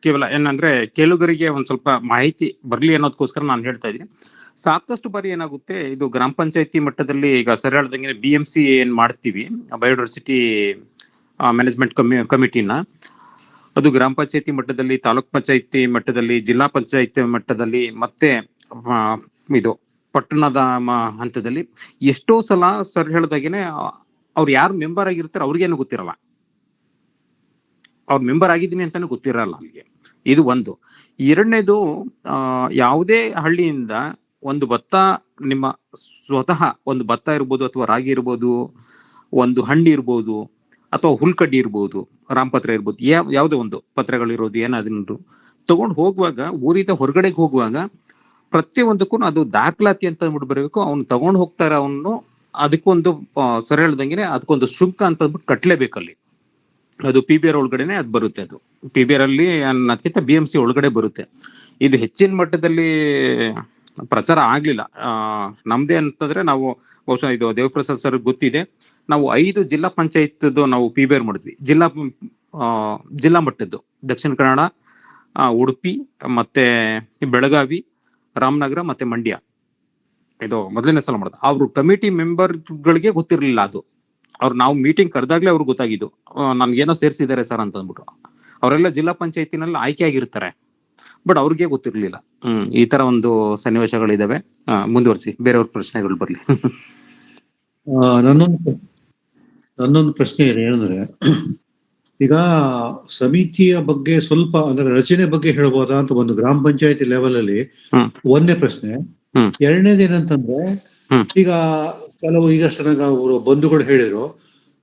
E: ಕೇವಲ ಏನಂದ್ರೆ ಕೇಳುಗರಿಗೆ ಒಂದ್ ಸ್ವಲ್ಪ ಮಾಹಿತಿ ಬರ್ಲಿ ಅನ್ನೋದಕ್ಕೋಸ್ಕರ ನಾನು ಹೇಳ್ತಾ ಇದ್ದೀನಿ. ಸಾಕಷ್ಟು ಬಾರಿ ಏನಾಗುತ್ತೆ, ಇದು ಗ್ರಾಮ ಪಂಚಾಯತಿ ಮಟ್ಟದಲ್ಲಿ ಈಗ ಸರಿ ಹೇಳ್ದಂಗೆ BMC ಏನ್ ಮಾಡ್ತೀವಿ, ಬಯೋಡೈವರ್ಸಿಟಿ ಮ್ಯಾನೇಜ್ಮೆಂಟ್ ಕಮಿಟಿನ, ಅದು ಗ್ರಾಮ ಪಂಚಾಯತಿ ಮಟ್ಟದಲ್ಲಿ, ತಾಲೂಕ್ ಪಂಚಾಯತಿ ಮಟ್ಟದಲ್ಲಿ, ಜಿಲ್ಲಾ ಪಂಚಾಯತಿ ಮಟ್ಟದಲ್ಲಿ, ಮತ್ತೆ ಇದು ಪಟ್ಟಣದ ಹಂತದಲ್ಲಿ ಎಷ್ಟೋ ಸಲ ಸರ್ ಹೇಳ್ದಾಗೇನೆ ಅವ್ರು ಯಾರು ಮೆಂಬರ್ ಆಗಿರ್ತಾರೆ ಅವ್ರಿಗೇನು ಗೊತ್ತಿರಲ್ಲ, ಅವ್ರು ಮೆಂಬರ್ ಆಗಿದ್ದೀನಿ ಅಂತಾನು ಗೊತ್ತಿರಲ್ಲ ಅಲ್ಲಿಗೆ. ಇದು ಒಂದು. ಎರಡನೇದು, ಯಾವುದೇ ಹಳ್ಳಿಯಿಂದ ಒಂದು ಭತ್ತ, ನಿಮ್ಮ ಸ್ವತಃ ಒಂದು ಭತ್ತ ಇರ್ಬೋದು, ಅಥವಾ ರಾಗಿ ಇರ್ಬೋದು, ಒಂದು ಹಣ್ಣು ಇರ್ಬೋದು, ಅಥವಾ ಹುಲ್ಕಡ್ಡಿ ಇರ್ಬೋದು, ರಾಮಪತ್ರ ಇರ್ಬೋದು, ಯಾವುದೋ ಒಂದು ಪತ್ರಗಳಿರೋದು ಏನಾದ್ರು ತಗೊಂಡು ಹೋಗುವಾಗ, ಊರಿದ ಹೊರಗಡೆಗೆ ಹೋಗುವಾಗ ಪ್ರತಿಯೊಂದಕ್ಕೂ ಅದು ದಾಖಲಾತಿ ಅಂತ ಅಂದ್ಬಿಟ್ಟು ಬರಬೇಕು. ಅವ್ನು ತಗೊಂಡು ಹೋಗ್ತಾರೆ, ಅವನು ಅದಕ್ಕೊಂದು ಸರಿ ಹೇಳ್ದಂಗೆ ಅದಕ್ಕೊಂದು ಶುಲ್ಕ ಅಂತ ಅಂದ್ಬಿಟ್ಟು ಕಟ್ಲೇಬೇಕಲ್ಲಿ. ಅದು PBR ಒಳಗಡೆನೆ ಅದು ಬರುತ್ತೆ. ಅದು PBR ಅಲ್ಲಿ ಅನ್ನೋದಕ್ಕಿಂತ BMC ಒಳಗಡೆ ಬರುತ್ತೆ. ಇದು ಹೆಚ್ಚಿನ ಮಟ್ಟದಲ್ಲಿ ಪ್ರಚಾರ ಆಗ್ಲಿಲ್ಲ. ನಮ್ದೇ ಅಂತಂದ್ರೆ ನಾವು ಬಹುಶಃ ಇದು ದೇವಪ್ರಸಾದ್ ಸರ್ ಗೊತ್ತಿದೆ, ನಾವು 5 ಜಿಲ್ಲಾ ಪಂಚಾಯತ್ ನಾವು PBR ಮಾಡಿದ್ವಿ. ಜಿಲ್ಲಾ ಮಟ್ಟದ್ದು ದಕ್ಷಿಣ ಕನ್ನಡ, ಉಡುಪಿ, ಮತ್ತೆ ಬೆಳಗಾವಿ, ರಾಮನಗರ ಮತ್ತೆ ಮಂಡ್ಯ. ಇದು ಮೊದಲನೇ ಸಲ ಮಾಡೋದು. ಅವ್ರು ಕಮಿಟಿ ಮೆಂಬರ್ಗಳಿಗೆ ಗೊತ್ತಿರ್ಲಿಲ್ಲ ಅದು. ನಾವು ಮೀಟಿಂಗ್ ಕರೆದಾಗ್ಲೇ ಅವ್ರಿಗೆ ಗೊತ್ತಾಗಿದ್ದು, ನನ್ಗೇನೋ ಸೇರಿಸಿದ್ದಾರೆ ಸರ್ ಅಂತ ಅಂದ್ಬಿಟ್ಟು. ಅವರೆಲ್ಲ ಜಿಲ್ಲಾ ಪಂಚಾಯತಿನಲ್ಲಿ ಆಯ್ಕೆ ಆಗಿರ್ತಾರೆ, ಬಟ್ ಅವ್ರಿಗೆ ಗೊತ್ತಿರ್ಲಿಲ್ಲ. ಈ ತರ ಒಂದು ಸನ್ನಿವೇಶಗಳಿದಾವೆ. ಮುಂದುವರಿಸಿ, ಬೇರೆಯವ್ರ ಪ್ರಶ್ನೆಗಳು ಬರ್ಲಿ.
F: ನನ್ನೊಂದು ಪ್ರಶ್ನೆ ಏನಂದ್ರೆ, ಈಗ ಸಮಿತಿಯ ಬಗ್ಗೆ ಸ್ವಲ್ಪ ಅಂದ್ರೆ ರಚನೆ ಬಗ್ಗೆ ಹೇಳ್ಬೋದಾ ಅಂತ ಒಂದು ಗ್ರಾಮ ಪಂಚಾಯತಿ ಲೆವೆಲ್ ಅಲ್ಲಿ ಒಂದೇ ಪ್ರಶ್ನೆ. ಎರಡನೇದೇನಂತಂದ್ರೆ, ಈಗ ಕೆಲವು ಈಗಷ್ಟು ನನಗೆ ಅವರು ಬಂಧುಗಳು ಹೇಳಿದ್ರು,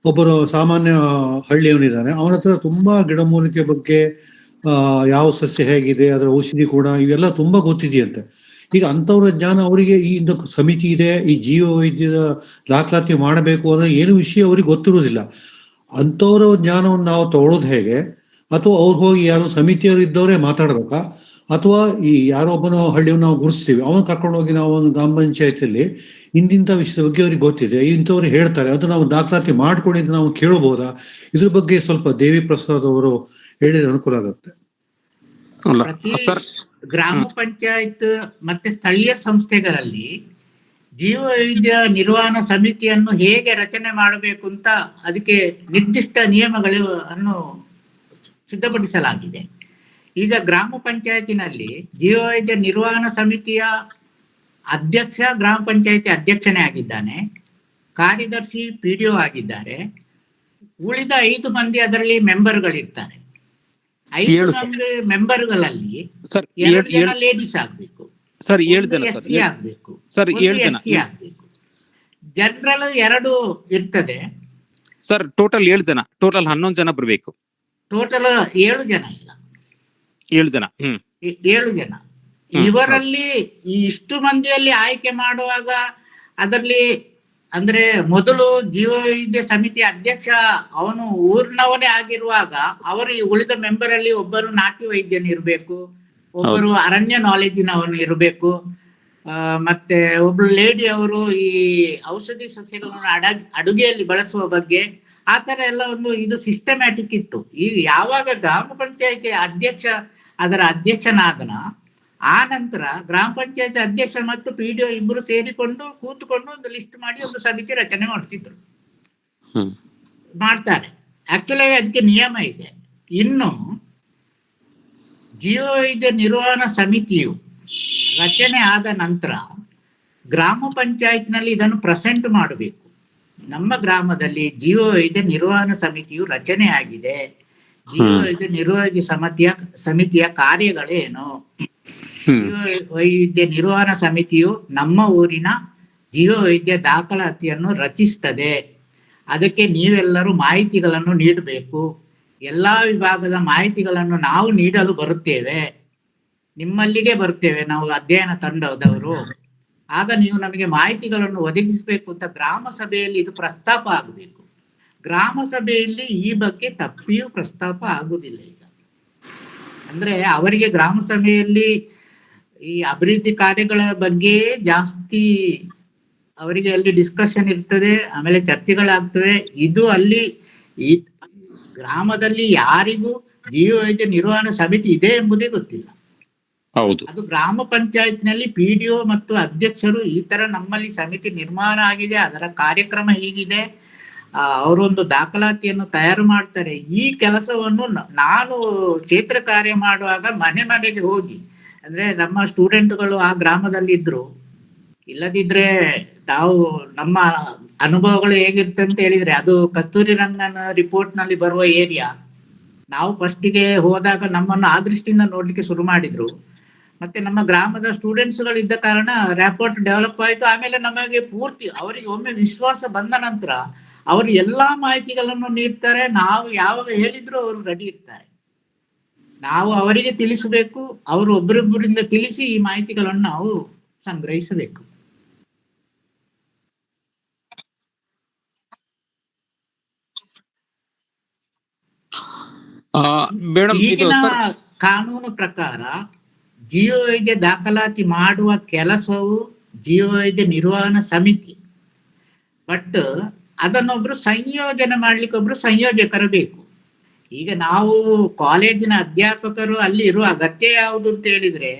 F: ಒಬ್ಬರು ಸಾಮಾನ್ಯ ಹಳ್ಳಿಯವನಿದ್ದಾನೆ, ಅವನ ಹತ್ರ ತುಂಬಾ ಗಿಡಮೂಲಿಕೆ ಬಗ್ಗೆ ಯಾವ ಸಸ್ಯ ಹೇಗಿದೆ, ಅದರ ಔಷಧಿ ಕೂಡ ಇವೆಲ್ಲ ತುಂಬಾ ಗೊತ್ತಿದೆಯಂತೆ. ಈಗ ಅಂತವ್ರ ಜ್ಞಾನ ಅವರಿಗೆ ಈ ಸಮಿತಿ ಇದೆ, ಈ ಜೀವ ವೈದ್ಯರ ದಾಖಲಾತಿ ಮಾಡಬೇಕು ಅನ್ನೋ ಏನು ವಿಷಯ ಅವ್ರಿಗೆ ಗೊತ್ತಿರುವುದಿಲ್ಲ. ಅಂತವ್ರ ಜ್ಞಾನವನ್ನು ನಾವು ತಗೊಳ್ಳೋದು ಹೇಗೆ? ಅಥವಾ ಅವ್ರು ಹೋಗಿ ಯಾರು ಸಮಿತಿಯವರು ಇದ್ದವರೇ ಮಾತಾಡ್ಬೇಕಾ? ಅಥವಾ ಈ ಯಾರೊಬ್ಬನ ಹಳ್ಳಿಯನ್ನು ನಾವು ಗುರುತಿಸ್ತೀವಿ, ಅವನು ಕರ್ಕೊಂಡು ಹೋಗಿ ನಾವು ಒಂದು ಗ್ರಾಮ ಪಂಚಾಯತಿಯಲ್ಲಿ ಇಂತಿಂಥ ವಿಷಯದ ಬಗ್ಗೆ ಅವ್ರಿಗೆ ಗೊತ್ತಿದೆ, ಇಂಥವ್ರು ಹೇಳ್ತಾರೆ, ಅದು ನಾವು ದಾಖಲಾತಿ ಮಾಡ್ಕೊಂಡಿದ್ದು ನಾವು ಕೇಳಬಹುದಾ? ಇದ್ರ ಬಗ್ಗೆ ಸ್ವಲ್ಪ ದೇವಿ ಪ್ರಸಾದ್ ಅವರು ಹೇಳಿದ್ರೆ ಅನುಕೂಲ ಆಗುತ್ತೆ.
B: ಪ್ರತಿ ಗ್ರಾಮ ಪಂಚಾಯತ್ ಮತ್ತೆ ಸ್ಥಳೀಯ ಸಂಸ್ಥೆಗಳಲ್ಲಿ ಜೀವ ವೈವಿಧ್ಯ ನಿರ್ವಹಣಾ ಸಮಿತಿಯನ್ನು ಹೇಗೆ ರಚನೆ ಮಾಡಬೇಕು ಅಂತ ಅದಕ್ಕೆ ನಿರ್ದಿಷ್ಟ ನಿಯಮಗಳನ್ನು ಸಿದ್ಧಪಡಿಸಲಾಗಿದೆ. ಈಗ ಗ್ರಾಮ ಪಂಚಾಯತಿನಲ್ಲಿ ಜೀವ ವೈದ್ಯ ನಿರ್ವಹಣಾ ಸಮಿತಿಯ ಅಧ್ಯಕ್ಷ ಗ್ರಾಮ ಪಂಚಾಯತಿ ಅಧ್ಯಕ್ಷನೇ ಆಗಿದ್ದಾನೆ, ಕಾರ್ಯದರ್ಶಿ PDO ಆಗಿದ್ದಾರೆ, ಉಳಿದ 5 ಮಂದಿ ಅದರಲ್ಲಿ ಮೆಂಬರ್ಗಳಿರ್ತಾರೆ. 5 ಮೆಂಬರ್ಗಳಲ್ಲಿ 2 ಜನ ಲೇಡೀಸ್ ಆಗ್ಬೇಕು, SC ಆಗ್ಬೇಕು, ST ಆಗ್ಬೇಕು. ಜನರಲ್ 2 ಇರ್ತದೆ
E: ಸರ್. ಟೋಟಲ್ 7 ಜನ, ಟೋಟಲ್ 11 ಜನ ಬರ್ಬೇಕು.
B: ಟೋಟಲ್ 7 ಜನ ಇಲ್ಲ,
E: 7 ಜನ.
B: 7 ಜನ. ಇವರಲ್ಲಿ ಇಷ್ಟು ಮಂದಿಯಲ್ಲಿ ಆಯ್ಕೆ ಮಾಡುವಾಗ ಅದರಲ್ಲಿ ಅಂದ್ರೆ ಮೊದಲು ಜೀವ ವೈದ್ಯ ಸಮಿತಿ ಅಧ್ಯಕ್ಷ ಅವನು ಊರಿನವನೇ ಆಗಿರುವಾಗ ಅವರು ಉಳಿದ ಮೆಂಬರ್ ಅಲ್ಲಿ ಒಬ್ಬರು ನಾಟಿ ವೈದ್ಯನ ಇರಬೇಕು, ಒಬ್ಬರು ಅರಣ್ಯ ನಾಲೆಜಿನವನು ಇರಬೇಕು, ಮತ್ತೆ ಒಬ್ರು ಲೇಡಿ ಅವರು ಈ ಔಷಧಿ ಸಸ್ಯಗಳನ್ನು ಅಡುಗೆಯಲ್ಲಿ ಬಳಸುವ ಬಗ್ಗೆ ಆ ತರ ಎಲ್ಲ ಒಂದು ಇದು ಸಿಸ್ಟಮ್ಯಾಟಿಕ್ ಇತ್ತು. ಈಗ ಯಾವಾಗ ಗ್ರಾಮ ಪಂಚಾಯತಿ ಅಧ್ಯಕ್ಷ ಅದರ ಅಧ್ಯಕ್ಷನಾದನ ಆ ನಂತರ ಗ್ರಾಮ ಪಂಚಾಯತಿ ಅಧ್ಯಕ್ಷ ಮತ್ತು PDO ಇಬ್ಬರು ಸೇರಿಕೊಂಡು ಕೂತ್ಕೊಂಡು ಒಂದು ಲಿಸ್ಟ್ ಮಾಡಿ ಒಂದು ಸಮಿತಿ ರಚನೆ ಮಾಡ್ತಾರೆ. ಆಕ್ಚುಲಿ ಅದಕ್ಕೆ ನಿಯಮ ಇದೆ. ಇನ್ನು ಜೀವ ವೈದ್ಯ ನಿರ್ವಹಣಾ ಸಮಿತಿಯು ರಚನೆ ಆದ ನಂತರ ಗ್ರಾಮ ಪಂಚಾಯತ್ನಲ್ಲಿ ಇದನ್ನು ಪ್ರೆಸೆಂಟ್ ಮಾಡಬೇಕು. ನಮ್ಮ ಗ್ರಾಮದಲ್ಲಿ ಜೀವ ವೈದ್ಯ ನಿರ್ವಹಣಾ ಸಮಿತಿಯು ರಚನೆ ಆಗಿದೆ, ಜೀವ ವೈದ್ಯ ನಿರ್ವಹಣಾ ಸಮಿತಿಯ ಕಾರ್ಯಗಳೇನು, ಜೀವ ವೈದ್ಯ ನಿರ್ವಹಣಾ ಸಮಿತಿಯು ನಮ್ಮ ಊರಿನ ಜೀವ ವೈದ್ಯ ದಾಖಲಾತಿಯನ್ನು ರಚಿಸ್ತದೆ, ಅದಕ್ಕೆ ನೀವೆಲ್ಲರೂ ಮಾಹಿತಿಗಳನ್ನು ನೀಡಬೇಕು, ಎಲ್ಲಾ ವಿಭಾಗದ ಮಾಹಿತಿಗಳನ್ನು ನಾವು ನೀಡಲು ಬರುತ್ತೇವೆ, ನಿಮ್ಮಲ್ಲಿಗೆ ಬರುತ್ತೇವೆ ನಾವು ಅಧ್ಯಯನ ತಂಡದವರು, ಆಗ ನೀವು ನಮಗೆ ಮಾಹಿತಿಗಳನ್ನು ಒದಗಿಸಬೇಕು ಅಂತ ಗ್ರಾಮ ಸಭೆಯಲ್ಲಿ ಇದು ಪ್ರಸ್ತಾಪ ಆಗಬೇಕು. ಗ್ರಾಮ ಸಭೆಯಲ್ಲಿ ಈ ಬಗ್ಗೆ ತಪ್ಪಿಯೂ ಪ್ರಸ್ತಾಪ ಆಗುವುದಿಲ್ಲ. ಈಗ ಅಂದ್ರೆ ಅವರಿಗೆ ಗ್ರಾಮ ಸಭೆಯಲ್ಲಿ ಈ ಅಭಿವೃದ್ಧಿ ಕಾರ್ಯಗಳ ಬಗ್ಗೆ ಜಾಸ್ತಿ ಅವರಿಗೆ ಅಲ್ಲಿ ಡಿಸ್ಕಷನ್ ಇರ್ತದೆ, ಆಮೇಲೆ ಚರ್ಚೆಗಳಾಗ್ತವೆ. ಇದು ಅಲ್ಲಿ ಈ ಗ್ರಾಮದಲ್ಲಿ ಯಾರಿಗೂ ಜೀವ ವೈದ್ಯ ನಿರ್ವಹಣಾ ಸಮಿತಿ ಇದೆ ಎಂಬುದೇ ಗೊತ್ತಿಲ್ಲ.
E: ಹೌದು,
B: ಅದು ಗ್ರಾಮ ಪಂಚಾಯತ್ನಲ್ಲಿ PDO ಮತ್ತು ಅಧ್ಯಕ್ಷರು ಈ ತರ ನಮ್ಮಲ್ಲಿ ಸಮಿತಿ ನಿರ್ಮಾಣ ಆಗಿದೆ, ಅದರ ಕಾರ್ಯಕ್ರಮ ಹೀಗಿದೆ, ಅವರೊಂದು ದಾಖಲಾತಿಯನ್ನು ತಯಾರು ಮಾಡ್ತಾರೆ. ಈ ಕೆಲಸವನ್ನು ನಾನು ಕ್ಷೇತ್ರ ಕಾರ್ಯ ಮಾಡುವಾಗ ಮನೆ ಮನೆಗೆ ಹೋಗಿ, ಅಂದ್ರೆ ನಮ್ಮ ಸ್ಟೂಡೆಂಟ್ಗಳು ಆ ಗ್ರಾಮದಲ್ಲಿ ಇದ್ರು, ಇಲ್ಲದಿದ್ರೆ ನಾವು ನಮ್ಮ ಅನುಭವಗಳು ಹೇಗಿರುತ್ತೆ ಅಂತ ಹೇಳಿದ್ರೆ ಅದು ಕಸ್ತೂರಿ ರಂಗನ ರಿಪೋರ್ಟ್ ನಲ್ಲಿ ಬರುವ ಏರಿಯಾ. ನಾವು ಫಸ್ಟಿಗೆ ಹೋದಾಗ ನಮ್ಮನ್ನು ಆ ದೃಷ್ಟಿಯಿಂದ ನೋಡ್ಲಿಕ್ಕೆ ಶುರು ಮಾಡಿದ್ರು. ಮತ್ತೆ ನಮ್ಮ ಗ್ರಾಮದ ಸ್ಟೂಡೆಂಟ್ಸ್ ಗಳು ಇದ್ದ ಕಾರಣ ರ್ಯಾಪೋರ್ಟ್ ಡೆವಲಪ್ ಆಯ್ತು. ಆಮೇಲೆ ನಮಗೆ ಪೂರ್ತಿ ಅವರಿಗೆ ಒಮ್ಮೆ ವಿಶ್ವಾಸ ಬಂದ ನಂತರ ಅವರು ಎಲ್ಲಾ ಮಾಹಿತಿಗಳನ್ನು ನೀಡ್ತಾರೆ. ನಾವು ಯಾವಾಗ ಹೇಳಿದ್ರು ಅವರು ರೆಡಿ ಇರ್ತಾರೆ. ನಾವು ಅವರಿಗೆ ತಿಳಿಸಬೇಕು, ಅವರು ಒಬ್ಬರೊಬ್ಬರಿಂದ ತಿಳಿಸಿ ಈ ಮಾಹಿತಿಗಳನ್ನು ನಾವು ಸಂಗ್ರಹಿಸಬೇಕು. ಈಗಿನ ಕಾನೂನು ಪ್ರಕಾರ ಜೀವ ವೈದ್ಯ ದಾಖಲಾತಿ ಮಾಡುವ ಕೆಲಸವು ಜೀವ ವೈದ್ಯ ನಿರ್ವಹಣಾ ಸಮಿತಿ. ಬಟ್ ಅದನ್ನೊಬ್ರು ಸಂಯೋಜನೆ ಮಾಡ್ಲಿಕ್ಕೆ ಒಬ್ರು ಸಂಯೋಜಕರು ಬೇಕು. ಈಗ ನಾವು ಕಾಲೇಜಿನ ಅಧ್ಯಾಪಕರು ಅಲ್ಲಿ ಇರುವ ಅಗತ್ಯ ಯಾವುದು ಅಂತ ಹೇಳಿದ್ರೆ,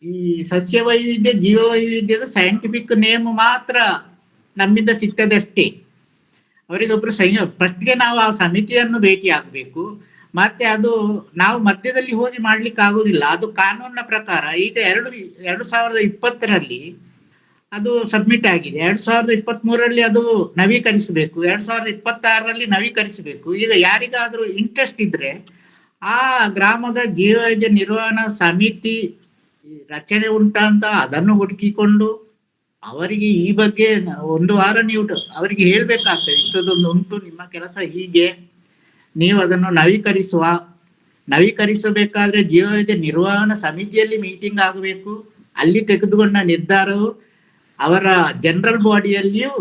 B: ಈ ಸಸ್ಯ ವೈವಿಧ್ಯ ಜೀವ ವೈವಿಧ್ಯದ ಸೈಂಟಿಫಿಕ್ ನೇಮ್ ಮಾತ್ರ ನಮ್ಮಿಂದ ಸಿಗ್ತದಷ್ಟೇ. ಅವರಿಗೊಬ್ರು ಫಸ್ಟ್ಗೆ ನಾವು ಆ ಸಮಿತಿಯನ್ನು ಭೇಟಿ ಆಗ್ಬೇಕು. ಮತ್ತೆ ಅದು ನಾವು ಮಧ್ಯದಲ್ಲಿ ಹೋಗಿ ಮಾಡ್ಲಿಕ್ಕೆ ಆಗುದಿಲ್ಲ. ಅದು ಕಾನೂನಿನ ಪ್ರಕಾರ ಈಗ 2020ರಲ್ಲಿ ಅದು ಸಬ್ಮಿಟ್ ಆಗಿದೆ. 2023ರಲ್ಲಿ ಅದು ನವೀಕರಿಸಬೇಕು, 2026ರಲ್ಲಿ ನವೀಕರಿಸಬೇಕು. ಈಗ ಯಾರಿಗಾದ್ರೂ ಇಂಟ್ರೆಸ್ಟ್ ಇದ್ರೆ ಆ ಗ್ರಾಮದ ಜೀವ ವೈದ್ಯ ನಿರ್ವಹಣಾ ಸಮಿತಿ ರಚನೆ ಉಂಟಾ ಅಂತ ಅದನ್ನು ಹುಡುಕಿಕೊಂಡು ಅವರಿಗೆ ಈ ಬಗ್ಗೆ 1 ವಾರ ನೀವು ಅವರಿಗೆ ಹೇಳ್ಬೇಕಾಗ್ತದೆ, ಇಂಥದ್ದೊಂದು ಉಂಟು, ನಿಮ್ಮ ಕೆಲಸ ಹೀಗೆ, ನೀವು ಅದನ್ನು ನವೀಕರಿಸುವ, ನವೀಕರಿಸಬೇಕಾದ್ರೆ ಜೀವವೈದ್ಯ ನಿರ್ವಹಣಾ ಸಮಿತಿಯಲ್ಲಿ ಮೀಟಿಂಗ್ ಆಗಬೇಕು. ಅಲ್ಲಿ ತೆಗೆದುಕೊಂಡ ನಿರ್ಧಾರವು ಅವರ ಜನರಲ್ ಬಾಡಿಯಲ್ಲಿಯೂ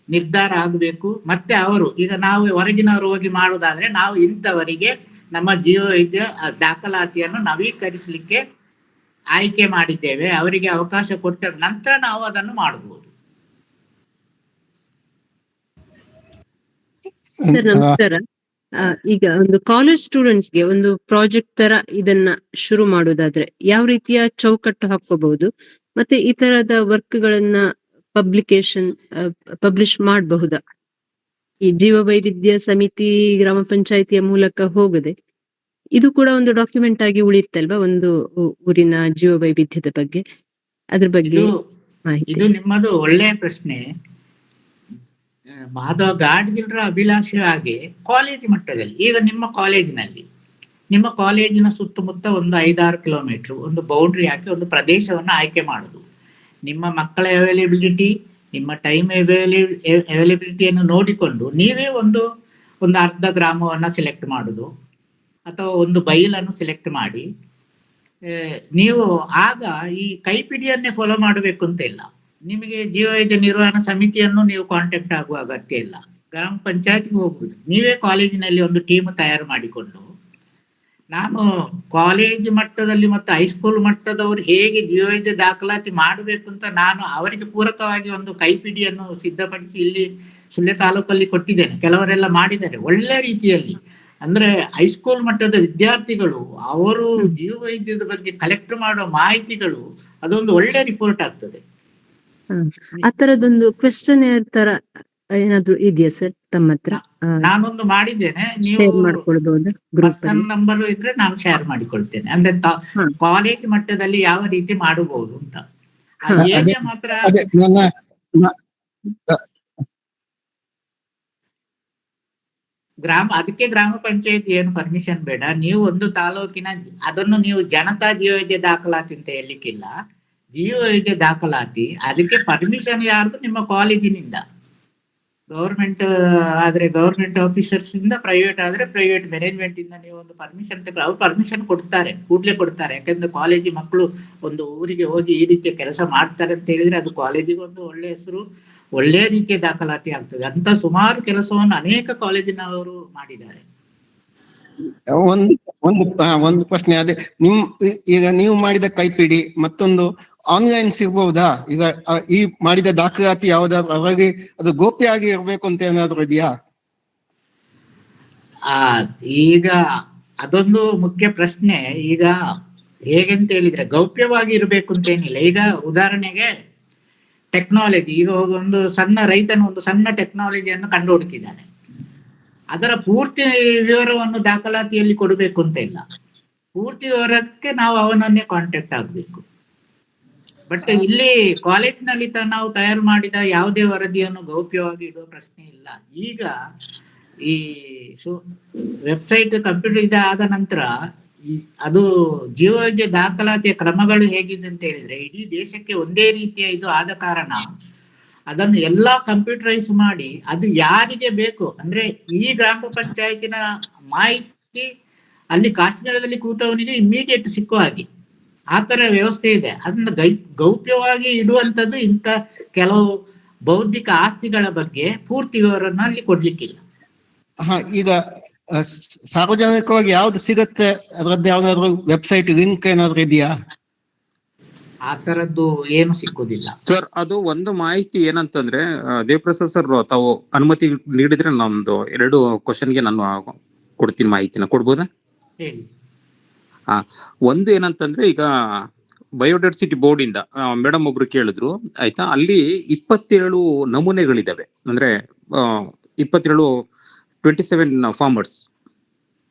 B: ನಿರ್ಧಾರ ಆಗಬೇಕು. ಮತ್ತೆ ಅವರು ಈಗ ನಾವು ಹೊರಗಿನವರು ಹೋಗಿ ಮಾಡುವುದಾದ್ರೆ ನಾವು ಇಂಥವರಿಗೆ ನಮ್ಮ ಜೀವವೈದ್ಯ ದಾಖಲಾತಿಯನ್ನು ನವೀಕರಿಸಲಿಕ್ಕೆ ಆಯ್ಕೆ ಮಾಡಿದ್ದೇವೆ, ಅವರಿಗೆ ಅವಕಾಶ ಕೊಟ್ಟ ನಂತರ ನಾವು ಅದನ್ನು ಮಾಡಬಹುದು.
G: ಸರ್ ನಮಸ್ಕಾರ. ಈಗ ಒಂದು ಕಾಲೇಜ್ ಸ್ಟೂಡೆಂಟ್ಸ್ಗೆ ಒಂದು ಪ್ರಾಜೆಕ್ಟ್ ತರ ಇದನ್ನ ಶುರು ಮಾಡುವುದಾದ್ರೆ ಯಾವ ರೀತಿಯ ಚೌಕಟ್ಟು ಹಾಕೋಬಹುದು, ಮತ್ತೆ ಈ ತರದ ವರ್ಕ್ ಗಳನ್ನ ಪಬ್ಲಿಷ್ ಮಾಡಬಹುದಾ? ಈ ಜೀವ ವೈವಿಧ್ಯ ಸಮಿತಿ ಗ್ರಾಮ ಪಂಚಾಯಿತಿಯ ಮೂಲಕ ಹೋಗದೆ ಇದು ಕೂಡ ಒಂದು ಡಾಕ್ಯುಮೆಂಟ್ ಆಗಿ ಉಳಿಯುತ್ತಲ್ವಾ ಒಂದು ಊರಿನ ಜೀವ ವೈವಿಧ್ಯದ ಬಗ್ಗೆ? ಅದ್ರ ಬಗ್ಗೆ
B: ಇದು ನಿಮ್ಮದು ಒಳ್ಳೆಯ ಪ್ರಶ್ನೆ. ಮಾಧವ ಗಾಡ್ಗಿಲ್ರ ಅಭಿಲಾಷೆ ಹಾಗೆ ಕಾಲೇಜು ಮಟ್ಟದಲ್ಲಿ ಈಗ ನಿಮ್ಮ ಕಾಲೇಜಿನ ಸುತ್ತಮುತ್ತ ಒಂದು 5-6 ಕಿಲೋಮೀಟರ್ ಒಂದು ಬೌಂಡ್ರಿ ಹಾಕಿ ಒಂದು ಪ್ರದೇಶವನ್ನು ಆಯ್ಕೆ ಮಾಡುದು. ನಿಮ್ಮ ಮಕ್ಕಳ ಅವೈಲೇಬಿಲಿಟಿ, ನಿಮ್ಮ ಟೈಮ್ ಅವೈಲೇಬಿಲಿಟಿಯನ್ನು ನೋಡಿಕೊಂಡು ನೀವೇ ಒಂದು ಅರ್ಧ ಗ್ರಾಮವನ್ನ ಸೆಲೆಕ್ಟ್ ಮಾಡುದು ಅಥವಾ ಒಂದು ಬೈಲನ್ನು ಸೆಲೆಕ್ಟ್ ಮಾಡಿ ನೀವು ಆಗ ಈ ಕೈಪಿಡಿಯನ್ನೇ ಫಾಲೋ ಮಾಡಬೇಕು ಅಂತ ಇಲ್ಲ. ನಿಮಗೆ ಜೀವವೈದ್ಯ ನಿರ್ವಹಣಾ ಸಮಿತಿಯನ್ನು ನೀವು ಕಾಂಟ್ಯಾಕ್ಟ್ ಆಗುವ ಅಗತ್ಯ ಇಲ್ಲ. ಗ್ರಾಮ ಪಂಚಾಯತ್ಗೆ ಹೋಗುವುದು, ನೀವೇ ಕಾಲೇಜಿನಲ್ಲಿ ಒಂದು ಟೀಮ್ ತಯಾರು ಮಾಡಿಕೊಂಡು ನಾನು ಕಾಲೇಜ್ ಮಟ್ಟದಲ್ಲಿ ಮತ್ತು ಹೈಸ್ಕೂಲ್ ಮಟ್ಟದವರು ಹೇಗೆ ಜೀವವೈದ್ಯ ದಾಖಲಾತಿ ಮಾಡಬೇಕು ಅಂತ ನಾನು ಅವರಿಗೆ ಪೂರಕವಾಗಿ ಒಂದು ಕೈಪಿಡಿಯನ್ನು ಸಿದ್ಧಪಡಿಸಿ ಇಲ್ಲಿ ಸುಳ್ಯ ತಾಲೂಕಲ್ಲಿ ಕೊಟ್ಟಿದ್ದೇನೆ. ಕೆಲವರೆಲ್ಲ ಮಾಡಿದ್ದಾರೆ ಒಳ್ಳೆ ರೀತಿಯಲ್ಲಿ. ಅಂದ್ರೆ ಹೈಸ್ಕೂಲ್ ಮಟ್ಟದ ವಿದ್ಯಾರ್ಥಿಗಳು ಅವರು ಜೀವವೈದ್ಯದ ಬಗ್ಗೆ ಕಲೆಕ್ಟ್ ಮಾಡುವ ಮಾಹಿತಿಗಳು ಅದೊಂದು ಒಳ್ಳೆ ರಿಪೋರ್ಟ್ ಆಗ್ತದೆ.
G: ಆ ತರದೊಂದು ಕ್ವೆಶ್ಚನೇರ್ ತರ ಏನಾದ್ರು ಇದೆಯಾ ಸರ್ ತಮ್ಮ ಹತ್ರ?
B: ನಾನೊಂದು ಮಾಡಿದ್ದೇನೆ,
G: ಶೇರ್ ಮಾಡ್ಕೊಳ್ಬಹುದು.
B: ಪರ್ಸನ್ ನಂಬರ್ ಇದ್ರೆ ನಾನು ಶೇರ್ ಮಾಡಿಕೊಳ್ತೇನೆ. ಅಂದ್ರೆ ಕಾಲೇಜ್ ಮಟ್ಟದಲ್ಲಿ ಯಾವ ರೀತಿ ಮಾಡಬಹುದು ಅಂತ ಮಾತ್ರ. ಅದಕ್ಕೆ ಗ್ರಾಮ ಪಂಚಾಯತ್ ಏನು ಪರ್ಮಿಷನ್ ಬೇಡ. ನೀವು ಒಂದು ತಾಲೂಕಿನ ಅದನ್ನು ನೀವು ಜನತಾ ಜೀವವೈದ್ಯ ದಾಖಲಾತಿ ಅಂತ ಹೇಳಲಿಕ್ಕಿಲ್ಲ. ಜೀವವೈದ್ಯ ದಾಖಲಾತಿ ಅದಕ್ಕೆ ಪರ್ಮಿಷನ್ ಯಾರ್ದು? ನಿಮ್ಮ ಕಾಲೇಜಿನಿಂದ. ಗೌರ್ಮೆಂಟ್ ಆದ್ರೆ ಗೌರ್ಮೆಂಟ್ ಆಫೀಸರ್ಸ್ ಇಂದ, ಪ್ರೈವೇಟ್ ಆದ್ರೆ ಪ್ರೈವೇಟ್ ಮ್ಯಾನೇಜ್ಮೆಂಟ್ ಇಂದ ನೀವು ಒಂದು ಪರ್ಮಿಷನ್ ತಗೊಂಡು ಅವ್ರು ಪರ್ಮಿಷನ್ ಕೊಡ್ತಾರೆ, ಕೂಡ್ಲೆ ಕೊಡ್ತಾರೆ. ಯಾಕಂದ್ರೆ ಕಾಲೇಜಿ ಮಕ್ಕಳು ಒಂದು ಊರಿಗೆ ಹೋಗಿ ಈ ರೀತಿಯ ಕೆಲಸ ಮಾಡ್ತಾರೆ ಅಂತ ಹೇಳಿದ್ರೆ ಅದು ಕಾಲೇಜಿಗೆ ಒಂದು ಒಳ್ಳೆ ಹೆಸರು, ಒಳ್ಳೆ ರೀತಿಯ ದಾಖಲಾತಿ ಆಗ್ತದೆ. ಅಂತ ಸುಮಾರು ಕೆಲಸವನ್ನು ಅನೇಕ ಕಾಲೇಜಿನವರು ಮಾಡಿದ್ದಾರೆ.
H: ಒಂದು ಪ್ರಶ್ನೆ, ಅದೇ ಈಗ ನೀವು ಮಾಡಿದ ಕೈಪಿಡಿ ಮತ್ತೊಂದು ಆನ್ಲೈನ್ ಸಿಗಬಹುದಾ? ಈಗ ಈ ಮಾಡಿದ ದಾಖಲಾತಿ ಯಾವ್ದಾದ್ರು ಅವರಿಗೆ ಅದು ಗೋಪ್ಯ ಆಗಿ ಇರ್ಬೇಕು ಅಂತ ಏನಾದ್ರು ಇದೆಯಾ?
B: ಈಗ ಅದೊಂದು ಮುಖ್ಯ ಪ್ರಶ್ನೆ. ಈಗ ಹೇಗೆಂತ ಹೇಳಿದ್ರೆ ಗೌಪ್ಯವಾಗಿ ಇರಬೇಕು ಅಂತ ಏನಿಲ್ಲ. ಈಗ ಉದಾಹರಣೆಗೆ ಟೆಕ್ನಾಲಜಿ, ಈಗ ಒಂದು ಸಣ್ಣ ರೈತನ ಒಂದು ಸಣ್ಣ ಟೆಕ್ನಾಲಜಿಯನ್ನು ಕಂಡು ಹುಡುಕಿದ್ದಾನೆ, ಅದರ ಪೂರ್ತಿ ವಿವರವನ್ನು ದಾಖಲಾತಿಯಲ್ಲಿ ಕೊಡಬೇಕು ಅಂತ ಇಲ್ಲ. ಪೂರ್ತಿ ವಿವರಕ್ಕೆ ನಾವು ಅವನನ್ನೇ ಕಾಂಟ್ಯಾಕ್ಟ್ ಆಗಬೇಕು. ಬಟ್ ಇಲ್ಲಿ ಕಾಲೇಜಿನಲ್ಲಿ ನಾವು ತಯಾರು ಮಾಡಿದ ಯಾವುದೇ ವರದಿಯನ್ನು ಗೌಪ್ಯವಾಗಿ ಇಡುವ ಪ್ರಶ್ನೆ ಇಲ್ಲ. ಈಗ ಈ ವೆಬ್ಸೈಟ್ ಕಂಪ್ಯೂಟರ್ ಆದ ನಂತರ ಅದು ಜೀವವೈದ್ಯ ದಾಖಲಾತಿಯ ಕ್ರಮಗಳು ಹೇಗಿದೆ ಅಂತ ಹೇಳಿದ್ರೆ ಇಡೀ ದೇಶಕ್ಕೆ ಒಂದೇ ರೀತಿಯ ಇದು ಆದ ಕಾರಣ ಅದನ್ನು ಎಲ್ಲಾ ಕಂಪ್ಯೂಟರೈಸ್ ಮಾಡಿ ಅದು ಯಾರಿಗೆ ಬೇಕು ಅಂದ್ರೆ ಈ ಗ್ರಾಮ ಪಂಚಾಯತಿನ ಮಾಹಿತಿ ಅಲ್ಲಿ ಕಾಶ್ಮೀರದಲ್ಲಿ ಕೂತವನಿಗೆ ಇಮಿಡಿಯೇಟ್ ಸಿಕ್ಕುವ ಹಾಗೆ ಆ ತರ ವ್ಯವಸ್ಥೆ ಇದೆ. ಅದನ್ನ ಗೌಪ್ಯವಾಗಿ ಇಡುವಂತದ್ದು ಇಂಥ ಕೆಲವು ಬೌದ್ಧಿಕ ಆಸ್ತಿಗಳ ಬಗ್ಗೆ ಪೂರ್ತಿ ವಿವರನ್ನ ಅಲ್ಲಿ ಕೊಡ್ಲಿಕ್ಕಿಲ್ಲ.
H: ಈಗ ಸಾರ್ವಜನಿಕವಾಗಿ ಯಾವ್ದು ಸಿಗತ್ತೆ ಅದ್ರದ್ದು ಯಾವ್ದಾದ್ರು ವೆಬ್ಸೈಟ್ ಲಿಂಕ್ ಏನಾದ್ರು ಇದೆಯಾ?
B: ಆ ತರದ್ದು ಏನು ಸಿಕ್ಕುದಿಲ್ಲ
E: ಸರ್. ಅದು ಒಂದು ಮಾಹಿತಿ ಏನಂತಂದ್ರೆ ದೇವಪ್ರಸಾದ್ ಸರ್ ತಾವು ಅನುಮತಿ ನೀಡಿದ್ರೆ ನಮ್ದು 2 ಕ್ವಶನ್ಗೆ ನಾನು ಕೊಡ್ತೀನಿ, ಮಾಹಿತಿನ ಕೊಡ್ಬೋದಾ?
B: ಹೇಳಿ.
E: ಒಂದು ಏನಂತಂದ್ರೆ ಈಗ ಬಯೋಡೈವರ್ಸಿಟಿ ಬೋರ್ಡ್ ಇಂದ ಮೇಡಮ್ ಒಬ್ರು ಕೇಳಿದ್ರು, ಆಯ್ತಾ, ಅಲ್ಲಿ 27 ನಮೂನೆಗಳಿದಾವೆ. ಅಂದ್ರೆ 27 ಫಾರ್ಮರ್ಸ್.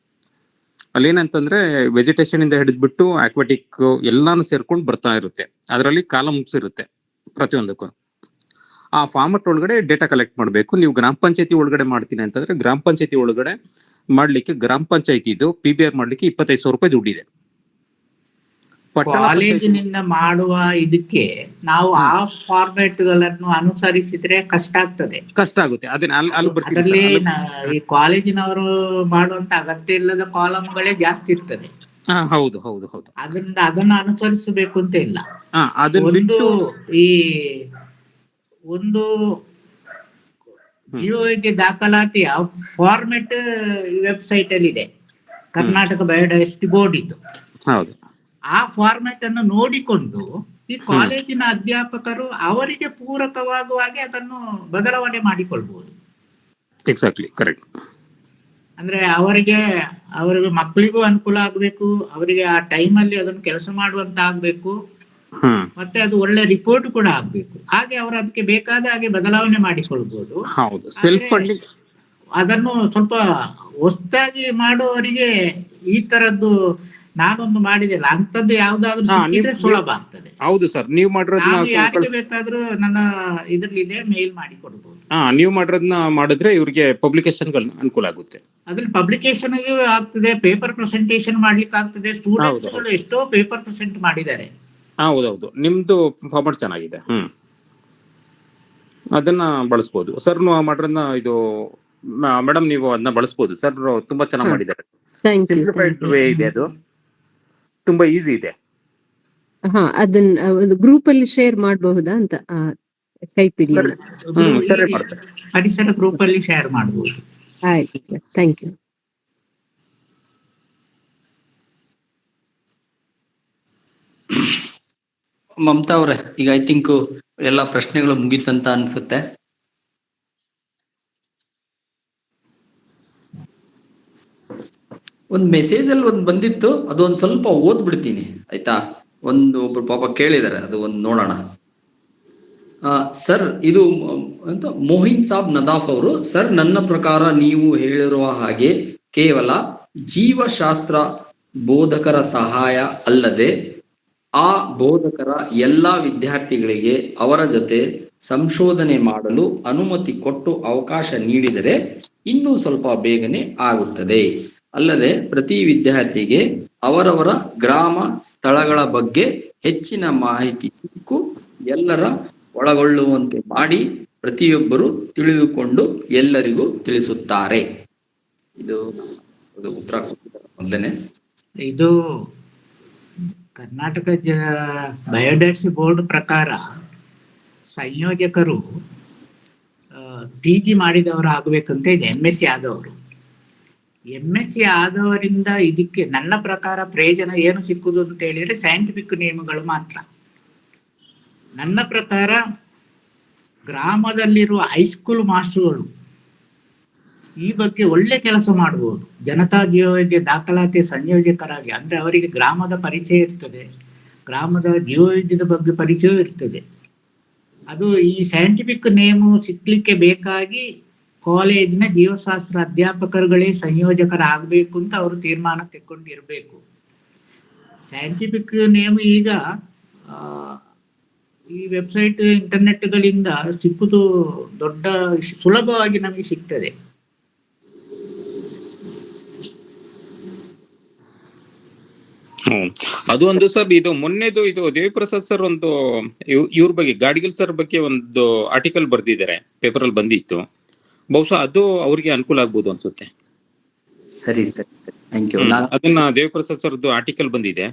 E: ಅಲ್ಲಿ ಏನಂತಂದ್ರೆ ವೆಜಿಟೇಷನ್ ಇಂದ ಹಿಡಿದ್ಬಿಟ್ಟು ಆಕ್ವಾಟಿಕ್ ಎಲ್ಲಾನು ಸೇರ್ಕೊಂಡು ಬರ್ತಾ ಇರುತ್ತೆ. ಅದರಲ್ಲಿ ಕಾಲಮ್ಸ್ ಇರುತ್ತೆ ಪ್ರತಿಯೊಂದಕ್ಕೂ. ಆ ಫಾರ್ಮಟ್ ಒಳಗಡೆ ಡೇಟಾ ಕಲೆಕ್ಟ್ ಮಾಡಬೇಕು. ನೀವು ಗ್ರಾಮ ಪಂಚಾಯತಿ ಒಳಗಡೆ ಮಾಡ್ತೀನಿ ಅಂತಂದ್ರೆ ಗ್ರಾಮ ಪಂಚಾಯತಿ ಒಳಗಡೆ ಮಾಡ್ಲಿಕ್ಕೆ ಗ್ರಾಮ ಪಂಚಾಯತಿದು PBR ಮಾಡ್ಲಿಕ್ಕೆ 25,000 ರೂಪಾಯಿ ದುಡ್ಡಿದೆ. ಪಟ್ಟಣ
B: ಕಾಲೇಜಿನಿಂದ ಮಾಡುವ ಇದಕ್ಕೆ ನಾವು ಆ ಫಾರ್ಮ್ಯಾಟ್ ಗಳನ್ನು ಅನುಸರಿಸಿದ್ರೆ ಕಷ್ಟ ಆಗ್ತದೆ.
E: ಕಷ್ಟ ಆಗುತ್ತೆ. ಅದನ್ನ ಅಲ್ಲಿ ಬರ್ತೀನಿ
B: ಅದರಲ್ಲಿ
E: ಸರ್.
B: ಈ ಕಾಲೇಜಿನವರು ಮಾಡುವಂತ ಅಗತ್ಯ ಇಲ್ಲದ ಕಾಲಮ್ಗಳೇ ಜಾಸ್ತಿ ಇರ್ತದೆ.
E: ಹೌದು ಹೌದು ಹೌದು.
B: ಅದರಿಂದ ಅದನ್ನ ಅನುಸರಿಸಬೇಕು ಅಂತ ಇಲ್ಲ.
E: ಅದನ್ನ
B: ಒಂದು
E: ಬಿಟ್ಟು
B: ಈ ಒಂದು ಜೀವವೈದ್ಯ ದಾಖಲಾತಿಯ ಫಾರ್ಮೆಟ್ ವೆಬ್ಸೈಟ್ ಅಲ್ಲಿ ಇದೆ, ಕರ್ನಾಟಕ ಬಯೋಡೈವರ್ಸಿಟಿ ಬೋರ್ಡ್ ಇದ್ದು.
E: ಹೌದು.
B: ಆ ಫಾರ್ಮೆಟ್ ಅನ್ನು ನೋಡಿಕೊಂಡು ಈ ಕಾಲೇಜಿನ ಅಧ್ಯಾಪಕರು ಅವರಿಗೆ ಪೂರಕವಾಗುವ ಹಾಗೆ ಅದನ್ನು ಬದಲಾವಣೆ ಮಾಡಿಕೊಳ್ಬಹುದು.
E: Exactly correct.
B: ಅಂದ್ರೆ ಅವರಿಗೆ ಮಕ್ಕಳಿಗೂ ಅನುಕೂಲ ಆಗ್ಬೇಕು, ಅವರಿಗೆ ಆ ಟೈಮ್ ಅಲ್ಲಿ ಅದನ್ನು ಕೆಲಸ ಮಾಡುವಂತ ಆಗ್ಬೇಕು, ಮತ್ತೆ ಅದು ಒಳ್ಳೆ ರಿಪೋರ್ಟ್ ಕೂಡ ಆಗ್ಬೇಕು. ಹಾಗೆ ಅವರು ಅದಕ್ಕೆ ಬೇಕಾದ ಹಾಗೆ ಬದಲಾವಣೆ ಮಾಡಿಕೊಳ್ಬಹುದು.
E: ಹೌದು. ಸೆಲ್ಫ್ ಫಂಡಿಂಗ್
B: ಅದನ್ನು ಸ್ವಲ್ಪ ಹೊಸದಾಗಿ ಮಾಡುವವರಿಗೆ ಈ ತರದ್ದು ನಾನೊಂದು ಮಾಡಿದೆಲ್ಲ ಅಂತದ್ದು ಯಾವ್ದಾದ್ರು ಸಿಕ್ಕಿದ್ರೆ ಸುಲಭ ಆಗ್ತದೆ.
E: ಹೌದು ಸರ್. ನೀವು ಮಾಡಿರೋದನ್ನ
B: ಯಾರಿಗೆ ಬೇಕಾದ್ರೂ ನನ್ನ ಇದ್ರಲ್ಲಿದೆ, ಮೇಲ್ ಮಾಡಿ ಕೊಡ್ಬೋದು.
E: ನೀವು ಮಾಡಿರೋದನ್ನ ಮಾಡಿದ್ರೆ ಇವ್ರಿಗೆ ಪಬ್ಲಿಕೇಶನ್ ಅನುಕೂಲ ಆಗುತ್ತೆ.
B: ಅದ್ರಲ್ಲಿ ಪಬ್ಲಿಕೇಶನ್ ಆಗ್ತದೆ, ಪೇಪರ್ ಪ್ರೆಸೆಂಟೇಶನ್ ಮಾಡ್ಲಿಕ್ಕೆ ಆಗ್ತದೆ. ಸ್ಟೂಡೆಂಟ್ಸ್ ಗಳು ಎಷ್ಟೋ ಪೇಪರ್ ಪ್ರೆಸೆಂಟ್ ಮಾಡಿದ್ದಾರೆ.
E: ಹೌದೌದು. ನಿಮ್ದು ಫಾರ್ಮೆಟ್ ಚೆನ್ನಾಗಿದೆ. ಅದನ್ನ ಬಳಸ್ಬೋದು ಸರ್. ಮಾಡಿರೋದನ್ನ ಇದು ಮೇಡಮ್ ನೀವು ಅದನ್ನ ಬಳಸ್ಬೋದು ಸರ್. ತುಂಬಾ ಚೆನ್ನಾಗಿ ಮಾಡಿದ್ದಾರೆ. ಸಿಂಪ್ಲಿಫೈಡ್ ವೇ ಇದೆ, ಅದು ತುಂಬಾ ಈಸಿ ಇದೆ.
G: ಅದನ್ನ ಒಂದು ಗ್ರೂಪ್ ಅಲ್ಲಿ ಶೇರ್ ಮಾಡಬಹುದಾ ಅಂತ ಕೈಪಿಡಿ
E: ಸರಿ ಮಾಡ್ತಾರೆ.
B: ಪರಿಸರ ಗ್ರೂಪ್ ಅಲ್ಲಿ ಶೇರ್ ಮಾಡಬಹುದು.
G: ಆಯ್ತು ಸರ್, ಥ್ಯಾಂಕ್ ಯು.
A: ಮಮತಾ ಅವ್ರೆ, ಈಗ ಐ ಥಿಂಕ್ ಎಲ್ಲ ಪ್ರಶ್ನೆಗಳು ಮುಗೀತಂತ ಅನ್ಸುತ್ತೆ. ಒಂದು ಮೆಸೇಜ್ ಅಲ್ಲಿ ಒಂದು ಬಂದಿತ್ತು, ಅದೊಂದು ಸ್ವಲ್ಪ ಓದ್ಬಿಡ್ತೀನಿ ಆಯ್ತಾ. ಒಬ್ರು ಪಾಪ ಕೇಳಿದ್ದಾರೆ, ಅದು ಒಂದು ನೋಡೋಣ. ಸರ್, ಇದು ಅಂತ ಮೋಹಿನ್ ಸಾಬ್ ನದಾಫ್ ಅವರು, ಸರ್ ನನ್ನ ಪ್ರಕಾರ ನೀವು ಹೇಳಿರುವ ಹಾಗೆ ಕೇವಲ ಜೀವಶಾಸ್ತ್ರ ಬೋಧಕರ ಸಹಾಯ ಅಲ್ಲದೆ ಆ ಬೋಧಕರ ಎಲ್ಲ ವಿದ್ಯಾರ್ಥಿಗಳಿಗೆ ಅವರ ಜೊತೆ ಸಂಶೋಧನೆ ಮಾಡಲು ಅನುಮತಿ ಕೊಟ್ಟು ಅವಕಾಶ ನೀಡಿದರೆ ಇನ್ನೂ ಸ್ವಲ್ಪ ಬೇಗನೆ ಆಗುತ್ತದೆ. ಅಲ್ಲದೆ ಪ್ರತಿ ವಿದ್ಯಾರ್ಥಿಗೆ ಅವರವರ ಗ್ರಾಮ ಸ್ಥಳಗಳ ಬಗ್ಗೆ ಹೆಚ್ಚಿನ ಮಾಹಿತಿ ಸಿಕ್ಕು ಎಲ್ಲರ ಒಳಗೊಳ್ಳುವಂತೆ ಮಾಡಿ ಪ್ರತಿಯೊಬ್ಬರು ತಿಳಿದುಕೊಂಡು ಎಲ್ಲರಿಗೂ ತಿಳಿಸುತ್ತಾರೆ. ಇದು ಉತ್ತರ ಕೊಟ್ಟಿದ್ದಾರೆ ಮೊದಲನೇ.
B: ಇದು ಕರ್ನಾಟಕ ಬಯೋಡೈವರ್ಸಿಟಿ ಬೋರ್ಡ್ ಪ್ರಕಾರ ಸಂಯೋಜಕರು PG ಮಾಡಿದವರು ಆಗಬೇಕಂತ ಇದೆ. MSc ಆದವರು. MSc ಆದವರಿಂದ ಇದಕ್ಕೆ ನನ್ನ ಪ್ರಕಾರ ಪ್ರಯೋಜನ ಏನು ಸಿಕ್ಕುದು ಅಂತ ಹೇಳಿದ್ರೆ ಸೈಂಟಿಫಿಕ್ ನೇಮಗಳು ಮಾತ್ರ. ನನ್ನ ಪ್ರಕಾರ ಗ್ರಾಮದಲ್ಲಿರುವ ಹೈಸ್ಕೂಲ್ ಮಾಸ್ಟರ್ಗಳು ಈ ಬಗ್ಗೆ ಒಳ್ಳೆ ಕೆಲಸ ಮಾಡಬಹುದು. ಜನತಾ ಜೀವವೈದ್ಯ ದಾಖಲಾತಿ ಸಂಯೋಜಕರಾಗಿ, ಅಂದ್ರೆ ಅವರಿಗೆ ಗ್ರಾಮದ ಪರಿಚಯ ಇರ್ತದೆ, ಗ್ರಾಮದ ಜೀವವೈದ್ಯದ ಬಗ್ಗೆ ಪರಿಚಯ ಇರ್ತದೆ. ಅದು ಈ ಸೈಂಟಿಫಿಕ್ ನೇಮು ಸಿಕ್ಲಿಕ್ಕೆ ಬೇಕಾಗಿ ಕಾಲೇಜಿನ ಜೀವಶಾಸ್ತ್ರ ಅಧ್ಯಾಪಕರುಗಳೇ ಸಂಯೋಜಕರಾಗಬೇಕು ಅಂತ ಅವರು ತೀರ್ಮಾನ ತೆಕ್ಕೊಂಡಿರ್ಬೇಕು. ಸೈಂಟಿಫಿಕ್ ನೇಮ್ ಈಗ ಈ ವೆಬ್ಸೈಟ್ ಇಂಟರ್ನೆಟ್ಗಳಿಂದ ಸಿಕ್ಕುದು ದೊಡ್ಡ ಸುಲಭವಾಗಿ ನಮಗೆ ಸಿಗ್ತದೆ.
E: ಅದು ಒಂದು ಸರ್. ಇದು ಮೊನ್ನೆದು ಇದು ದೇವಿಪ್ರಸಾದ್ ಸರ್ ಒಂದು ಇವ್ರ ಬಗ್ಗೆ, ಗಾಡಿಗಲ್ ಸರ್ ಬಗ್ಗೆ ಒಂದು ಆರ್ಟಿಕಲ್ ಬರ್ದಿದ್ದಾರೆ, ಪೇಪರ್ ಅಲ್ಲಿ ಬಂದಿತ್ತು. ಬಹುಶಃ ಅದು ಅವ್ರಿಗೆ ಅನುಕೂಲ ಆಗ್ಬೋದು ಅನ್ಸುತ್ತೆ.
A: ಸರಿ ಸರಿ, ಥ್ಯಾಂಕ್ ಯು.
E: ಅದನ್ನ ದೇವಿಪ್ರಸಾದ್ ಸರ್ದು ಆರ್ಟಿಕಲ್ ಬಂದಿದೆ,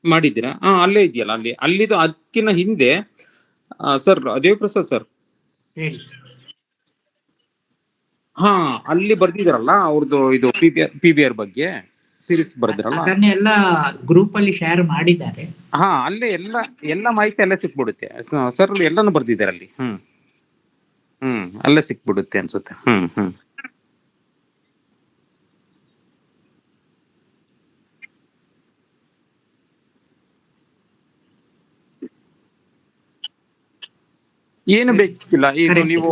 E: ಮಾಡಿದ್ದೀರಾ? ಅಲ್ಲೇ ಇದೆಯಲ್ಲ, ಅಲ್ಲಿದು ಅದಕ್ಕಿಂತ ಹಿಂದೆ ಸರ್ ದೇವಿಪ್ರಸಾದ್ ಸರ್ ಅಲ್ಲಿ ಬರ್ದಿದಾರಲ್ಲ ಅವ್ರದ್ದು ಇದು PBR ಬಗ್ಗೆ ಸೀರೀಸ್ ಬರ್ದಿರಲ್ಲ,
B: ಅದನ್ನೆಲ್ಲ ಗ್ರೂಪ್ ಅಲ್ಲಿ ಶೇರ್ ಮಾಡಿದ್ದಾರೆ.
E: ಅಲ್ಲೇ ಎಲ್ಲ ಮಾಹಿತಿ ಅಲ್ಲೇ ಸಿಕ್ಬಿಡುತ್ತೆ ಸರ್. ಎಲ್ಲಾನು ಬರ್ದಿದ್ದಾರೆ ಅಲ್ಲಿ. ಅಲ್ಲೇ ಸಿಕ್ಬಿಡುತ್ತೆ ಅನ್ಸುತ್ತೆ. ಏನು ಬೇಕಿಲ್ಲ. ಈಗ ನೀವು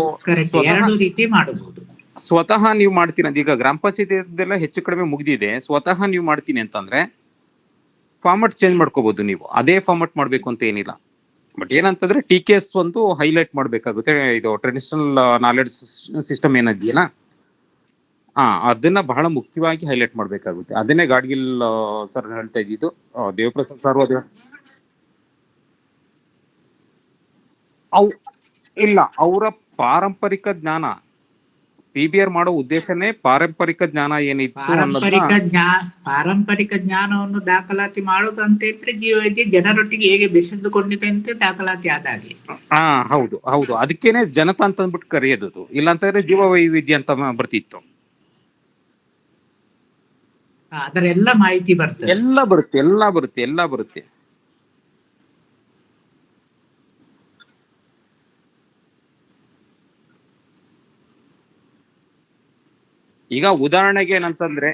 B: ಎರಡು ರೀತಿ ಮಾಡಬಹುದು.
E: ಸ್ವತಃ ನೀವು ಮಾಡ್ತೀನಿ ಅಂತ, ಈಗ ಗ್ರಾಮ ಪಂಚಾಯತಿದೆಲ್ಲ ಹೆಚ್ಚು ಕಡಿಮೆ ಮುಗ್ದಿದೆ. ಸ್ವತಃ ನೀವು ಮಾಡ್ತೀನಿ ಅಂತಂದ್ರೆ ಫಾರ್ಮೆಟ್ ಚೇಂಜ್ ಮಾಡ್ಕೋಬಹುದು ನೀವು. ಅದೇ ಫಾರ್ಮೆಟ್ ಮಾಡ್ಬೇಕು ಅಂತ ಏನಿಲ್ಲ. ಬಟ್ ಏನಂತಂದ್ರೆ TKS ಒಂದು ಹೈಲೈಟ್ ಮಾಡ್ಬೇಕಾಗುತ್ತೆ. ಇದು ಟ್ರೆಡಿಷನಲ್ ನಾಲೆಡ್ಜ್ ಸಿಸ್ಟಮ್ ಏನಿದೆಯಲ್ಲ ಅದನ್ನ ಬಹಳ ಮುಖ್ಯವಾಗಿ ಹೈಲೈಟ್ ಮಾಡ್ಬೇಕಾಗುತ್ತೆ. ಅದನ್ನೇ ಗಾಡ್ಗಿಲ್ ಸರ್ ಹೇಳ್ತಾ ಇದ್ದಿದ್ದು. ದೇವಪ್ರಸಾದ್ ಸರ್ ಅವ್ ಇಲ್ಲ, ಅವರ ಪಾರಂಪರಿಕ ಜ್ಞಾನ, PBR ಮಾಡೋ ಉದ್ದೇಶನೇ ಪಾರಂಪರಿಕ ಜ್ಞಾನ ಏನಿತ್ತು ಅನ್ನೋದನ್ನ
B: ಪಾರಂಪರಿಕ ಜ್ಞಾನವನ್ನು ದಾಖಲಾತಿ ಮಾಡೋದು ಅಂತ ಹೇಳಿದ್ರೆ ಜೀವವೈದ್ಯ ಜನರೊಟ್ಟಿಗೆ ಹೇಗೆ ಬೆಸೆದುಕೊಂಡಿದೆ ಅಂತ ದಾಖಲಾತಿ ಆದಾಗೆ.
E: ಹೌದು ಹೌದು, ಅದಕ್ಕೇನೆ ಜನತಾ ಅಂತ ಅಂದ್ಬಿಟ್ಟು ಕರೆಯೋದು. ಇಲ್ಲಾಂತಂದ್ರೆ ಜೀವ ವೈವಿಧ್ಯ ಅಂತ ಬರ್ತಿತ್ತು.
B: ಅದರ ಎಲ್ಲ ಮಾಹಿತಿ ಬರ್ತದೆ,
E: ಎಲ್ಲ ಬರುತ್ತೆ. ಈಗ ಉದಾಹರಣೆಗೆ ಏನಂತಂದ್ರೆ,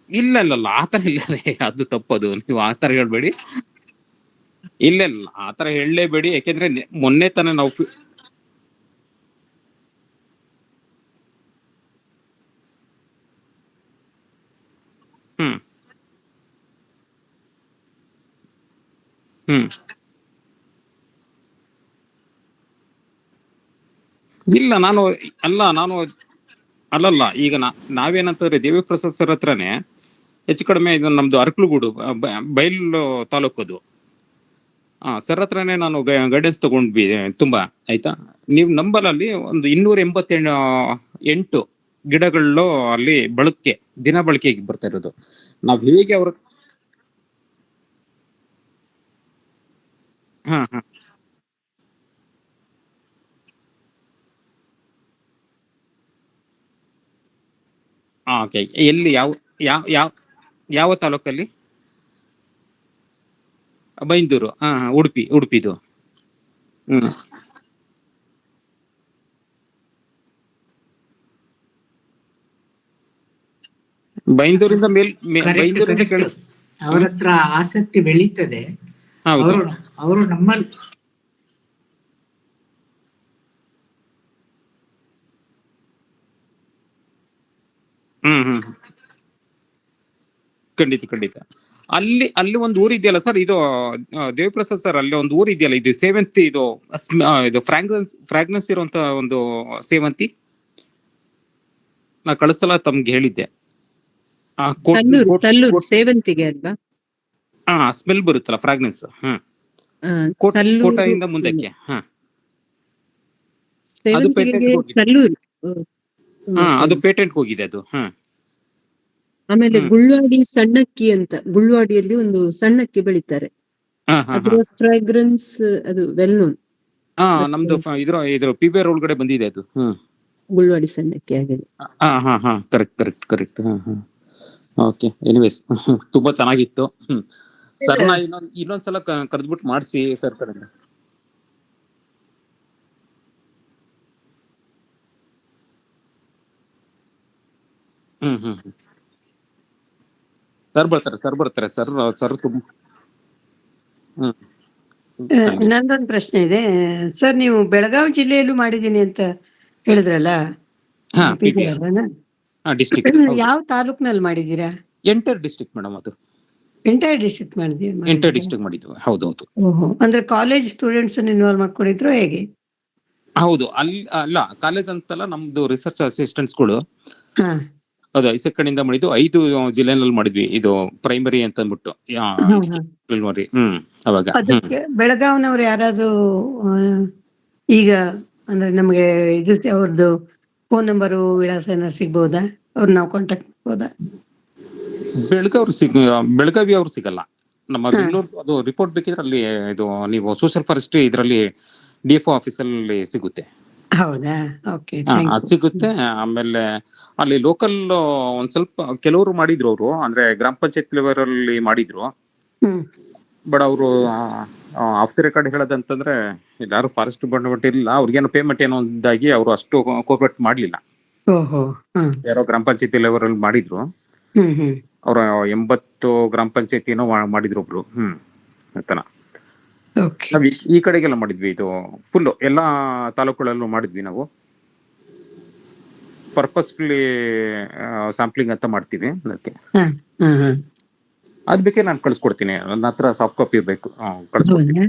E: ಇಲ್ಲ ಆತರ ಇಲ್ಲ, ಅದು ತಪ್ಪದು. ನೀವು ಆತರ ಹೇಳ್ಬೇಡಿ. ಇಲ್ಲ ಆತರ ಹೇಳಲೇಬೇಡಿ. ಯಾಕೆಂದ್ರೆ ಮೊನ್ನೆ ತಾನೇ ನಾವು ಇಲ್ಲ ನಾನು ಅಲ್ಲಲ್ಲ. ಈಗ ನಾವೇನಂತಂದ್ರೆ ದೇವಿ ಪ್ರಸಾದ್ ಸರ್ ಹತ್ರನೇ ಹೆಚ್ಚು ಕಡಿಮೆ ಇದು ನಮ್ದು ಅರಕಲಗೂಡು ಬೈಲು ತಾಲೂಕದು. ಸರ್ ಹತ್ರನೇ ನಾನು ಗೈಡೆನ್ಸ್ ತಗೊಂಡ್ವಿ ತುಂಬಾ. ಆಯ್ತಾ, ನೀವು ನಂಬಲಲ್ಲಿ ಒಂದು 288 ಗಿಡಗಳು ಅಲ್ಲಿ ದಿನ ಬಳಕೆಗೆ ಬರ್ತಾ ಇರೋದು. ನಾವ್ ಹೇಗೆ ಅವ್ರ ಓಕೆ. ಎಲ್ಲಿ ಯಾವ ತಾಲೂಕಲ್ಲಿ? ಬೈಂದೂರು. ಉಡುಪಿದು. ಬೈಂದೂರಿಂದ
B: ಅವರ ಹತ್ರ ಆಸಕ್ತಿ ಬೆಳೀತದೆ. ಅವರು ನಮ್ಮಲ್ಲಿ
E: ಖಂಡಿತ. ಅಲ್ಲಿ ಒಂದು ಊರು ಇದೆಯಲ್ಲ ಸರ್, ಇದು ದೇವಪ್ರಸಾದ್ ಸರ್, ಅಲ್ಲಿ ಒಂದು ಊರು ಇದೆಯಲ್ಲ, ಇದು ಸೇವಂತಿ, ಇದು ಫ್ರಾಗ್ರೆನ್ಸ್ ಇರುವಂತ ಒಂದು ಸೇವಂತಿ. ನಾ ಕಳಿಸಲ ತಮ್ಗೆ ಹೇಳಿದ್ದೆ.
G: ಸೇವಂತಿಗೆ ಅಲ್ವಾ?
E: ಸ್ಮೆಲ್ ಬರುತ್ತಲ್ಲ, ಫ್ರಾಗ್ರೆನ್ಸ್. ಕೋಟೆಯಿಂದ ಮುಂದಕ್ಕೆ. ಅದು ಪೇಟೆಂಟ್ ಹೋಗಿದೆ ಅದು.
G: ಆಮೇಲೆ ಗುಳ್ವಾಡಿ ಸಣ್ಣಕ್ಕಿ ಅಂತ, ಗುಳ್ವಾಡಿಯಲ್ಲಿ ಒಂದು ಸಣ್ಣಕ್ಕಿ ಬೆಳಿತಾರೆ. ಅದರ ಫ್ರಾಗ್ರೆನ್ಸ್ ಅದು ವೆಲ್ ನೋನ್.
E: ನಮ್ದು ಇದ್ರ PBR ಒಳಗಡೆ ಬಂದಿದೆ ಅದು.
G: ಗುಳ್ವಾಡಿ ಸಣ್ಣಕ್ಕಿ ಆಗಿದೆ.
E: ಕರೆಕ್ಟ್. ಓಕೆ, ಎನಿವೇಸ್ ತುಂಬಾ ಚೆನ್ನಾಗಿತ್ತು. ಸರ್ನ ಇನ್ನೊಂದ್ಸಲ ಕರೆದ್ಬಿಟ್ಟು ಮಾಡಿಸಿ ಸರ್ ಕಡೆಯಿಂದ. ಸರ್ ಬರ್ತಾರೆ. ಸರ್ ತುಂಬ.
I: ನಂದೊಂದು ಪ್ರಶ್ನೆ ಇದೆ ಸರ್. ನೀವು ಬೆಳಗಾವಿ ಜಿಲ್ಲೆಯಲ್ಲೂ ಮಾಡಿದೀನಿ ಅಂತ ಹೇಳಿದ್ರಲ್ಲ,
E: ಡಿಸ್ಟ್ರಿಕ್ಟ್
I: ಯಾವ ತಾಲೂಕ್ನಲ್ಲಿ ಮಾಡಿದೀರಾ?
E: Enter district madam. ಅದು
I: ಎಂಟೈರ್ ಡಿಸ್ಟ್ರಿಕ್ಟ್
E: ಎಂಟರ್ ಡಿಸ್ಟ್ರಿಕ್ಟ್ ಮಾಡಿದ್ವಿ. ಹೌದು.
I: ಅಂದ್ರೆ ಕಾಲೇಜ್ ಸ್ಟೂಡೆಂಟ್ಸ್ ಇನ್ವಾಲ್ವ್ ಮಾಡ್ಕೊಂಡಿದ್ರು ಹೇಗೆ?
E: ಹೌದು. ಅಲ್ಲ, ಕಾಲೇಜ್ ಅಂತಲ್ಲ, ನಮ್ದು ರಿಸರ್ಚ್ ಅಸಿಸ್ಟೆಂಟ್ಸ್ಗಳು. ಅದು ಐಸೆಕ್ ಕಡೆಯಿಂದ ಮಾಡಿದ್ದು 5 ಜಿಲ್ಲೆನಲ್ಲಿ ಮಾಡಿದ್ವಿ. ಇದು ಪ್ರೈಮರಿ ಅಂತ ಅಂದ್ಬಿಟ್ಟು ಅವಾಗ.
I: ಬೆಳಗಾವ್ನವ್ರು ಯಾರಾದ್ರೂ ಈಗ ಅಂದ್ರೆ ನಮ್ಗೆ ಅವ್ರದ್ದು ಫೋನ್ ನಂಬರು, ವಿಳಾಸ ಏನಾದ್ರು ಸಿಗ್ಬೋದಾ? ಅವ್ರು ನಾವು ಕಾಂಟ್ಯಾಕ್ಟ್ ಮಾಡ್ಬೋದಾ?
E: ಬೆಳಗಾವಿ ಅವ್ರು ಸಿಗಲ್ಲ. ನಮ್ಮ ಬೆಂಗಳೂರು ಅದು ರಿಪೋರ್ಟ್ ಬೇಕಿದ್ರೆ ಅಲ್ಲಿ ಇದು ನೀವು ಸೋಷಿಯಲ್ ಫಾರೆಸ್ಟ್ರಿ ಇದರಲ್ಲಿ DFO ಆಫೀಸಲ್ಲಿ ಸಿಗುತ್ತೆ.
I: ಹೌದಾ? ಓಕೆ,
E: ಅದು ಸಿಗುತ್ತೆ. ಆಮೇಲೆ ಅಲ್ಲಿ ಲೋಕಲ್ ಒಂದ್ ಸ್ವಲ್ಪ ಕೆಲವರು ಮಾಡಿದ್ರು. ಅವರು ಅಂದ್ರೆ ಗ್ರಾಮ ಪಂಚಾಯತ್ ಲೆವೆಲ್ ಅಲ್ಲಿ ಮಾಡಿದ್ರು. ಬಟ್ ಅವರು ಆಫ್ ದಿ ರೆಕಾರ್ಡ್ ಹೇಳೋದಂತಂದ್ರೆ, ಯಾರು ಫಾರೆಸ್ಟ್ ಡಿಪಾರ್ಟ್ಮೆಂಟ್ ಇಲ್ಲ, ಅವ್ರಿಗೇನು ಪೇಮೆಂಟ್ ಏನೋ ಒಂದಾಗಿ ಅವರು ಅಷ್ಟು ಕೋಪರೇಟ್ ಮಾಡ್ಲಿಲ್ಲ. ಯಾರೋ ಗ್ರಾಮ ಪಂಚಾಯತಿ ಲೆವೆಲ್ ಅಲ್ಲಿ ಮಾಡಿದ್ರು. ಅವ್ರ 80 ಗ್ರಾಮ ಪಂಚಾಯತಿನೋ ಮಾಡಿದ್ರು ಒಬ್ರು. ಆತನ ನಾವ್ ಈ ಕಡೆಗೆಲ್ಲ ಮಾಡಿದ್ವಿ. ಇದು ಫುಲ್ ಎಲ್ಲಾ ತಾಲೂಕುಗಳಲ್ಲೂ ಮಾಡಿದ್ವಿ ನಾವು. ಪರ್ಪಸ್ಫುಲಿ ಸ್ಯಾಂಪ್ಲಿಂಗ್ ಅಂತ ಮಾಡ್ತೀವಿ. ಅದಕ್ಕೆ ಅದ್ ಬೇಕೇ ನಾನು ಕಳ್ಸ್ಕೊಡ್ತೀನಿ. ನನ್ನ ಹತ್ರ ಸಾಫ್ಟ್ ಕಾಪಿ ಬೇಕು, ಕಳ್ಸ್ಕೊಡ್ತೀನಿ.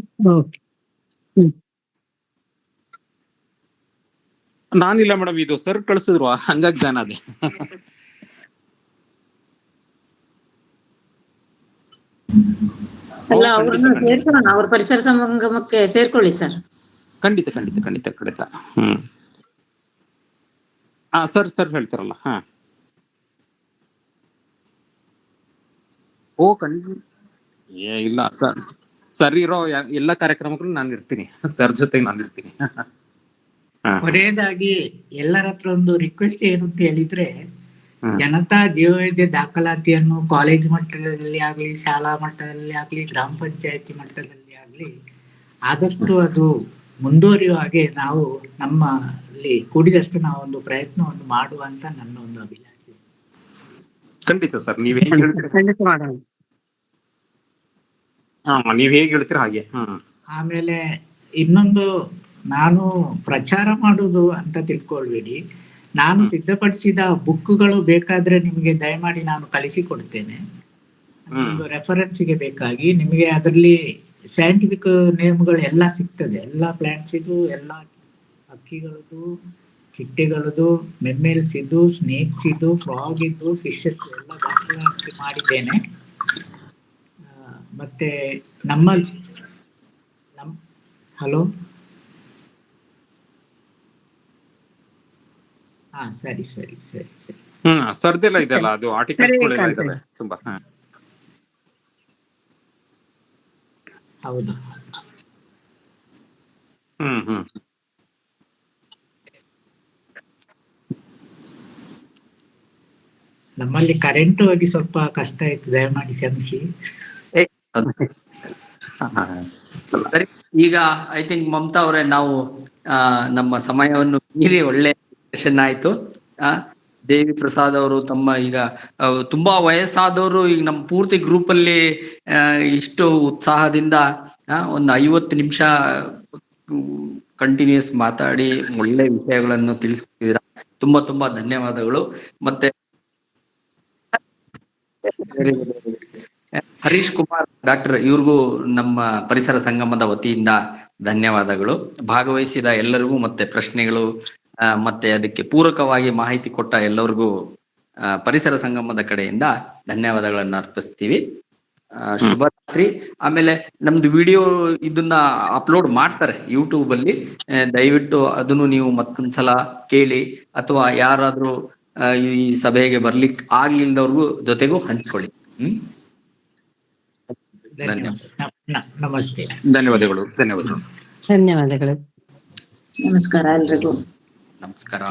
E: ನಾನಿಲ್ಲ ಮೇಡಮ್, ಇದು ಸರ್ ಕಳ್ಸಿದ್ರು ಹಂಗಾಗಿ ಜಾಯ್ನ್ ಆದೆ.
D: ಅಲ್ಲ
E: ಓ,
D: ಅವ್ರನ್ನ
E: ಖಂಡಿತ
D: ಸೇರ್ಸೋಣ, ಅವ್ರ ಪರಿಸರ ಸಂಗಮಕ್ಕೆ ಸೇರ್ಕೊಳ್ಳಿ ಸರ್.
E: ಖಂಡಿತ ಖಂಡಿತ ಖಂಡಿತ ಖಂಡಿತ. ಸರ್ ಹೇಳ್ತಾರಲ್ಲ. ಓ ಇಲ್ಲ ಸರ್ ಇರೋ ಎಲ್ಲ ಕಾರ್ಯಕ್ರಮಕ್ಕೂ ನಾನು ಇರ್ತೀನಿ, ಸರ್ ಜೊತೆ ನಾನು ಇರ್ತೀನಿ.
B: ಕೊನೆಯದಾಗಿ ಎಲ್ಲರ ಹತ್ರ ಒಂದು ರಿಕ್ವೆಸ್ಟ್ ಏನು ಅಂತ ಹೇಳಿದ್ರೆ, ಜನತಾ ಜೀವವೈದ್ಯ ದಾಖಲಾತಿಯನ್ನು ಕಾಲೇಜ್ ಮಟ್ಟದಲ್ಲಿ ಆಗ್ಲಿ, ಶಾಲಾ ಮಟ್ಟದಲ್ಲಿ ಆಗ್ಲಿ, ಗ್ರಾಮ ಪಂಚಾಯತಿ ಮಟ್ಟದಲ್ಲಿ ಆಗ್ಲಿ ಆದಷ್ಟು ಅದು ಮುಂದುವರಿಯುವ ಹಾಗೆ ನಾವು ನಮ್ಮಲ್ಲಿ ಕೂಡಿದಷ್ಟು ನಾವು ಒಂದು ಪ್ರಯತ್ನವನ್ನು ಮಾಡುವಂತ ನನ್ನ ಒಂದು ಅಭಿಲಾಷೆ.
E: ಖಂಡಿತ ಸರ್, ನೀವ್ ಹೇಗೆ ಹೇಳ್ತೀರ,
I: ಖಂಡಿತ ಮಾಡೋಣ.
E: ನೀವ್ ಹೇಗೆ ಹೇಳ್ತೀರ ಹಾಗೆ.
B: ಆಮೇಲೆ ಇನ್ನೊಂದು, ನಾನು ಪ್ರಚಾರ ಮಾಡುವುದು ಅಂತ ತಿಳ್ಕೊಳ್ಬೇಡಿ. ನಾನು ಸಿದ್ಧಪಡಿಸಿದ ಬುಕ್ಗಳು ಬೇಕಾದ್ರೆ ನಿಮಗೆ ದಯಮಾಡಿ ನಾನು ಕಳಿಸಿಕೊಡ್ತೇನೆ. ರೆಫರೆನ್ಸ್ಗೆ ಬೇಕಾಗಿ ನಿಮಗೆ ಅದರಲ್ಲಿ ಸೈಂಟಿಫಿಕ್ ನೇಮ್ಗಳು ಎಲ್ಲ ಸಿಗ್ತದೆ. ಎಲ್ಲ ಪ್ಲಾಂಟ್ಸ್ ಇದು, ಎಲ್ಲ ಹಕ್ಕಿಗಳದ್ದು, ಚಿಟ್ಟೆಗಳದ್ದು, ಮೆಮ್ಮೆಲ್ಸ್ ಇದು, ಸ್ನೇಕ್ಸ್ ಇದು, ಫ್ರಾಗ್ ಇದು, ಫಿಶಸ್ ಎಲ್ಲ ದಾಖಲಾತಿ ಮಾಡಿದ್ದೇನೆ. ಮತ್ತೆ ಹಲೋ, ಸರಿ.
E: ಸರ್ದೆಲ್ಲ ಇದೆಲ್ಲ, ಅದು ಆರ್ಟಿಕಲ್ಸ್ಗಳೆಲ್ಲ ಇದಾವೆ ತುಂಬಾ.
B: ಹೌದು. ನಮ್ಮಲ್ಲಿ ಕರೆಂಟ್ ಹೋಗಿ ಸ್ವಲ್ಪ ಕಷ್ಟ ಆಯ್ತು, ದಯಮಾಡಿ ಕ್ಷಮಿಸಿ.
A: ಸರಿ, ಈಗ ಐ ಥಿಂಕ್ ಮಮತಾ ಅವರೇ, ನಾವು ನಮ್ಮ ಸಮಯವನ್ನು ಮೀರಿ ಒಳ್ಳೆ ಡಿಸ್ಕಷನ್ ಆಯ್ತು. ದೇವಿ ಪ್ರಸಾದ್ ಅವರು ತಮ್ಮ ಈಗ ತುಂಬಾ ವಯಸ್ಸಾದವರು ಈಗ ನಮ್ಮ ಪೂರ್ತಿ ಗ್ರೂಪ್ ಅಲ್ಲಿ ಇಷ್ಟು ಉತ್ಸಾಹದಿಂದ ಒಂದು 50 ನಿಮಿಷ ಕಂಟಿನ್ಯೂಸ್ ಮಾತಾಡಿ ಒಳ್ಳೆ ವಿಷಯಗಳನ್ನು ತಿಳಿಸ್ತಿದ್ದೀರಾ. ತುಂಬಾ ಧನ್ಯವಾದಗಳು. ಮತ್ತೆ ಹರೀಶ್ ಕುಮಾರ್ ಡಾಕ್ಟರ್, ಇವ್ರಿಗೂ ನಮ್ಮ ಪರಿಸರ ಸಂಗಮದ ವತಿಯಿಂದ ಧನ್ಯವಾದಗಳು. ಭಾಗವಹಿಸಿದ ಎಲ್ಲರಿಗೂ ಮತ್ತೆ ಪ್ರಶ್ನೆಗಳು ಮತ್ತೆ ಅದಕ್ಕೆ ಪೂರಕವಾಗಿ ಮಾಹಿತಿ ಕೊಟ್ಟ ಎಲ್ಲರಿಗೂ ಪರಿಸರ ಸಂಗಮದ ಕಡೆಯಿಂದ ಧನ್ಯವಾದಗಳನ್ನು ಅರ್ಪಿಸ್ತೀವಿ. ಶುಭರಾತ್ರಿ. ಆಮೇಲೆ ನಮ್ದು ವಿಡಿಯೋ ಇದನ್ನ ಅಪ್ಲೋಡ್ ಮಾಡ್ತಾರೆ ಯೂಟ್ಯೂಬ್ ಅಲ್ಲಿ, ದಯವಿಟ್ಟು ಅದನ್ನು ನೀವು ಮತ್ತೊಂದ್ಸಲ ಕೇಳಿ, ಅಥವಾ ಯಾರಾದ್ರೂ ಈ ಸಭೆಗೆ ಬರ್ಲಿಕ್ಕೆ ಆಗ್ಲಿಲ್ದವ್ರಿಗೂ ಜೊತೆಗೂ ಹಂಚ್ಕೊಳ್ಳಿ.
B: ನಮಸ್ತೆ.
E: ಧನ್ಯವಾದಗಳು.
I: ಧನ್ಯವಾದಗಳು.
D: ನಮಸ್ಕಾರ ಎಲ್ರಿಗೂ.
A: ನಮಸ್ಕಾರ.